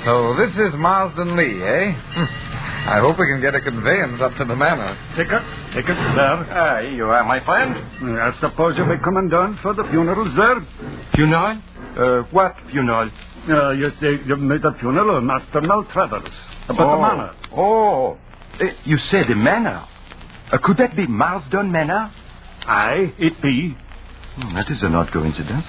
So this is Marsden Lee, eh? I hope we can get a conveyance up to the manor. Ticket, sir. Here you are, my friend. I suppose you'll be coming down for the funeral, sir? Funeral? What funeral? You made a funeral of Master Maltravers. About the manor. Oh. You said the manor. Could that be Marsden Manor? Aye, it be. That is an odd coincidence.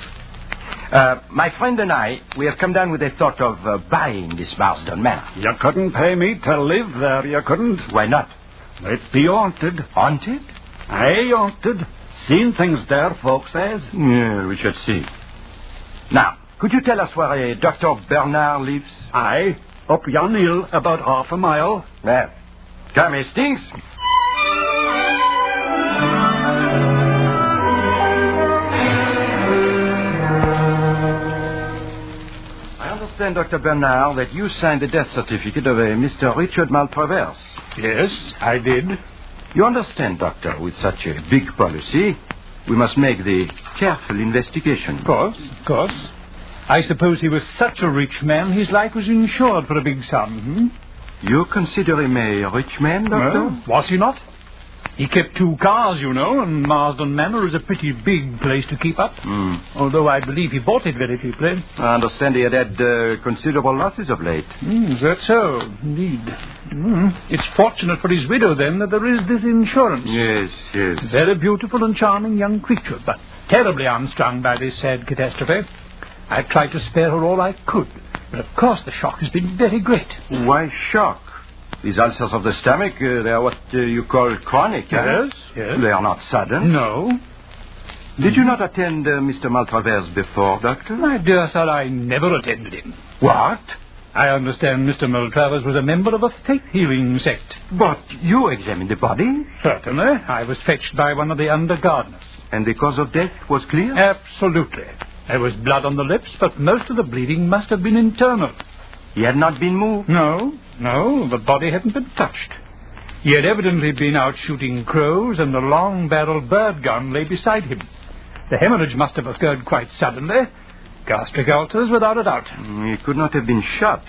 My friend and I, we have come down with a thought of buying this Marsden Manor. You couldn't pay me to live there, you couldn't. Why not? It be haunted. Haunted? Aye, haunted. Seen things there, folks says. Yeah, we should see. Now, could you tell us where Dr. Bernard lives? Aye, up yon hill, about half a mile. Well, come, Hastings. I understand, Dr. Bernard, that you signed the death certificate of a Mr. Richard Maltravers. Yes, I did. You understand, Doctor, with such a big policy, we must make the careful investigation. Of course. I suppose he was such a rich man, his life was insured for a big sum, You consider him a rich man, Doctor? Well, was he not? He kept 2 cars, you know, and Marsden Manor is a pretty big place to keep up. Although I believe he bought it very cheaply. I understand he had considerable losses of late. That's so, indeed. It's fortunate for his widow, then, that there is this insurance. Yes. Very beautiful and charming young creature, but terribly unstrung by this sad catastrophe. I tried to spare her all I could, but of course the shock has been very great. Why shock? These ulcers of the stomach, they are what you call chronic, Yes. They are not sudden. No. Did you not attend Mr. Maltravers before, Doctor? My dear sir, I never attended him. What? I understand Mr. Maltravers was a member of a faith-healing sect. But you examined the body? Certainly. I was fetched by one of the under-gardeners. And the cause of death was clear? Absolutely. There was blood on the lips, but most of the bleeding must have been internal. He had not been moved? No, the body hadn't been touched. He had evidently been out shooting crows, and the long-barreled bird gun lay beside him. The hemorrhage must have occurred quite suddenly. Gastric ulcers, without a doubt. He could not have been shot,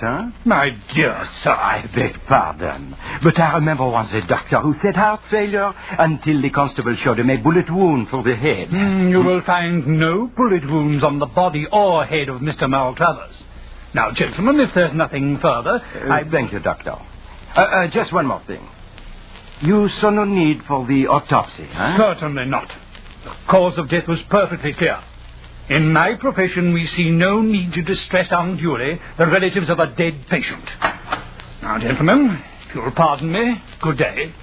My dear sir, I beg pardon. But I remember once a doctor who said heart failure until the constable showed him a bullet wound for the head. You will find no bullet wounds on the body or head of Mr. Maltravers. Now, gentlemen, if there's nothing further... Thank you, Doctor. Just one more thing. You saw no need for the autopsy, Certainly not. The cause of death was perfectly clear. In my profession, we see no need to distress unduly the relatives of a dead patient. Now, gentlemen, if you'll pardon me, good day.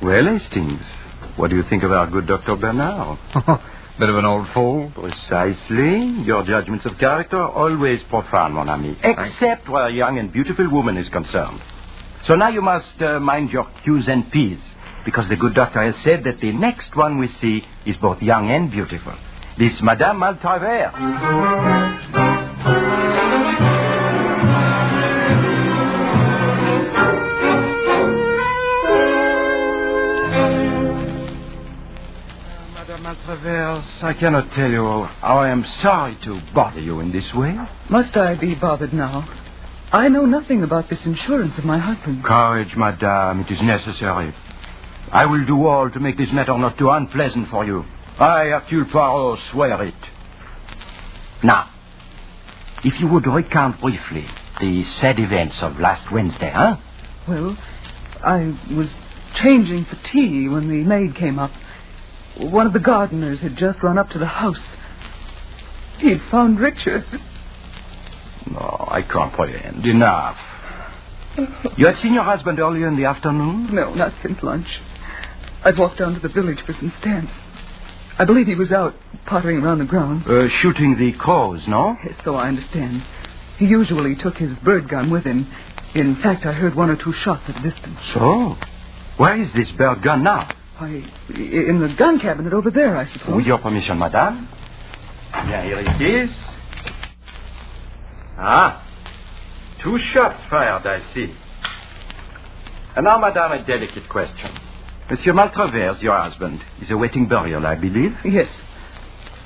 Well, Hastings, what do you think of our good Dr. Bernard? Bit of an old fool. Precisely. Your judgments of character are always profound, mon ami. Except where a young and beautiful woman is concerned. So now you must mind your Q's and P's, because the good doctor has said that the next one we see is both young and beautiful. This Madame Maltravers. Madame Maltravers, I cannot tell you how I am sorry to bother you in this way. Must I be bothered now? I know nothing about this insurance of my husband. Courage, madame, it is necessary. I will do all to make this matter not too unpleasant for you. I, Hercule Poirot, swear it. Now, if you would recount briefly the sad events of last Wednesday, Well, I was changing for tea when the maid came up. One of the gardeners had just run up to the house. He'd found Richard. No, I comprehend. Enough. You had seen your husband earlier in the afternoon? No, not since lunch. I'd walked down to the village for some stamps. I believe he was out pottering around the grounds. Shooting the crows, no? Yes, so I understand. He usually took his bird gun with him. In fact, I heard 1 or 2 shots at a distance. So? Where is this bird gun now? In the gun cabinet over there, I suppose. With your permission, madame. Yeah, here it is. 2 shots fired, I see. And now, madame, a delicate question. Monsieur Maltravers, your husband, is awaiting burial, I believe? Yes.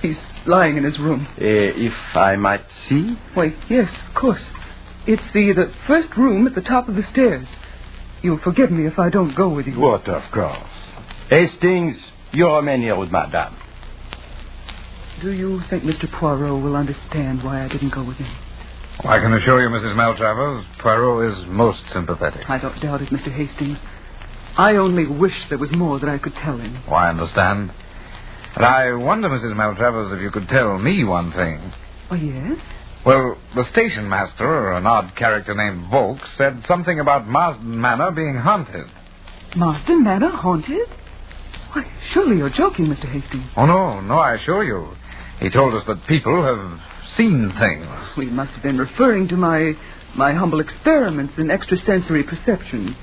He's lying in his room. If I might see? Why, yes, of course. It's the first room at the top of the stairs. You'll forgive me if I don't go with you. But of course. Hastings, you remain here with madame. Do you think Mr. Poirot will understand why I didn't go with him? I can assure you, Mrs. Maltravers, Poirot is most sympathetic. I don't doubt it, Mr. Hastings. I only wish there was more that I could tell him. Oh, I understand. But I wonder, Mrs. Maltravers, if you could tell me one thing. Oh, yes? Well, the station master, an odd character named Volk, said something about Marsden Manor being haunted. Marsden Manor haunted? Why, surely you're joking, Mr. Hastings. Oh, no, I assure you. He told us that people have seen things. We must have been referring to my humble experiments in extrasensory perception.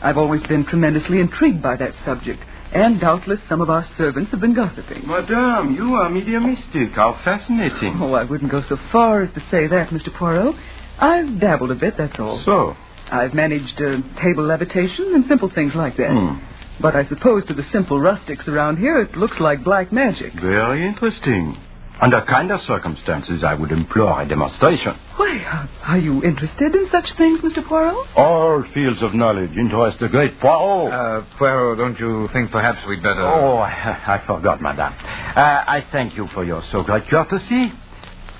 I've always been tremendously intrigued by that subject, and doubtless some of our servants have been gossiping. Madame, you are mediumistic. How fascinating. Oh, I wouldn't go so far as to say that, Mr. Poirot. I've dabbled a bit, that's all. So? I've managed table levitation and simple things like that. But I suppose to the simple rustics around here, it looks like black magic. Very interesting. Under kinder circumstances, I would implore a demonstration. Why, are you interested in such things, Mr. Poirot? All fields of knowledge interest the great Poirot. Poirot, don't you think perhaps we'd better... Oh, I forgot, madame. I thank you for your so great courtesy.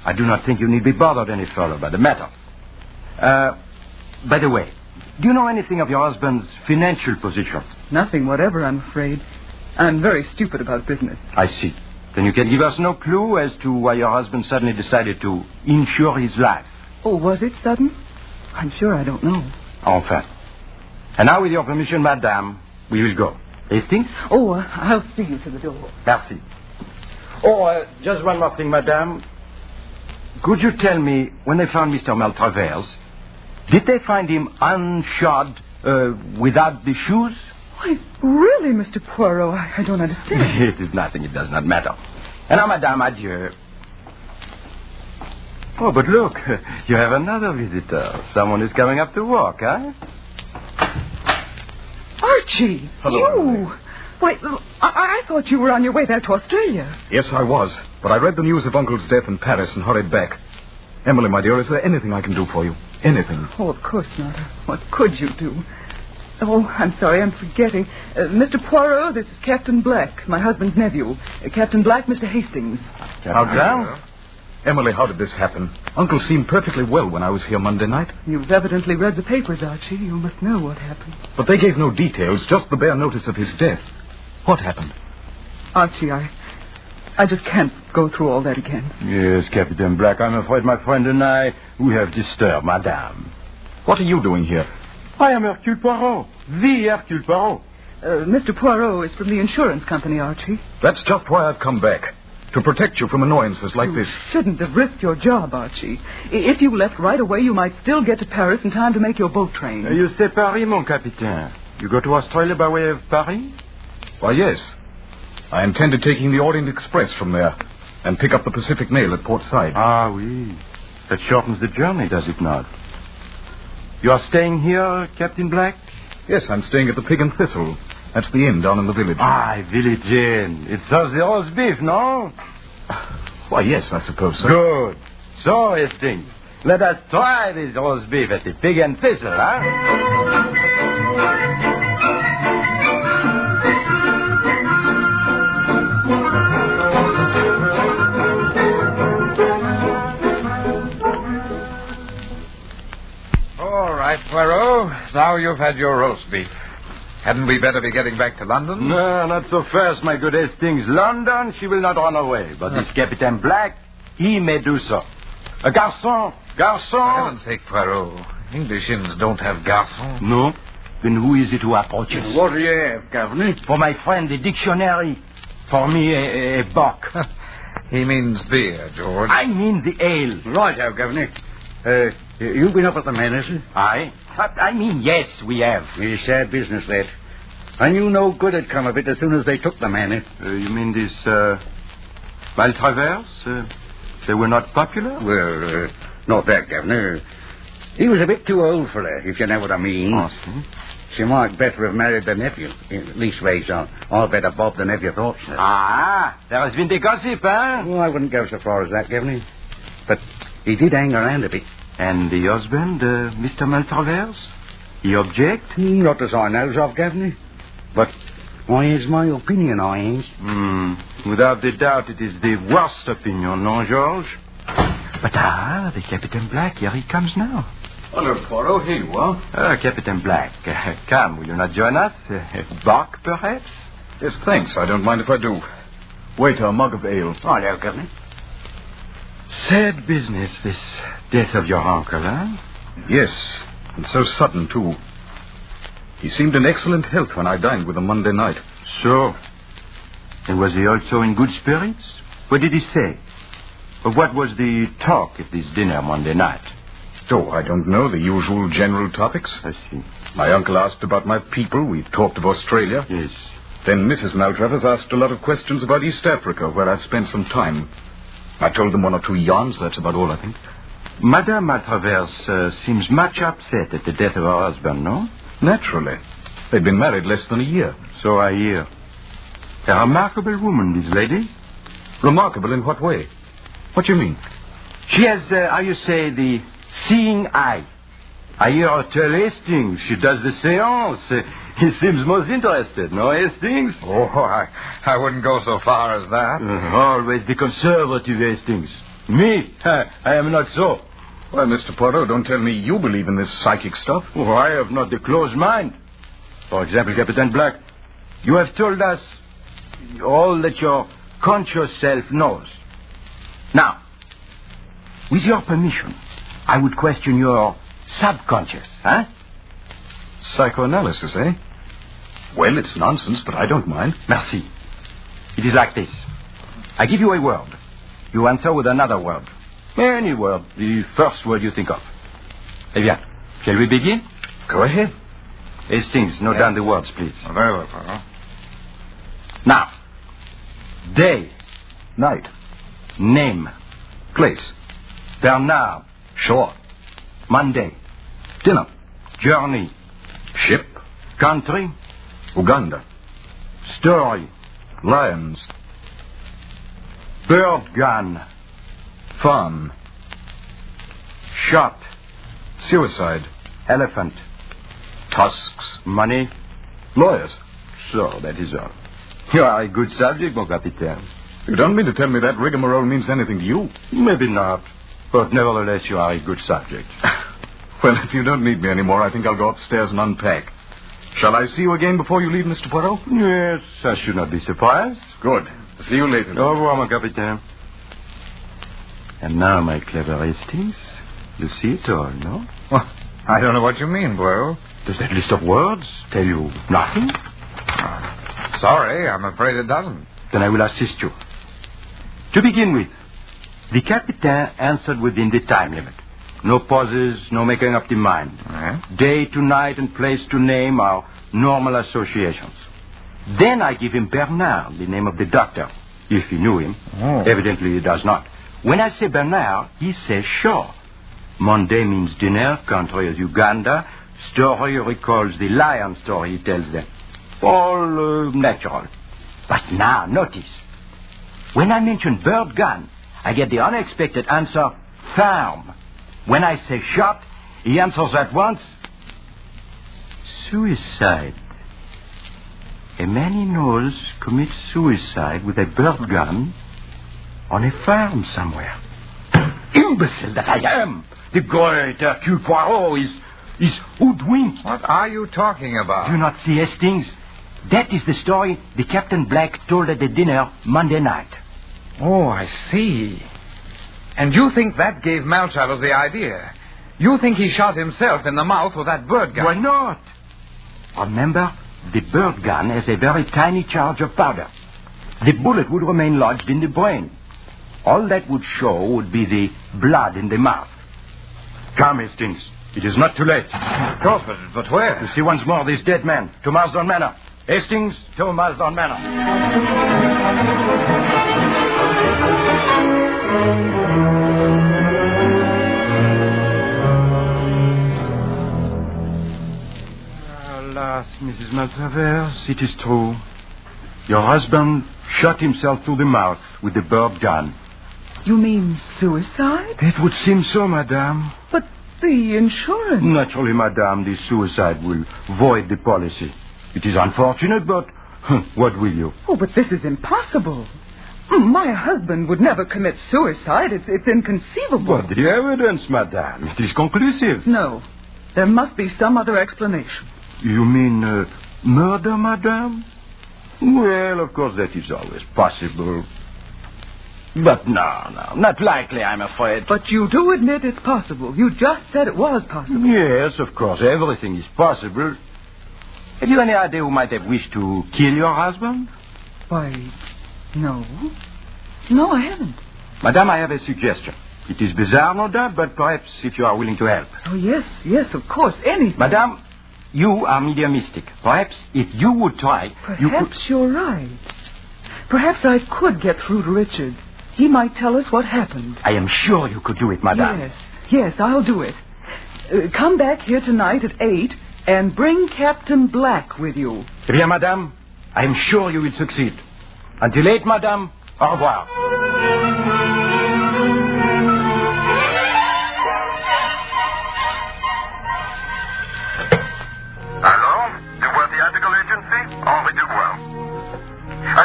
I do not think you need be bothered any further by the matter. By the way, do you know anything of your husband's financial position? Nothing whatever, I'm afraid. I'm very stupid about business. I see. Then you can give us no clue as to why your husband suddenly decided to insure his life. Oh, was it sudden? I'm sure I don't know. Enfin. And now, with your permission, madame, we will go. Hastings? Oh, I'll see you to the door. Merci. Oh, just one more thing, madame. Could you tell me, when they found Mr. Maltravers, did they find him unshod, without the shoes? Why, really, Mr. Poirot, I don't understand. It is nothing. It does not matter. And now, madame, adieu. Oh, but look, you have another visitor. Someone is coming up to walk, huh? Archie! Hello. You! Why, I thought you were on your way back to Australia. Yes, I was. But I read the news of Uncle's death in Paris and hurried back. Emily, my dear, is there anything I can do for you? Anything? Oh, of course not. What could you do? Oh, I'm sorry, I'm forgetting. Mr. Poirot, this is Captain Black, my husband's nephew. Captain Black, Mr. Hastings. How down? Emily, how did this happen? Uncle seemed perfectly well when I was here Monday night. You've evidently read the papers, Archie. You must know what happened. But they gave no details, just the bare notice of his death. What happened? Archie, I just can't go through all that again. Yes, Captain Black, I'm afraid my friend and I, we have disturbed madame. What are you doing here? I am Hercule Poirot. The Hercule Poirot. Mr. Poirot is from the insurance company, Archie. That's just why I've come back. To protect you from annoyances like this. You shouldn't have risked your job, Archie. If you left right away, you might still get to Paris in time to make your boat train. You say Paris, mon capitaine. You go to Australia by way of Paris? Why, yes. I intended taking the Orient Express from there and pick up the Pacific Mail at Port Said. Ah, oui. That shortens the journey, does it not? You are staying here, Captain Black? Yes, I'm staying at the Pig and Thistle. That's the inn down in the village. Ah, village inn. It serves the roast beef, no? Why, yes, I suppose so. Good. So, Hastings, let us try this roast beef at the Pig and Thistle, huh? All right, Poirot. Now you've had your roast beef. Hadn't we better be getting back to London? No, not so fast, my good Hastings. London, she will not run away. But this Captain Black, he may do so. Garçon! Garçon! For heaven's sake, Poirot. English inns don't have garçon. No? Then who is it who approaches? What do you have, Governor? For my friend, a dictionary. For me, a bock. He means beer, George. I mean the ale. Right-o, Governor. You've been up at the Manor, sir? Aye. I mean, yes, we have. It's sad business, that. I knew no good had come of it as soon as they took the Manor. You mean this, Maltravers? They were not popular? Well, not that, Governor. He was a bit too old for her, if you know what I mean. Awesome. She might better have married the nephew. Leastways, I'll better Bob the nephew thought so. Ah, there has been the gossip, huh? Well, I wouldn't go so far as that, Governor. But he did hang around a bit. And the husband, Mr. Maltravers? He object? Not as I knows of, Governor. But Why, it's my opinion, I ain't. Without the doubt, it is the worst opinion, no, George? But the Captain Black, here he comes now. Hello, Poirot. Here you are. Captain Black, come, will you not join us? Bark, perhaps? Yes, thanks. I don't mind if I do. Waiter, a mug of ale. Hello, Captain. Sad business, this death of your uncle, huh? Yes, and so sudden, too. He seemed in excellent health when I dined with him Monday night. So? And was he also in good spirits? What did he say? Or what was the talk at this dinner Monday night? Oh, I don't know. The usual general topics. I see. My uncle asked about my people. We talked of Australia. Yes. Then Mrs. Maltravers asked a lot of questions about East Africa, where I've spent some time. I told them one or two yarns. That's about all, I think. Madame Maltravers seems much upset at the death of her husband, no? Naturally. They've been married less than a year. So I hear. A remarkable woman, this lady. Remarkable in what way? What do you mean? She has, how you say, the seeing eye. I hear her tell Hastings she does the seance. He seems most interested, no, Hastings? Oh, I wouldn't go so far as that. Always the conservative Hastings. Me? I am not so. Well, Mr. Poirot, don't tell me you believe in this psychic stuff. Oh, I have not the closed mind. For example, Captain Black, you have told us all that your conscious self knows. Now, with your permission, I would question your subconscious, huh? Psychoanalysis, eh? Well, it's nonsense, but I don't mind. Merci. It is like this. I give you a word. You answer with another word. Any word. The first word you think of. Eh bien, shall we begin? Go ahead. Hastings, note down the words, please. Very well, Poirot. Now. Day. Night. Name. Place. Bernard. Shore. Monday. Dinner. Journey. Ship. Country. Uganda. Story. Lions. Bird gun. Farm. Shot. Suicide. Elephant. Tusks. Money. Lawyers. So, that is all. You are a good subject, mon capitaine. You don't mean to tell me that rigmarole means anything to you? Maybe not. But nevertheless, you are a good subject. Well, if you don't need me anymore, I think I'll go upstairs and unpack. Shall I see you again before you leave, Mr. Poirot? Yes, I should not be surprised. Good. See you later. Au revoir, mon capitaine. And now, my clever Hastings, you see it all, no? Well, I don't know what you mean, Poirot. Does that list of words tell you nothing? Sorry, I'm afraid it doesn't. Then I will assist you. To begin with, the Capitaine answered within the time limit. No pauses, no making up the mind. Day to night and place to name are normal associations. Then I give him Bernard, the name of the doctor, if he knew him. Evidently he does not. When I say Bernard, he says shore. Monday means dinner, country is Uganda. Story recalls the lion story he tells them. All natural. But now, notice. When I mention bird gun, I get the unexpected answer, farm. When I say shot, he answers at once, suicide. A man he knows commits suicide with a bird gun on a farm somewhere. Imbecile that I am! The great Hercule Poirot is hoodwinked. What are you talking about? Do you not see, Hastings? That is the story the Captain Black told at the dinner Monday night. Oh, I see. And you think that gave Maltravers the idea? You think he shot himself in the mouth with that bird gun? Why not? Remember, the bird gun has a very tiny charge of powder. The bullet would remain lodged in the brain. All that would show would be the blood in the mouth. Come, Hastings. It is not too late. Go, but where? To see once more this dead man. To Marsden Manor. Hastings, to Marsden Manor. Alas, Mrs. Maltravers, it is true. Your husband shot himself through the mouth with the bird gun. You mean suicide? It would seem so, madame. But the insurance... Naturally, madame, the suicide will void the policy. It is unfortunate, but What will you? Oh, but this is impossible. My husband would never commit suicide. It's inconceivable. But the evidence, madame, it is conclusive. No. There must be some other explanation. You mean murder, madame? Well, of course, that is always possible. But no, not likely, I'm afraid. But you do admit it's possible. You just said it was possible. Yes, of course, everything is possible. Have you any idea who might have wished to kill your husband? Why, no. No, I haven't. Madame, I have a suggestion. It is bizarre, no doubt, but perhaps if you are willing to help. Oh, yes, of course, anything. Madame, you are mediumistic. Perhaps if you would try, you could... Perhaps you're right. Perhaps I could get through to Richard. He might tell us what happened. I am sure you could do it, madame. Yes, I'll do it. Come back here tonight at 8 and bring Captain Black with you. Eh bien, madame, I am sure you will succeed. Until 8, madame, au revoir. Hello? The World Theatrical Agency? Henri Dubois.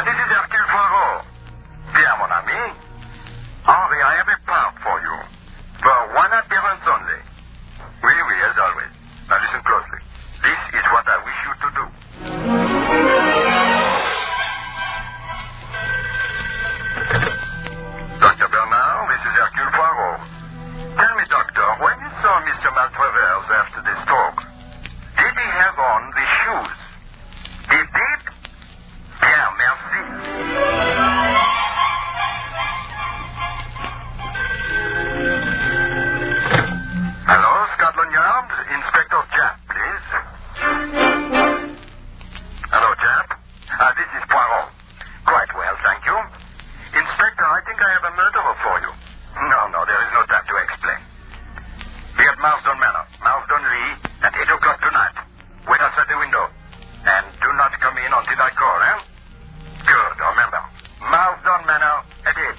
This is Hercule Poirot. Bien, mon ami. Henri, I have a part for you. For one appearance only. Oui, as always. Now listen closely. This is what I wish you to do. Dr. Bernard, this is Hercule Poirot. Tell me, doctor, when you saw Mr. Maltravers after the stroke, did he have on the shoes? He did? Bien, merci. Hello, Scotland Yard. Inspector Japp, please. Hello, Japp. This is Poirot. Quite well, thank you. Inspector, I think I have a murderer for you. No, there is no time to explain. Be at Marsden Manor, Marsden Lee, at 8 o'clock tonight. Wait outside the window. And do not come in until I call, eh? Good, remember. Marsden Manor at 8.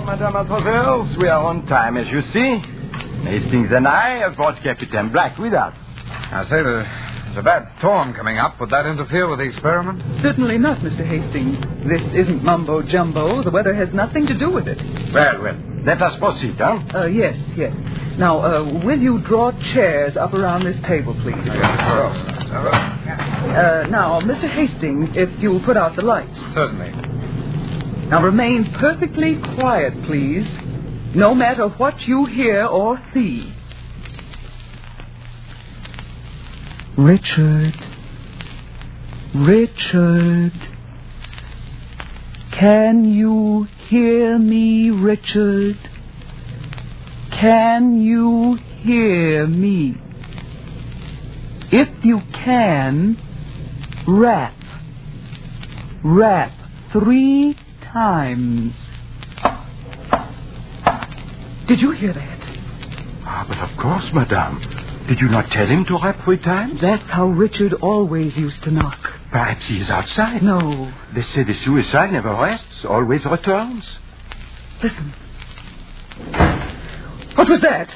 Madame Maltravers, we are on time, as you see. Hastings and I have brought Captain Black with us. I say, there's a bad storm coming up. Would that interfere with the experiment? Certainly not, Mr. Hastings. This isn't mumbo-jumbo. The weather has nothing to do with it. Well, let us proceed, huh? Yes. Now, will you draw chairs up around this table, please? Now, Mr. Hastings, if you'll put out the lights. Certainly. Now, remain perfectly quiet, please, no matter what you hear or see. Richard. Can you hear me, Richard? Can you hear me? If you can, rap. Rap 3 times. Did you hear that? But of course, madame. Did you not tell him to rap 3 times? That's how Richard always used to knock. Perhaps he is outside. No. They say the suicide never rests, always returns. Listen. What was that?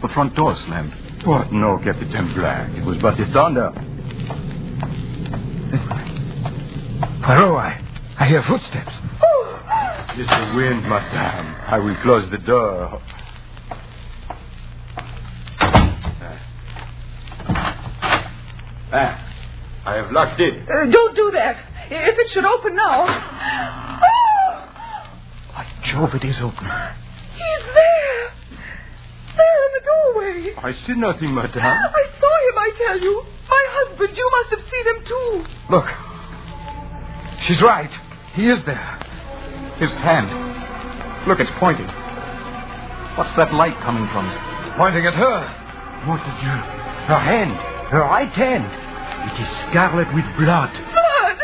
The front door slammed. What? No, Captain Black. It was but the thunder. Poirot, I hear footsteps. It's the wind, madame. I will close the door. I have locked it. Don't do that. If it should open now. By Jove, it is open. He's there. There in the doorway. I see nothing, madame. I saw him, I tell you. My husband, you must have seen him too. Look. She's right. He is there. His hand. Look, it's pointing. What's that light coming from? It's pointing at her. What did you... Her hand. Her right hand. It is scarlet with blood. Blood?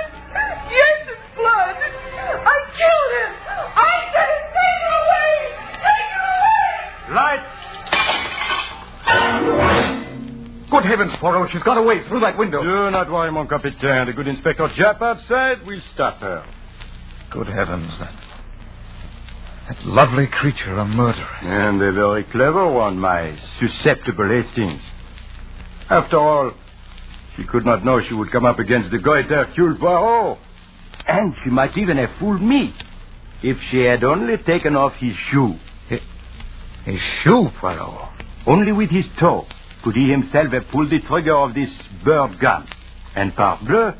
Yes, it's blood. I killed him. I said it. Take it away. Take it away. Lights! Good heavens, Poirot. She's got away through that window. Do not worry, mon capitaine. The good Inspector Japp outside will stop her. Good heavens. That lovely creature, a murderer. And a very clever one, my susceptible Hastings. After all, she could not know she would come up against the great Hercule Poirot. And she might even have fooled me if she had only taken off his shoe. His shoe, Poirot? Only with his toe could he himself have pulled the trigger of this bird gun. And parbleu,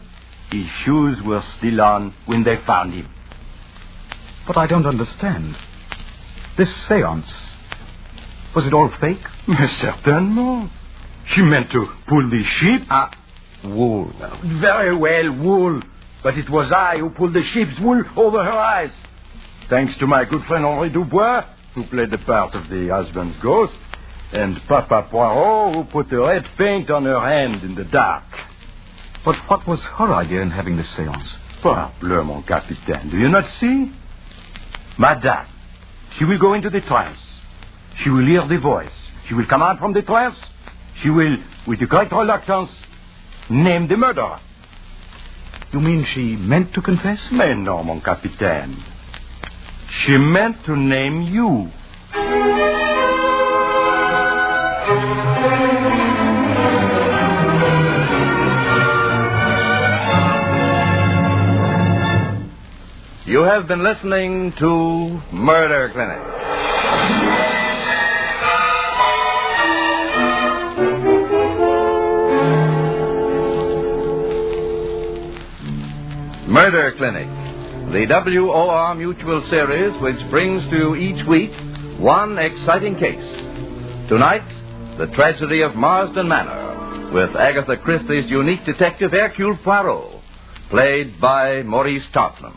his shoes were still on when they found him. But I don't understand. This seance, was it all fake? Certainement. She meant to pull the sheep. Wool. Very well, wool. But it was I who pulled the sheep's wool over her eyes. Thanks to my good friend Henri Dubois, who played the part of the husband's ghost, and Papa Poirot, who put the red paint on her hand in the dark. But what was her idea in having this seance? Parbleu, mon capitaine. Do you not see? Madame, she will go into the trance. She will hear the voice. She will come out from the trance. She will, with a great reluctance, name the murderer. You mean she meant to confess? Mais non, mon capitaine. She meant to name you. You have been listening to Murder Clinic. Murder Clinic, the WOR Mutual series which brings to you each week one exciting case. Tonight, the tragedy of Marsden Manor, with Agatha Christie's unique detective Hercule Poirot, played by Maurice Tarplin.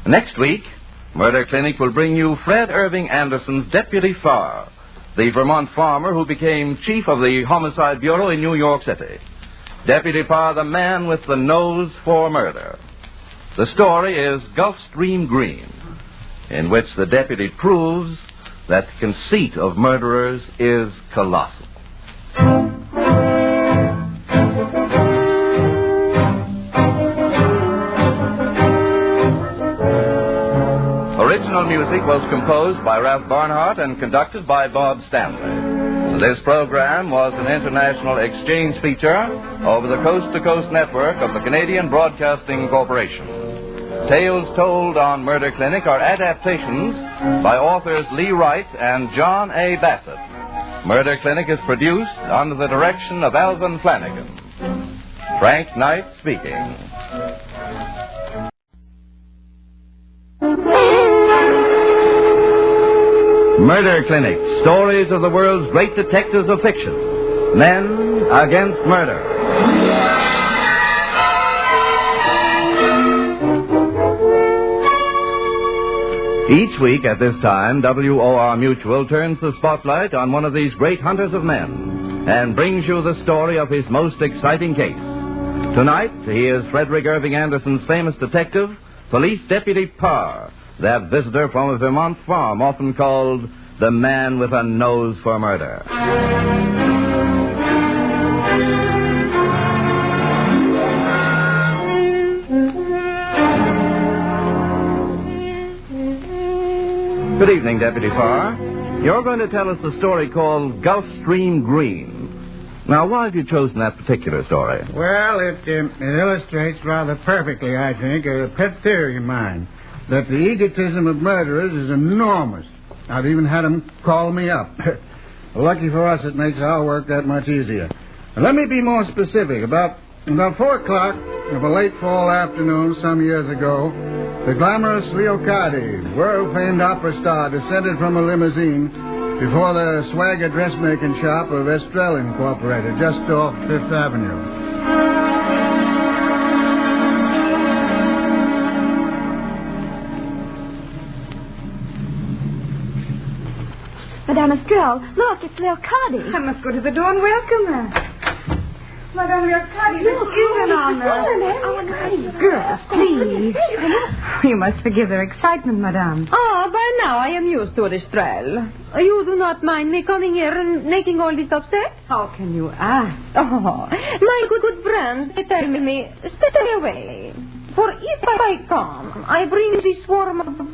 Next week, Murder Clinic will bring you Fred Irving Anderson's Deputy Farr, the Vermont farmer who became chief of the Homicide Bureau in New York City. Deputy Farr, the man with the nose for murder. The story is Gulfstream Green, in which the deputy proves that the conceit of murderers is colossal. Original music was composed by Ralph Barnhart and conducted by Bob Stanley. This program was an international exchange feature over the coast-to-coast network of the Canadian Broadcasting Corporation. Tales told on Murder Clinic are adaptations by authors Lee Wright and John A. Bassett. Murder Clinic is produced under the direction of Alvin Flanagan. Frank Knight speaking. Murder Clinic, stories of the world's great detectives of fiction. Men against murder. Each week at this time, WOR Mutual turns the spotlight on one of these great hunters of men and brings you the story of his most exciting case. Tonight, he is Frederick Irving Anderson's famous detective, Police Deputy Parr, that visitor from a Vermont farm often called the man with a nose for murder. Good evening, Deputy Parr. You're going to tell us a story called Gulfstream Green. Now, why have you chosen that particular story? Well, it illustrates rather perfectly, I think, a pet theory of mine, that the egotism of murderers is enormous. I've even had them call me up. Lucky for us, it makes our work that much easier. Now, let me be more specific. About 4 o'clock of a late fall afternoon some years ago, the glamorous Leocadi, world-famed opera star, descended from a limousine before the swagger dressmaking shop of Estrell Incorporated, just off Fifth Avenue. Madame Estrell, look, it's Leocadi. I must go to the door and welcome her. Madame Leocadi, this is an honor. Girls, please. You must forgive their excitement, Madame. Oh, by now I am used to it, Estrell. You do not mind me coming here and making all this upset? How can you ask? Oh, my good friends, they tell me, stay away. For if I come, I bring the swarm of, locusts.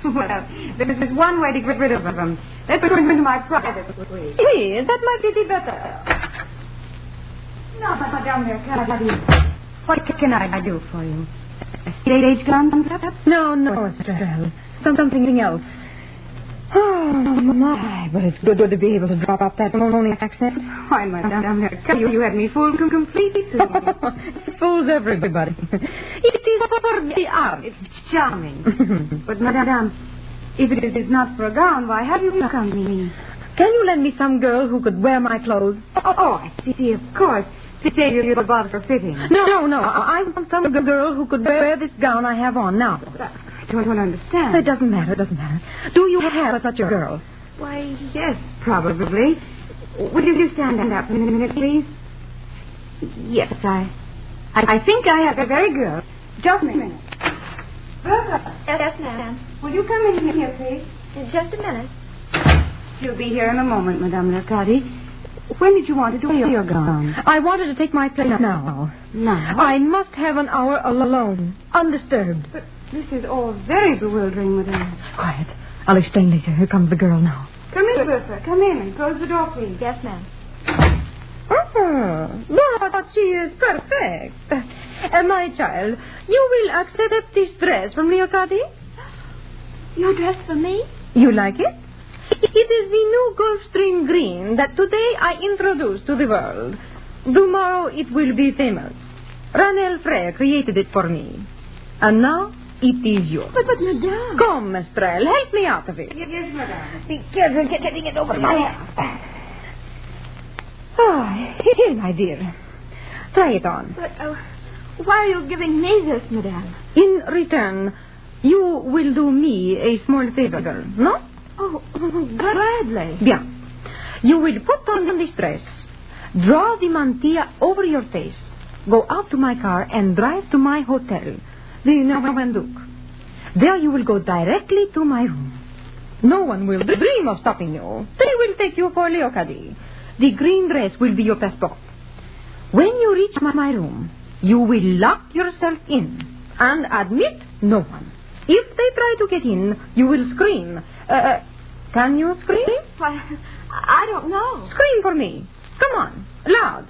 Well, there's one way to get rid of them. Let's go into my private suite. Yes, that might be better. No, Madame Mercadi. What can I do for you? A stage gun, perhaps? No, Estrella. Something else. Oh, my, but it's good to be able to drop up that phony accent. Why, Madame Mercadi, you had me fooled completely. It fools everybody. It is for the art. It's charming. But, Madame, if it is not for a gown, why have you come to me? Can you lend me some girl who could wear my clothes? Oh, I see, of course. To save you the bother for fitting. No. I want some girl who could wear this gown I have on now. I don't understand. It doesn't matter. Do you have such a girl? Why, yes, probably. Will you stand up a minute, please? Yes, I think I have a very good. Just a minute. Bertha. Yes, ma'am. Will you come in here, please? In just a minute. She'll be here in a moment, Madame Mercadi. When did you want to do your gown? I wanted to take my place now. Now? I must have an hour alone, undisturbed. But this is all very bewildering, Madame. Quiet. I'll explain later. Here comes the girl now. Come in, Bertha. Come in and close the door, please. Yes, ma'am. But she is perfect. My child, you will accept this dress from Leocadi? Your dress for me? You like it? It is the new Gulfstream Green that today I introduce to the world. Tomorrow it will be famous. Ranel Frey created it for me. And now it is yours. But Madame... Come, Estrelle, help me out of it. Yes, Madame. Be careful getting it over my head. Oh, here, my dear. Try it on. But why are you giving me this, Madame? In return, you will do me a small favor, no? Oh, gladly. Bien. You will put on this dress, draw the mantilla over your face, go out to my car, and drive to my hotel, the Duc. There you will go directly to my room. No one will dream of stopping you. They will take you for Leocadi. The green dress will be your passport. When you reach my room, you will lock yourself in and admit no one. If they try to get in, you will scream. Can you scream? Why, I don't know. Scream for me. Come on, loud.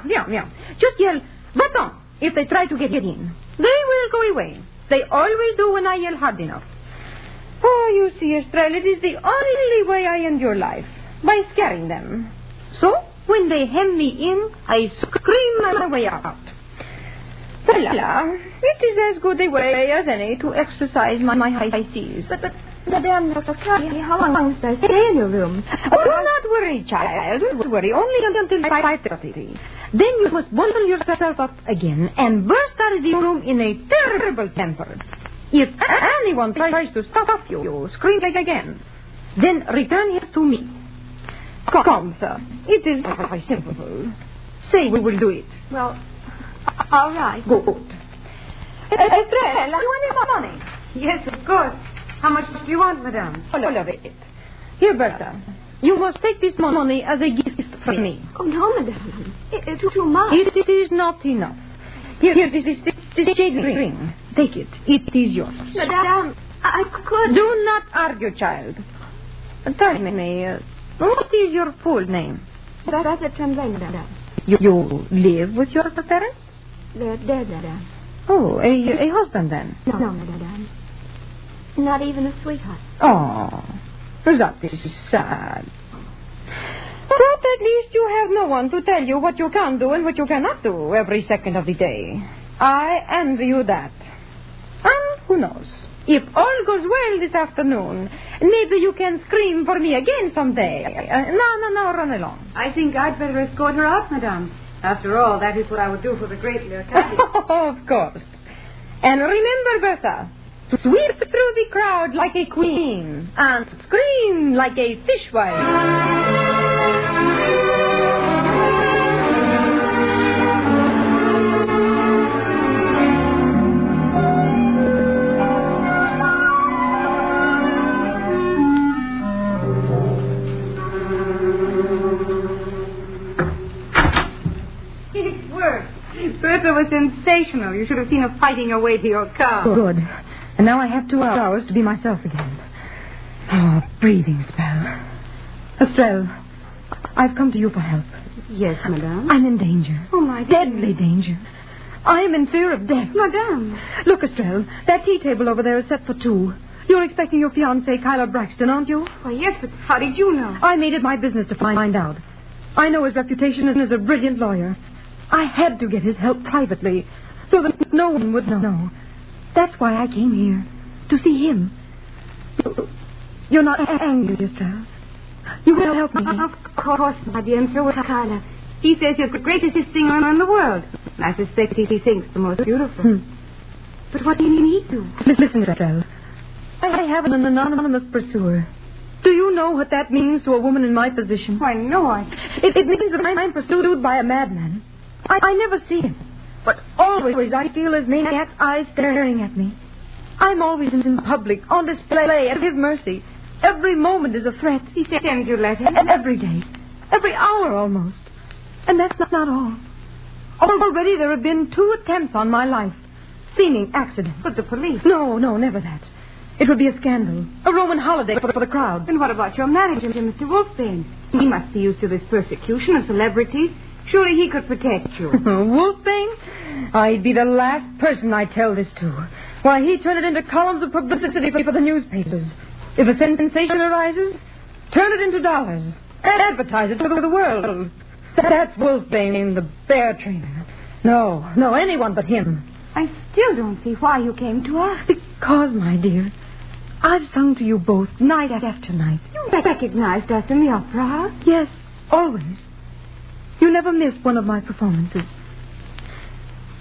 Yeah. Just yell, "Va-t'en," if they try to get in. They will go away. They always do when I yell hard enough. Oh, you see, Estrella, it is the only way I end your life, by scaring them. So, when they hem me in, I scream my way out. Voila. It is as good a way as any to exercise my high seas. But Madame Mercadi, how long must I stay in your room? Oh, do not worry, child. Don't worry. Only until 5:30. Then you must bundle yourself up again and burst out of the room in a terrible temper. If anyone tries to stop you, scream again. Then return here to me. Come, sir. It is very simple. Say we will do it. Well, all right. Good. Estrella, you want any money? Yes, of course. How much do you want, Madame? All of it. Here, Bertha. You must take this money as a gift from me. Oh, no, Madame. It's too much. It is not enough. Here's this jade ring. Take it. It is yours. Madame, I could... Do not argue, child. Tell me, what is your full name? That's a Tremblay, Madame. You live with your parents? They're dead, Madame. Oh, a husband then? No, Madame. Not even a sweetheart. Oh, that is sad. But at least you have no one to tell you what you can do and what you cannot do every second of the day. I envy you that. And who knows? If all goes well this afternoon, maybe you can scream for me again someday. No, run along. I think I'd better escort her out, Madame. After all, that is what I would do for the great Leocadi. Of course. And remember, Bertha, to sweep through the crowd like a queen and scream like a fishwife. sensational. You should have seen her fighting her way to your car. Good. And now I have 2 hours to be myself again. Oh, breathing spell. Estrelle, I've come to you for help. Yes, madame. I'm in danger. Oh, my dear. Deadly danger. I am in fear of death. Madame. Look, Estrelle, that tea table over there is set for 2. You're expecting your fiancé, Kyler Braxton, aren't you? Oh, yes, but how did you know? I made it my business to find out. I know his reputation as a brilliant lawyer. I had to get his help privately so that no one would know. That's why I came here, to see him. You're not angry, Estrelle. You will help me. Of course, my dear, and so will Kyler. He says you're the greatest singer in the world. And I suspect he thinks the most beautiful. But what do you need to? Listen, Estrelle. I have an anonymous pursuer. Do you know what that means to a woman in my position? Why, no, It means that I'm pursued by a madman. I never see him. But always I feel his maniac's eyes staring at me. I'm always in public, on display, at his mercy. Every moment is a threat. He sends you letters? Every day. Every hour, almost. And that's not all. Already there have been 2 attempts on my life. Seeming accidents. But the police? No, never that. It would be a scandal. A Roman holiday for the crowd. And what about your manager, Mr. Wolfbane? He must be used to this persecution of celebrities. Surely he could protect you. Wolfbane? I'd be the last person I'd tell this to. Why, he'd turn it into columns of publicity for the newspapers. If a sensation arises, turn it into dollars. And advertise it to the world. That's Wolfbane, the bear trainer. No, anyone but him. I still don't see why you came to us. Because, my dear, I've sung to you both night after night. You recognized us in the opera house? Yes, always. You never missed one of my performances.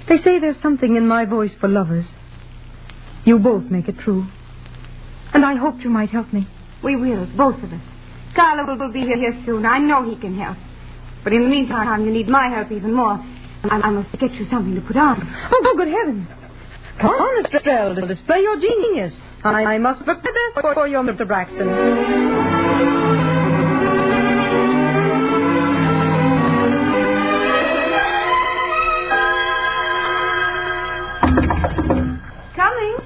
They say there's something in my voice for lovers. You both make it true. And I hoped you might help me. We will, both of us. Carla will be here soon. I know he can help. But in the meantime, you need my help even more. I must get you something to put on. Oh, good heavens. Come on, Estrelle, to display your genius. I must look the best for you, Mr. Braxton. Coming.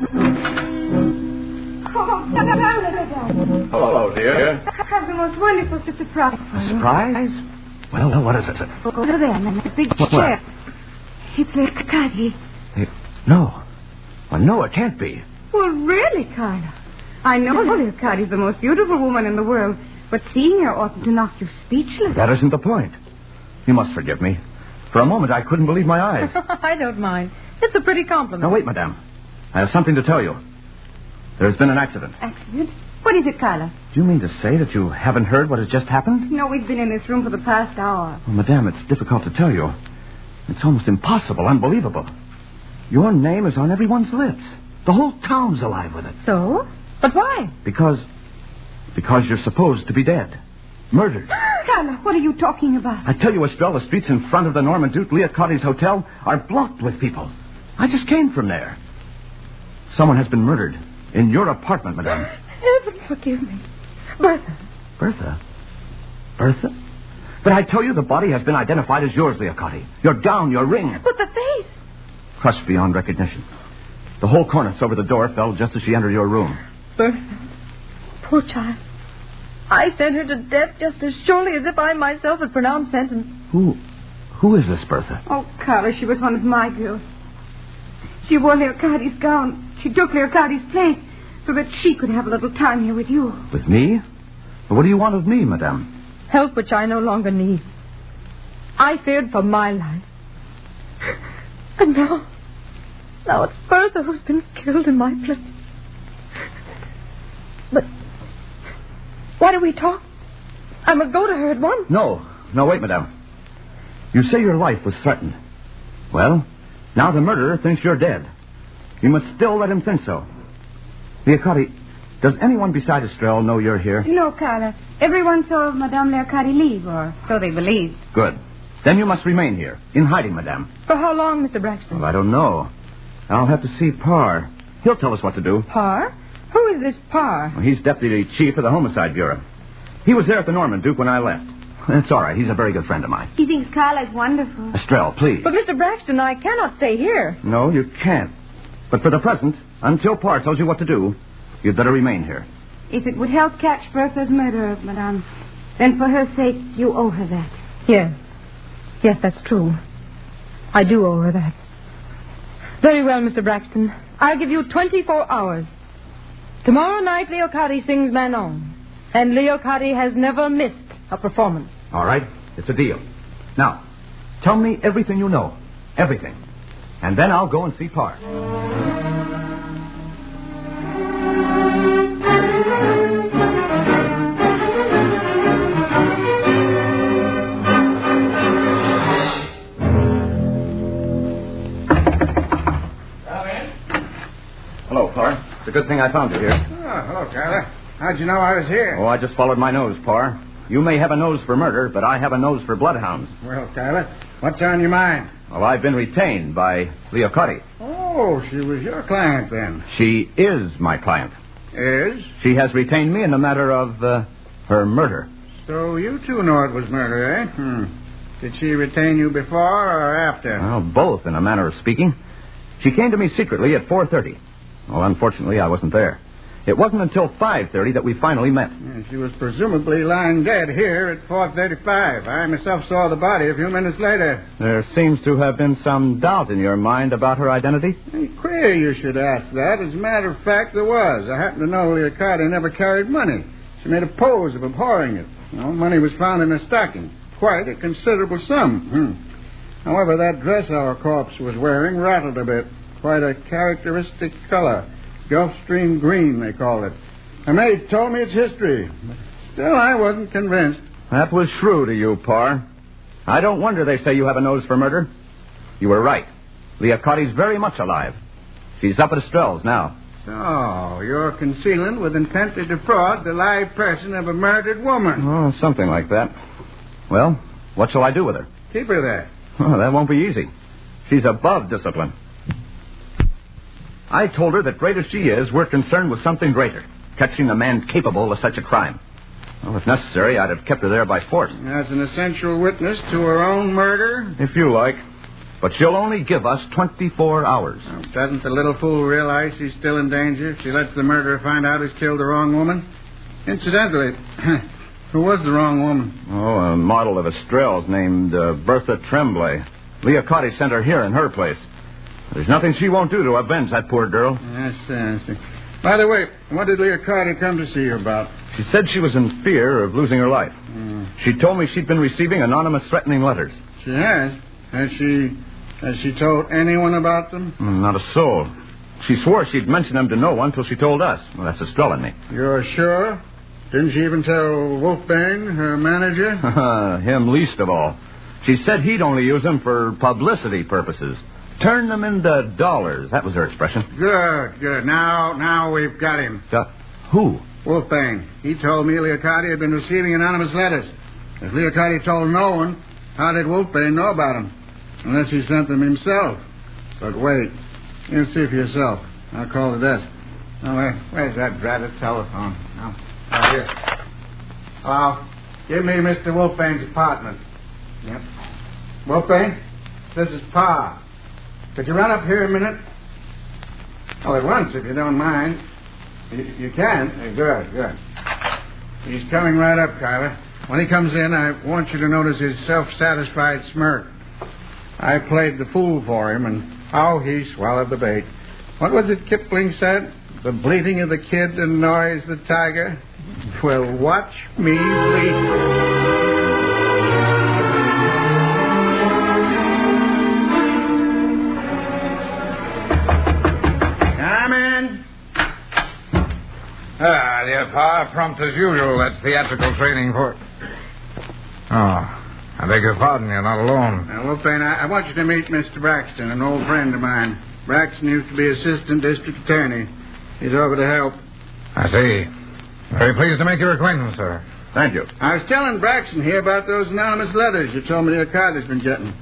Oh, hello, dear. I have the most wonderful surprise for you. Surprise? Well, what is it? Over there, in the big chair. It's Leocati. No. Well, no, it can't be. Well, really, Carla. I know Leocati's the most beautiful woman in the world, but seeing her oughtn't to knock you speechless. That isn't the point. You must forgive me. For a moment, I couldn't believe my eyes. I don't mind. It's a pretty compliment. Now, wait, madame. I have something to tell you. There's been an accident. Accident? What is it, Carla? Do you mean to say that you haven't heard what has just happened? No, we've been in this room for the past hour. Well, madame, it's difficult to tell you. It's almost impossible, unbelievable. Your name is on everyone's lips. The whole town's alive with it. So? But why? Because you're supposed to be dead. Murdered. Carla, what are you talking about? I tell you, Estrelle, the streets in front of the Norman Duke Leocati's hotel are blocked with people. I just came from there. Someone has been murdered in your apartment, madame. Heaven forgive me. Bertha. Bertha? Bertha? But I tell you, the body has been identified as yours, Leocati. Your gown, your ring. But the face. Crushed beyond recognition. The whole cornice over the door fell just as she entered your room. Bertha. Poor child. I sent her to death just as surely as if I myself had pronounced sentence. Who is this Bertha? Oh, Carla, she was one of my girls. She wore Leocati's gown. She took Leocati's place so that she could have a little time here with you. With me? Well, what do you want of me, madame? Help which I no longer need. I feared for my life. And now it's Bertha who's been killed in my place. But why do we talk? I must go to her at once. No, wait, madame. You say your life was threatened. Well, now the murderer thinks you're dead. You must still let him think so. Leocati, does anyone besides Estrelle know you're here? No, Carla. Everyone saw Madame Leocati leave, or so they believed. Good. Then you must remain here, in hiding, madame. For how long, Mr. Braxton? Well, I don't know. I'll have to see Parr. He'll tell us what to do. Parr? Who is this Parr? Well, he's deputy chief of the Homicide Bureau. He was there at the Norman Duke when I left. It's all right. He's a very good friend of mine. He thinks Carla's wonderful. Estrelle, please. But, Mr. Braxton, I cannot stay here. No, you can't. But for the present, until Parr tells you what to do, you'd better remain here. If it would help catch Bertha's murderer, Madame, then for her sake, you owe her that. Yes. Yes, that's true. I do owe her that. Very well, Mr. Braxton. I'll give you 24 hours. Tomorrow night, Leocati sings Manon. And Leocati has never missed a performance. All right. It's a deal. Now, tell me everything you know. Everything. And then I'll go and see Parr. Hello, Parr. It's a good thing I found you here. Oh, hello, Carla. How'd you know I was here? Oh, I just followed my nose, Parr. You may have a nose for murder, but I have a nose for bloodhounds. Well, Carla, what's on your mind? Well, I've been retained by Leocati. Oh, she was your client then. She is my client. Is? She has retained me in the matter of her murder. So you two know it was murder, eh? Did she retain you before or after? Well, both, in a manner of speaking. She came to me secretly at 4:30. Well, unfortunately, I wasn't there. It wasn't until 5:30 that we finally met. Yeah, she was presumably lying dead here at 4:35. I myself saw the body a few minutes later. There seems to have been some doubt in your mind about her identity. Hey, queer you should ask that. As a matter of fact, there was. I happen to know Leocati never carried money. She made a pose of abhorring it. Money was found in her stocking. Quite a considerable sum. However, that dress our corpse was wearing rattled a bit. Quite a characteristic color. Gulfstream Green, they call it. Her maid told me its history. But still, I wasn't convinced. That was shrewd of you, Parr. I don't wonder they say you have a nose for murder. You were right. Leocati's very much alive. She's up at Estrelle's now. So, you're concealing with intent to defraud the live person of a murdered woman. Oh, something like that. Well, what shall I do with her? Keep her there. Oh, that won't be easy. She's above discipline. I told her that great as she is, we're concerned with something greater. Catching a man capable of such a crime. Well, if necessary, I'd have kept her there by force. As an essential witness to her own murder? If you like. But she'll only give us 24 hours. Well, doesn't the little fool realize she's still in danger if she lets the murderer find out he's killed the wrong woman? Incidentally, who was the wrong woman? Oh, a model of Estrelle's named Bertha Tremblay. Leocati sent her here in her place. There's nothing she won't do to avenge that poor girl. I see. By the way, what did Leocati come to see you about? She said she was in fear of losing her life. She told me she'd been receiving anonymous threatening letters. She has? Has she told anyone about them? Not a soul. She swore she'd mention them to no one till she told us. Well, that's Estrelle and me. You're sure? Didn't she even tell Wolfbane, her manager? Him least of all. She said he'd only use them for publicity purposes. Turn them into dollars. That was her expression. Good. Now we've got him. Who? Wolfbane. He told me Leocati had been receiving anonymous letters. If Leocati told no one, how did Wolfbane know about them? Unless he sent them himself. But wait. You'll see for yourself. I'll call the desk. Oh, where's that dratted telephone? Oh, here. Hello. Give me Mr. Wolfbane's apartment. Yep. Wolfbane, this is Pa. Could you run up here a minute? Oh, at once, if you don't mind. You can? Good. He's coming right up, Carla. When he comes in, I want you to notice his self-satisfied smirk. I played the fool for him, and how he swallowed the bait. What was it Kipling said? The bleating of the kid annoys the tiger? Well, watch me bleat. Dear Pa, prompt as usual. That's theatrical training for... Oh, I beg your pardon. You're not alone. Wolfbane, I want you to meet Mr. Braxton, an old friend of mine. Braxton used to be assistant district attorney. He's over to help. I see. Very pleased to make your acquaintance, sir. Thank you. I was telling Braxton here about those anonymous letters you told me Leocati's been getting.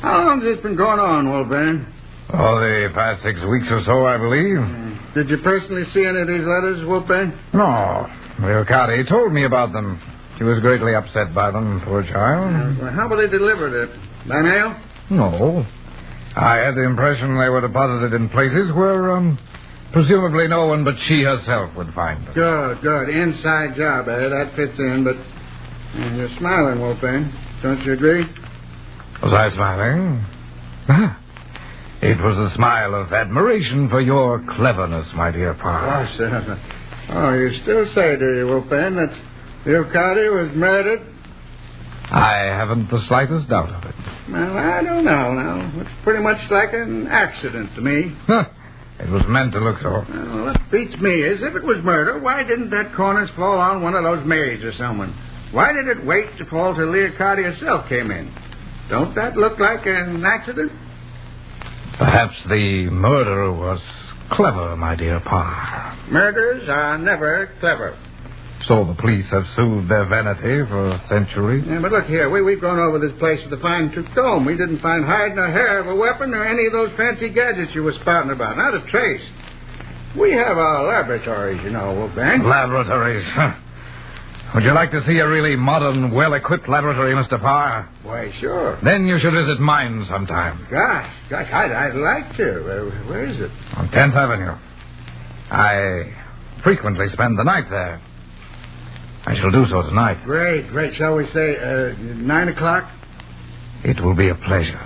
How long has this been going on, Wolfbane? Oh, the past 6 weeks or so, I believe. Did you personally see any of these letters, Wolfbane? No. Leocati told me about them. She was greatly upset by them, poor child. Well, how were they delivered? By mail? No. I had the impression they were deposited in places where, presumably no one but she herself would find them. Good. Inside job, that fits in, but you're smiling, Wolfgang. Don't you agree? Was I smiling? It was a smile of admiration for your cleverness, my dear Pa. Oh, sir. Oh, you still say, do you, Wolfgang, that Leocardi was murdered? I haven't the slightest doubt of it. Well, I don't know now. It's pretty much like an accident to me. It was meant to look so. Well, it beats me. As if it was murder, why didn't that cornice fall on one of those maids or someone? Why did it wait to fall till Leocardi herself came in? Don't that look like an accident? Perhaps the murderer was clever, my dear Pa. Murderers are never clever. So the police have soothed their vanity for centuries. Yeah, but look here, we've gone over this place with a fine-tooth comb. We didn't find hide nor hair of a weapon or any of those fancy gadgets you were spouting about. Not a trace. We have our laboratories, you know, Wolfgang. Laboratories? Would you like to see a really modern, well-equipped laboratory, Mr. Parr? Why, sure. Then you should visit mine sometime. Gosh, I'd like to. Where is it? On 10th Avenue. I frequently spend the night there. I shall do so tonight. Great. Shall we say 9 o'clock? It will be a pleasure.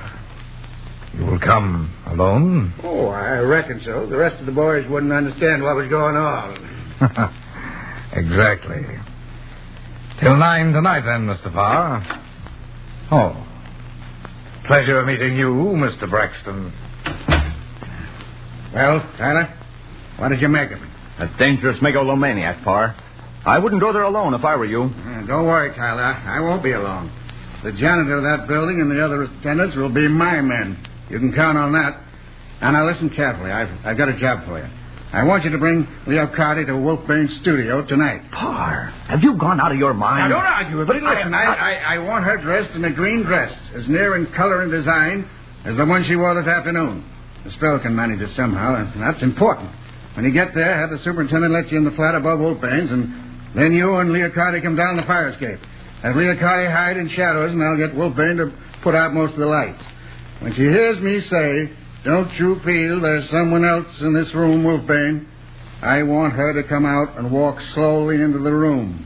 You will come alone? Oh, I reckon so. The rest of the boys wouldn't understand what was going on. Exactly. Till 9 tonight, then, Mr. Parr. Oh. Pleasure meeting you, Mr. Braxton. Well, Tyler, what did you make of it? A dangerous megalomaniac, Parr. I wouldn't go there alone if I were you. Don't worry, Tyler. I won't be alone. The janitor of that building and the other attendants will be my men. You can count on that. And now listen carefully. I've got a job for you. I want you to bring Leocardi to Wolfbane's studio tonight. Parr, have you gone out of your mind? Now, don't argue with me. Listen, I want her dressed in a green dress, as near in color and design as the one she wore this afternoon. The spell can manage it somehow, and that's important. When you get there, have the superintendent let you in the flat above Wolfbane's, and then you and Leocardi come down the fire escape. Have Leocardi hide in shadows, and I'll get Wolfbane to put out most of the lights. When she hears me say, "Don't you feel there's someone else in this room, Wolfbane?" I want her to come out and walk slowly into the room.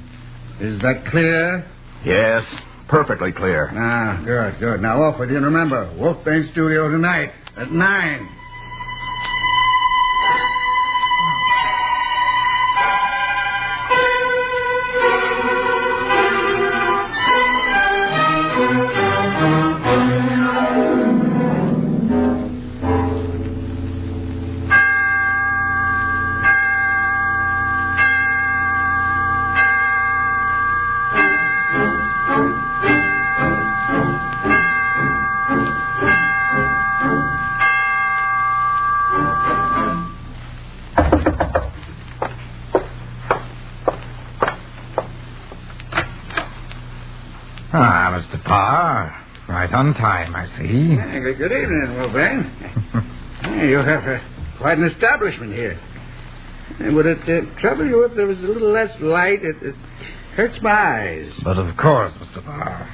Is that clear? Yes, perfectly clear. Ah, good. Now off with you, and remember, Wolfbane's studio tonight at 9. Mr. Parr. Right on time, I see. Good evening, Wolfbane. You have quite an establishment here. Would it trouble you if there was a little less light? It hurts my eyes. But of course, Mr. Parr.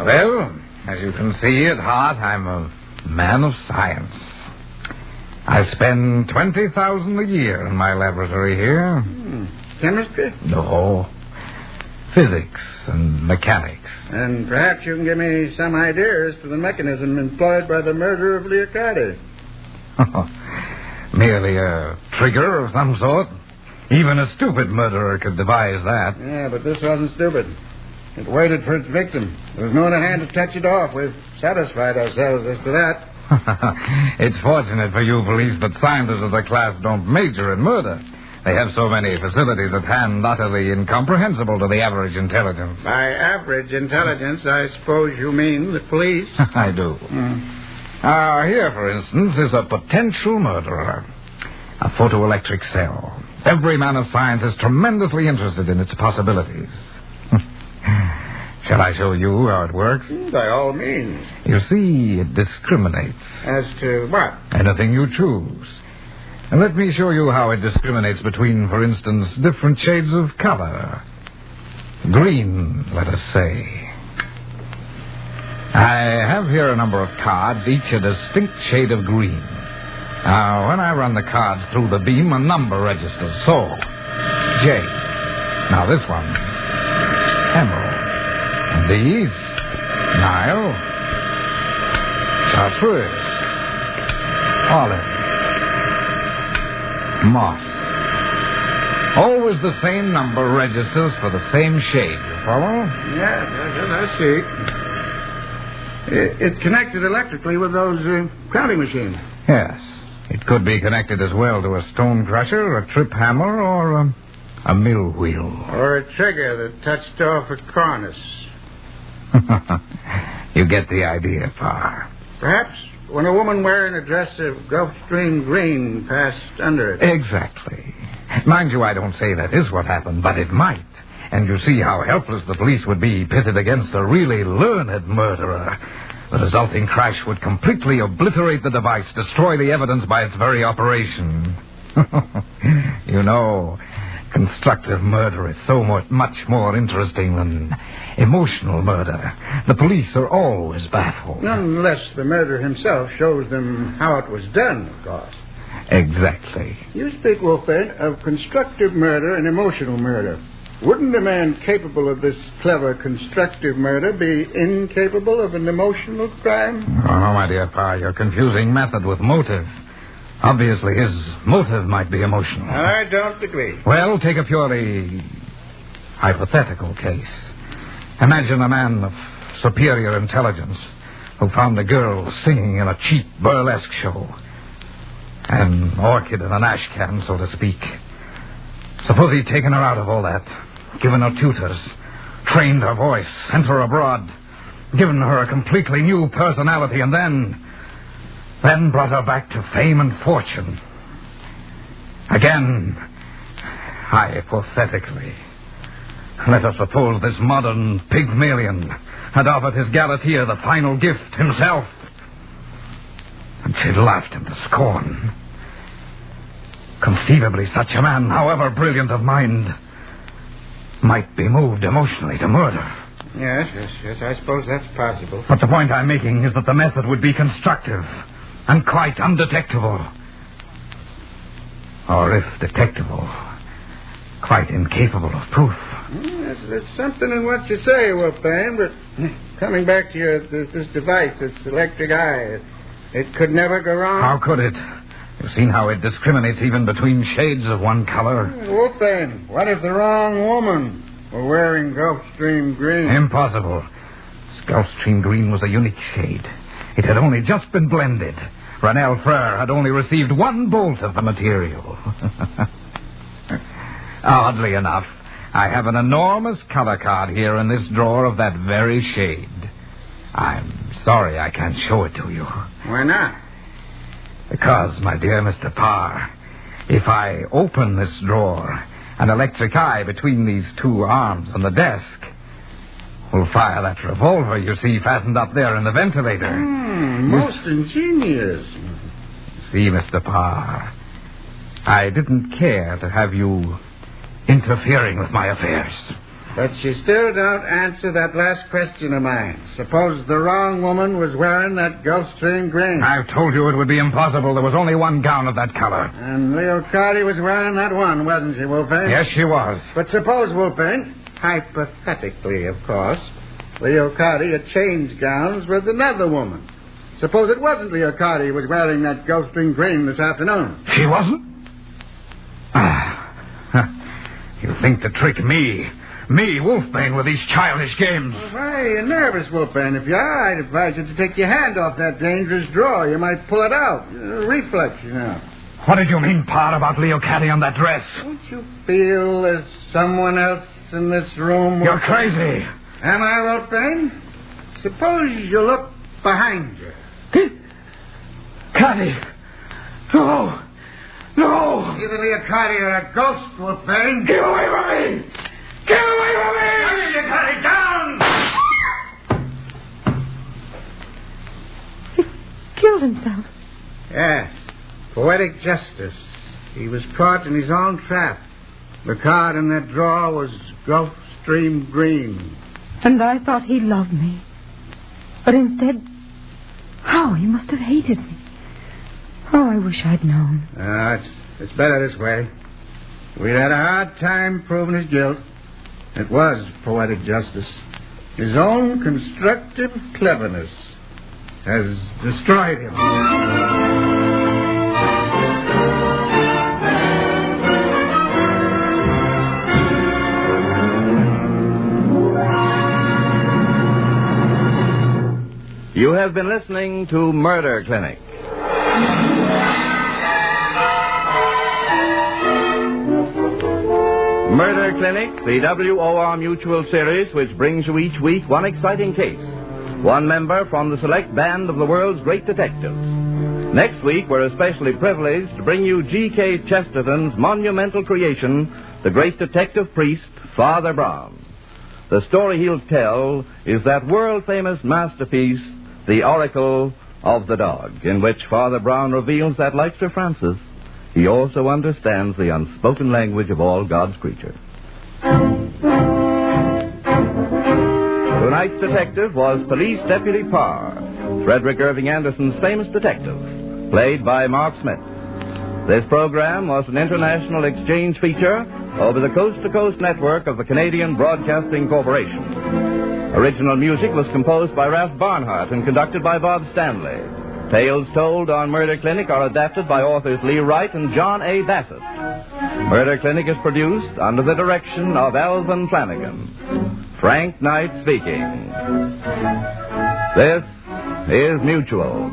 Well, as you can see at heart, I'm a man of science. I spend $20,000 a year in my laboratory here. Chemistry? No. Physics and mechanics. And perhaps you can give me some idea as to the mechanism employed by the murderer of Leocardi. Merely a trigger of some sort. Even a stupid murderer could devise that. Yeah, but this wasn't stupid. It waited for its victim. There was no other hand to touch it off. We've satisfied ourselves as to that. It's fortunate for you police that scientists as a class don't major in murder. They have so many facilities at hand utterly incomprehensible to the average intelligence. By average intelligence, I suppose you mean the police? I do. Here, for instance, is a potential murderer. A photoelectric cell. Every man of science is tremendously interested in its possibilities. Shall I show you how it works? By all means. You see, it discriminates. As to what? Anything you choose. And let me show you how it discriminates between, for instance, different shades of color. Green, let us say. I have here a number of cards, each a distinct shade of green. Now, when I run the cards through the beam, a number registers. So, J. Now, this one, emerald. And these, Nile, chartreuse, olive, moss. Always the same number registers for the same shade. You follow? Yeah, I see. It connected electrically with those counting machines. Yes. It could be connected as well to a stone crusher, a trip hammer, or a mill wheel. Or a trigger that touched off a cornice. You get the idea, Pa. Perhaps when a woman wearing a dress of Gulfstream Green passed under it. Exactly. Mind you, I don't say that is what happened, but it might. And you see how helpless the police would be pitted against a really learned murderer. The resulting crash would completely obliterate the device, destroy the evidence by its very operation. You know, constructive murder is so much more interesting than emotional murder. The police are always baffled. Unless the murderer himself shows them how it was done, of course. Exactly. You speak, Wolfbane, of constructive murder and emotional murder. Wouldn't a man capable of this clever constructive murder be incapable of an emotional crime? Oh, my dear Pa, you're confusing method with motive. Obviously, his motive might be emotional. I don't agree. Well, take a purely hypothetical case. Imagine a man of superior intelligence who found a girl singing in a cheap burlesque show. An orchid in an ash can, so to speak. Suppose he'd taken her out of all that, given her tutors, trained her voice, sent her abroad, given her a completely new personality, and then brought her back to fame and fortune. Again, hypothetically, let us suppose this modern Pygmalion had offered his Galatea the final gift himself, and she'd laughed him to scorn. Conceivably, such a man, however brilliant of mind, might be moved emotionally to murder. Yes, I suppose that's possible. But the point I'm making is that the method would be constructive and quite undetectable. Or if detectable, quite incapable of proof. There's something in what you say, Wolfbane, but coming back to this device, this electric eye, it could never go wrong. How could it? You've seen how it discriminates even between shades of one color. Wolfbane, what if the wrong woman were wearing Gulfstream Green? Impossible. Gulfstream Green was a unique shade. It had only just been blended. Ranel Frere had only received one bolt of the material. Oddly enough, I have an enormous color card here in this drawer of that very shade. I'm sorry I can't show it to you. Why not? Because, my dear Mr. Parr, if I open this drawer, an electric eye between these two arms on the desk will fire that revolver you see fastened up there in the ventilator. Most ingenious. See, Mr. Parr, I didn't care to have you interfering with my affairs. But you still don't answer that last question of mine. Suppose the wrong woman was wearing that Gulfstream Green. I've told you it would be impossible. There was only one gown of that color. And Leocarte was wearing that one, wasn't she, Wolfbane? Yes, she was. But suppose, Wolfbane, hypothetically, of course, Leocarte had changed gowns with another woman. Suppose it wasn't Leocarte who was wearing that Gulfstream Green this afternoon. She wasn't? You think to trick me? Me, Wolfbane, with these childish games. Well, why are you nervous, Wolfbane? If you are, I'd advise you to take your hand off that dangerous drawer. You might pull it out. Reflex, you know. What did you mean, Pa, about Leocarte on that dress? Don't you feel there's someone else in this room? You're crazy. Am I, Wolfbane? Suppose you look behind you. Catty. No. No. Either Leocarte or a ghost, Wolfbane. Get away from me. Get away from me! You got it down! He killed himself. Yes. Poetic justice. He was caught in his own trap. The card in that drawer was Gulfstream Gulfstream Green. And I thought he loved me. But instead, how he must have hated me. Oh, I wish I'd known. It's better this way. We'd had a hard time proving his guilt. It was poetic justice. His own constructive cleverness has destroyed him. You have been listening to Murder Clinic. Murder Clinic, the WOR Mutual series, which brings you each week one exciting case. One member from the select band of the world's great detectives. Next week, we're especially privileged to bring you G.K. Chesterton's monumental creation, the great detective priest, Father Brown. The story he'll tell is that world-famous masterpiece, The Oracle of the Dog, in which Father Brown reveals that, like Sir Francis, he also understands the unspoken language of all God's creatures. Tonight's detective was Police Deputy Parr, Frederick Irving Anderson's famous detective, played by Mark Smith. This program was an international exchange feature over the coast-to-coast network of the Canadian Broadcasting Corporation. Original music was composed by Ralph Barnhart and conducted by Bob Stanley. Tales told on Murder Clinic are adapted by authors Lee Wright and John A. Bassett. Murder Clinic is produced under the direction of Alvin Flanagan. Frank Knight speaking. This is Mutual.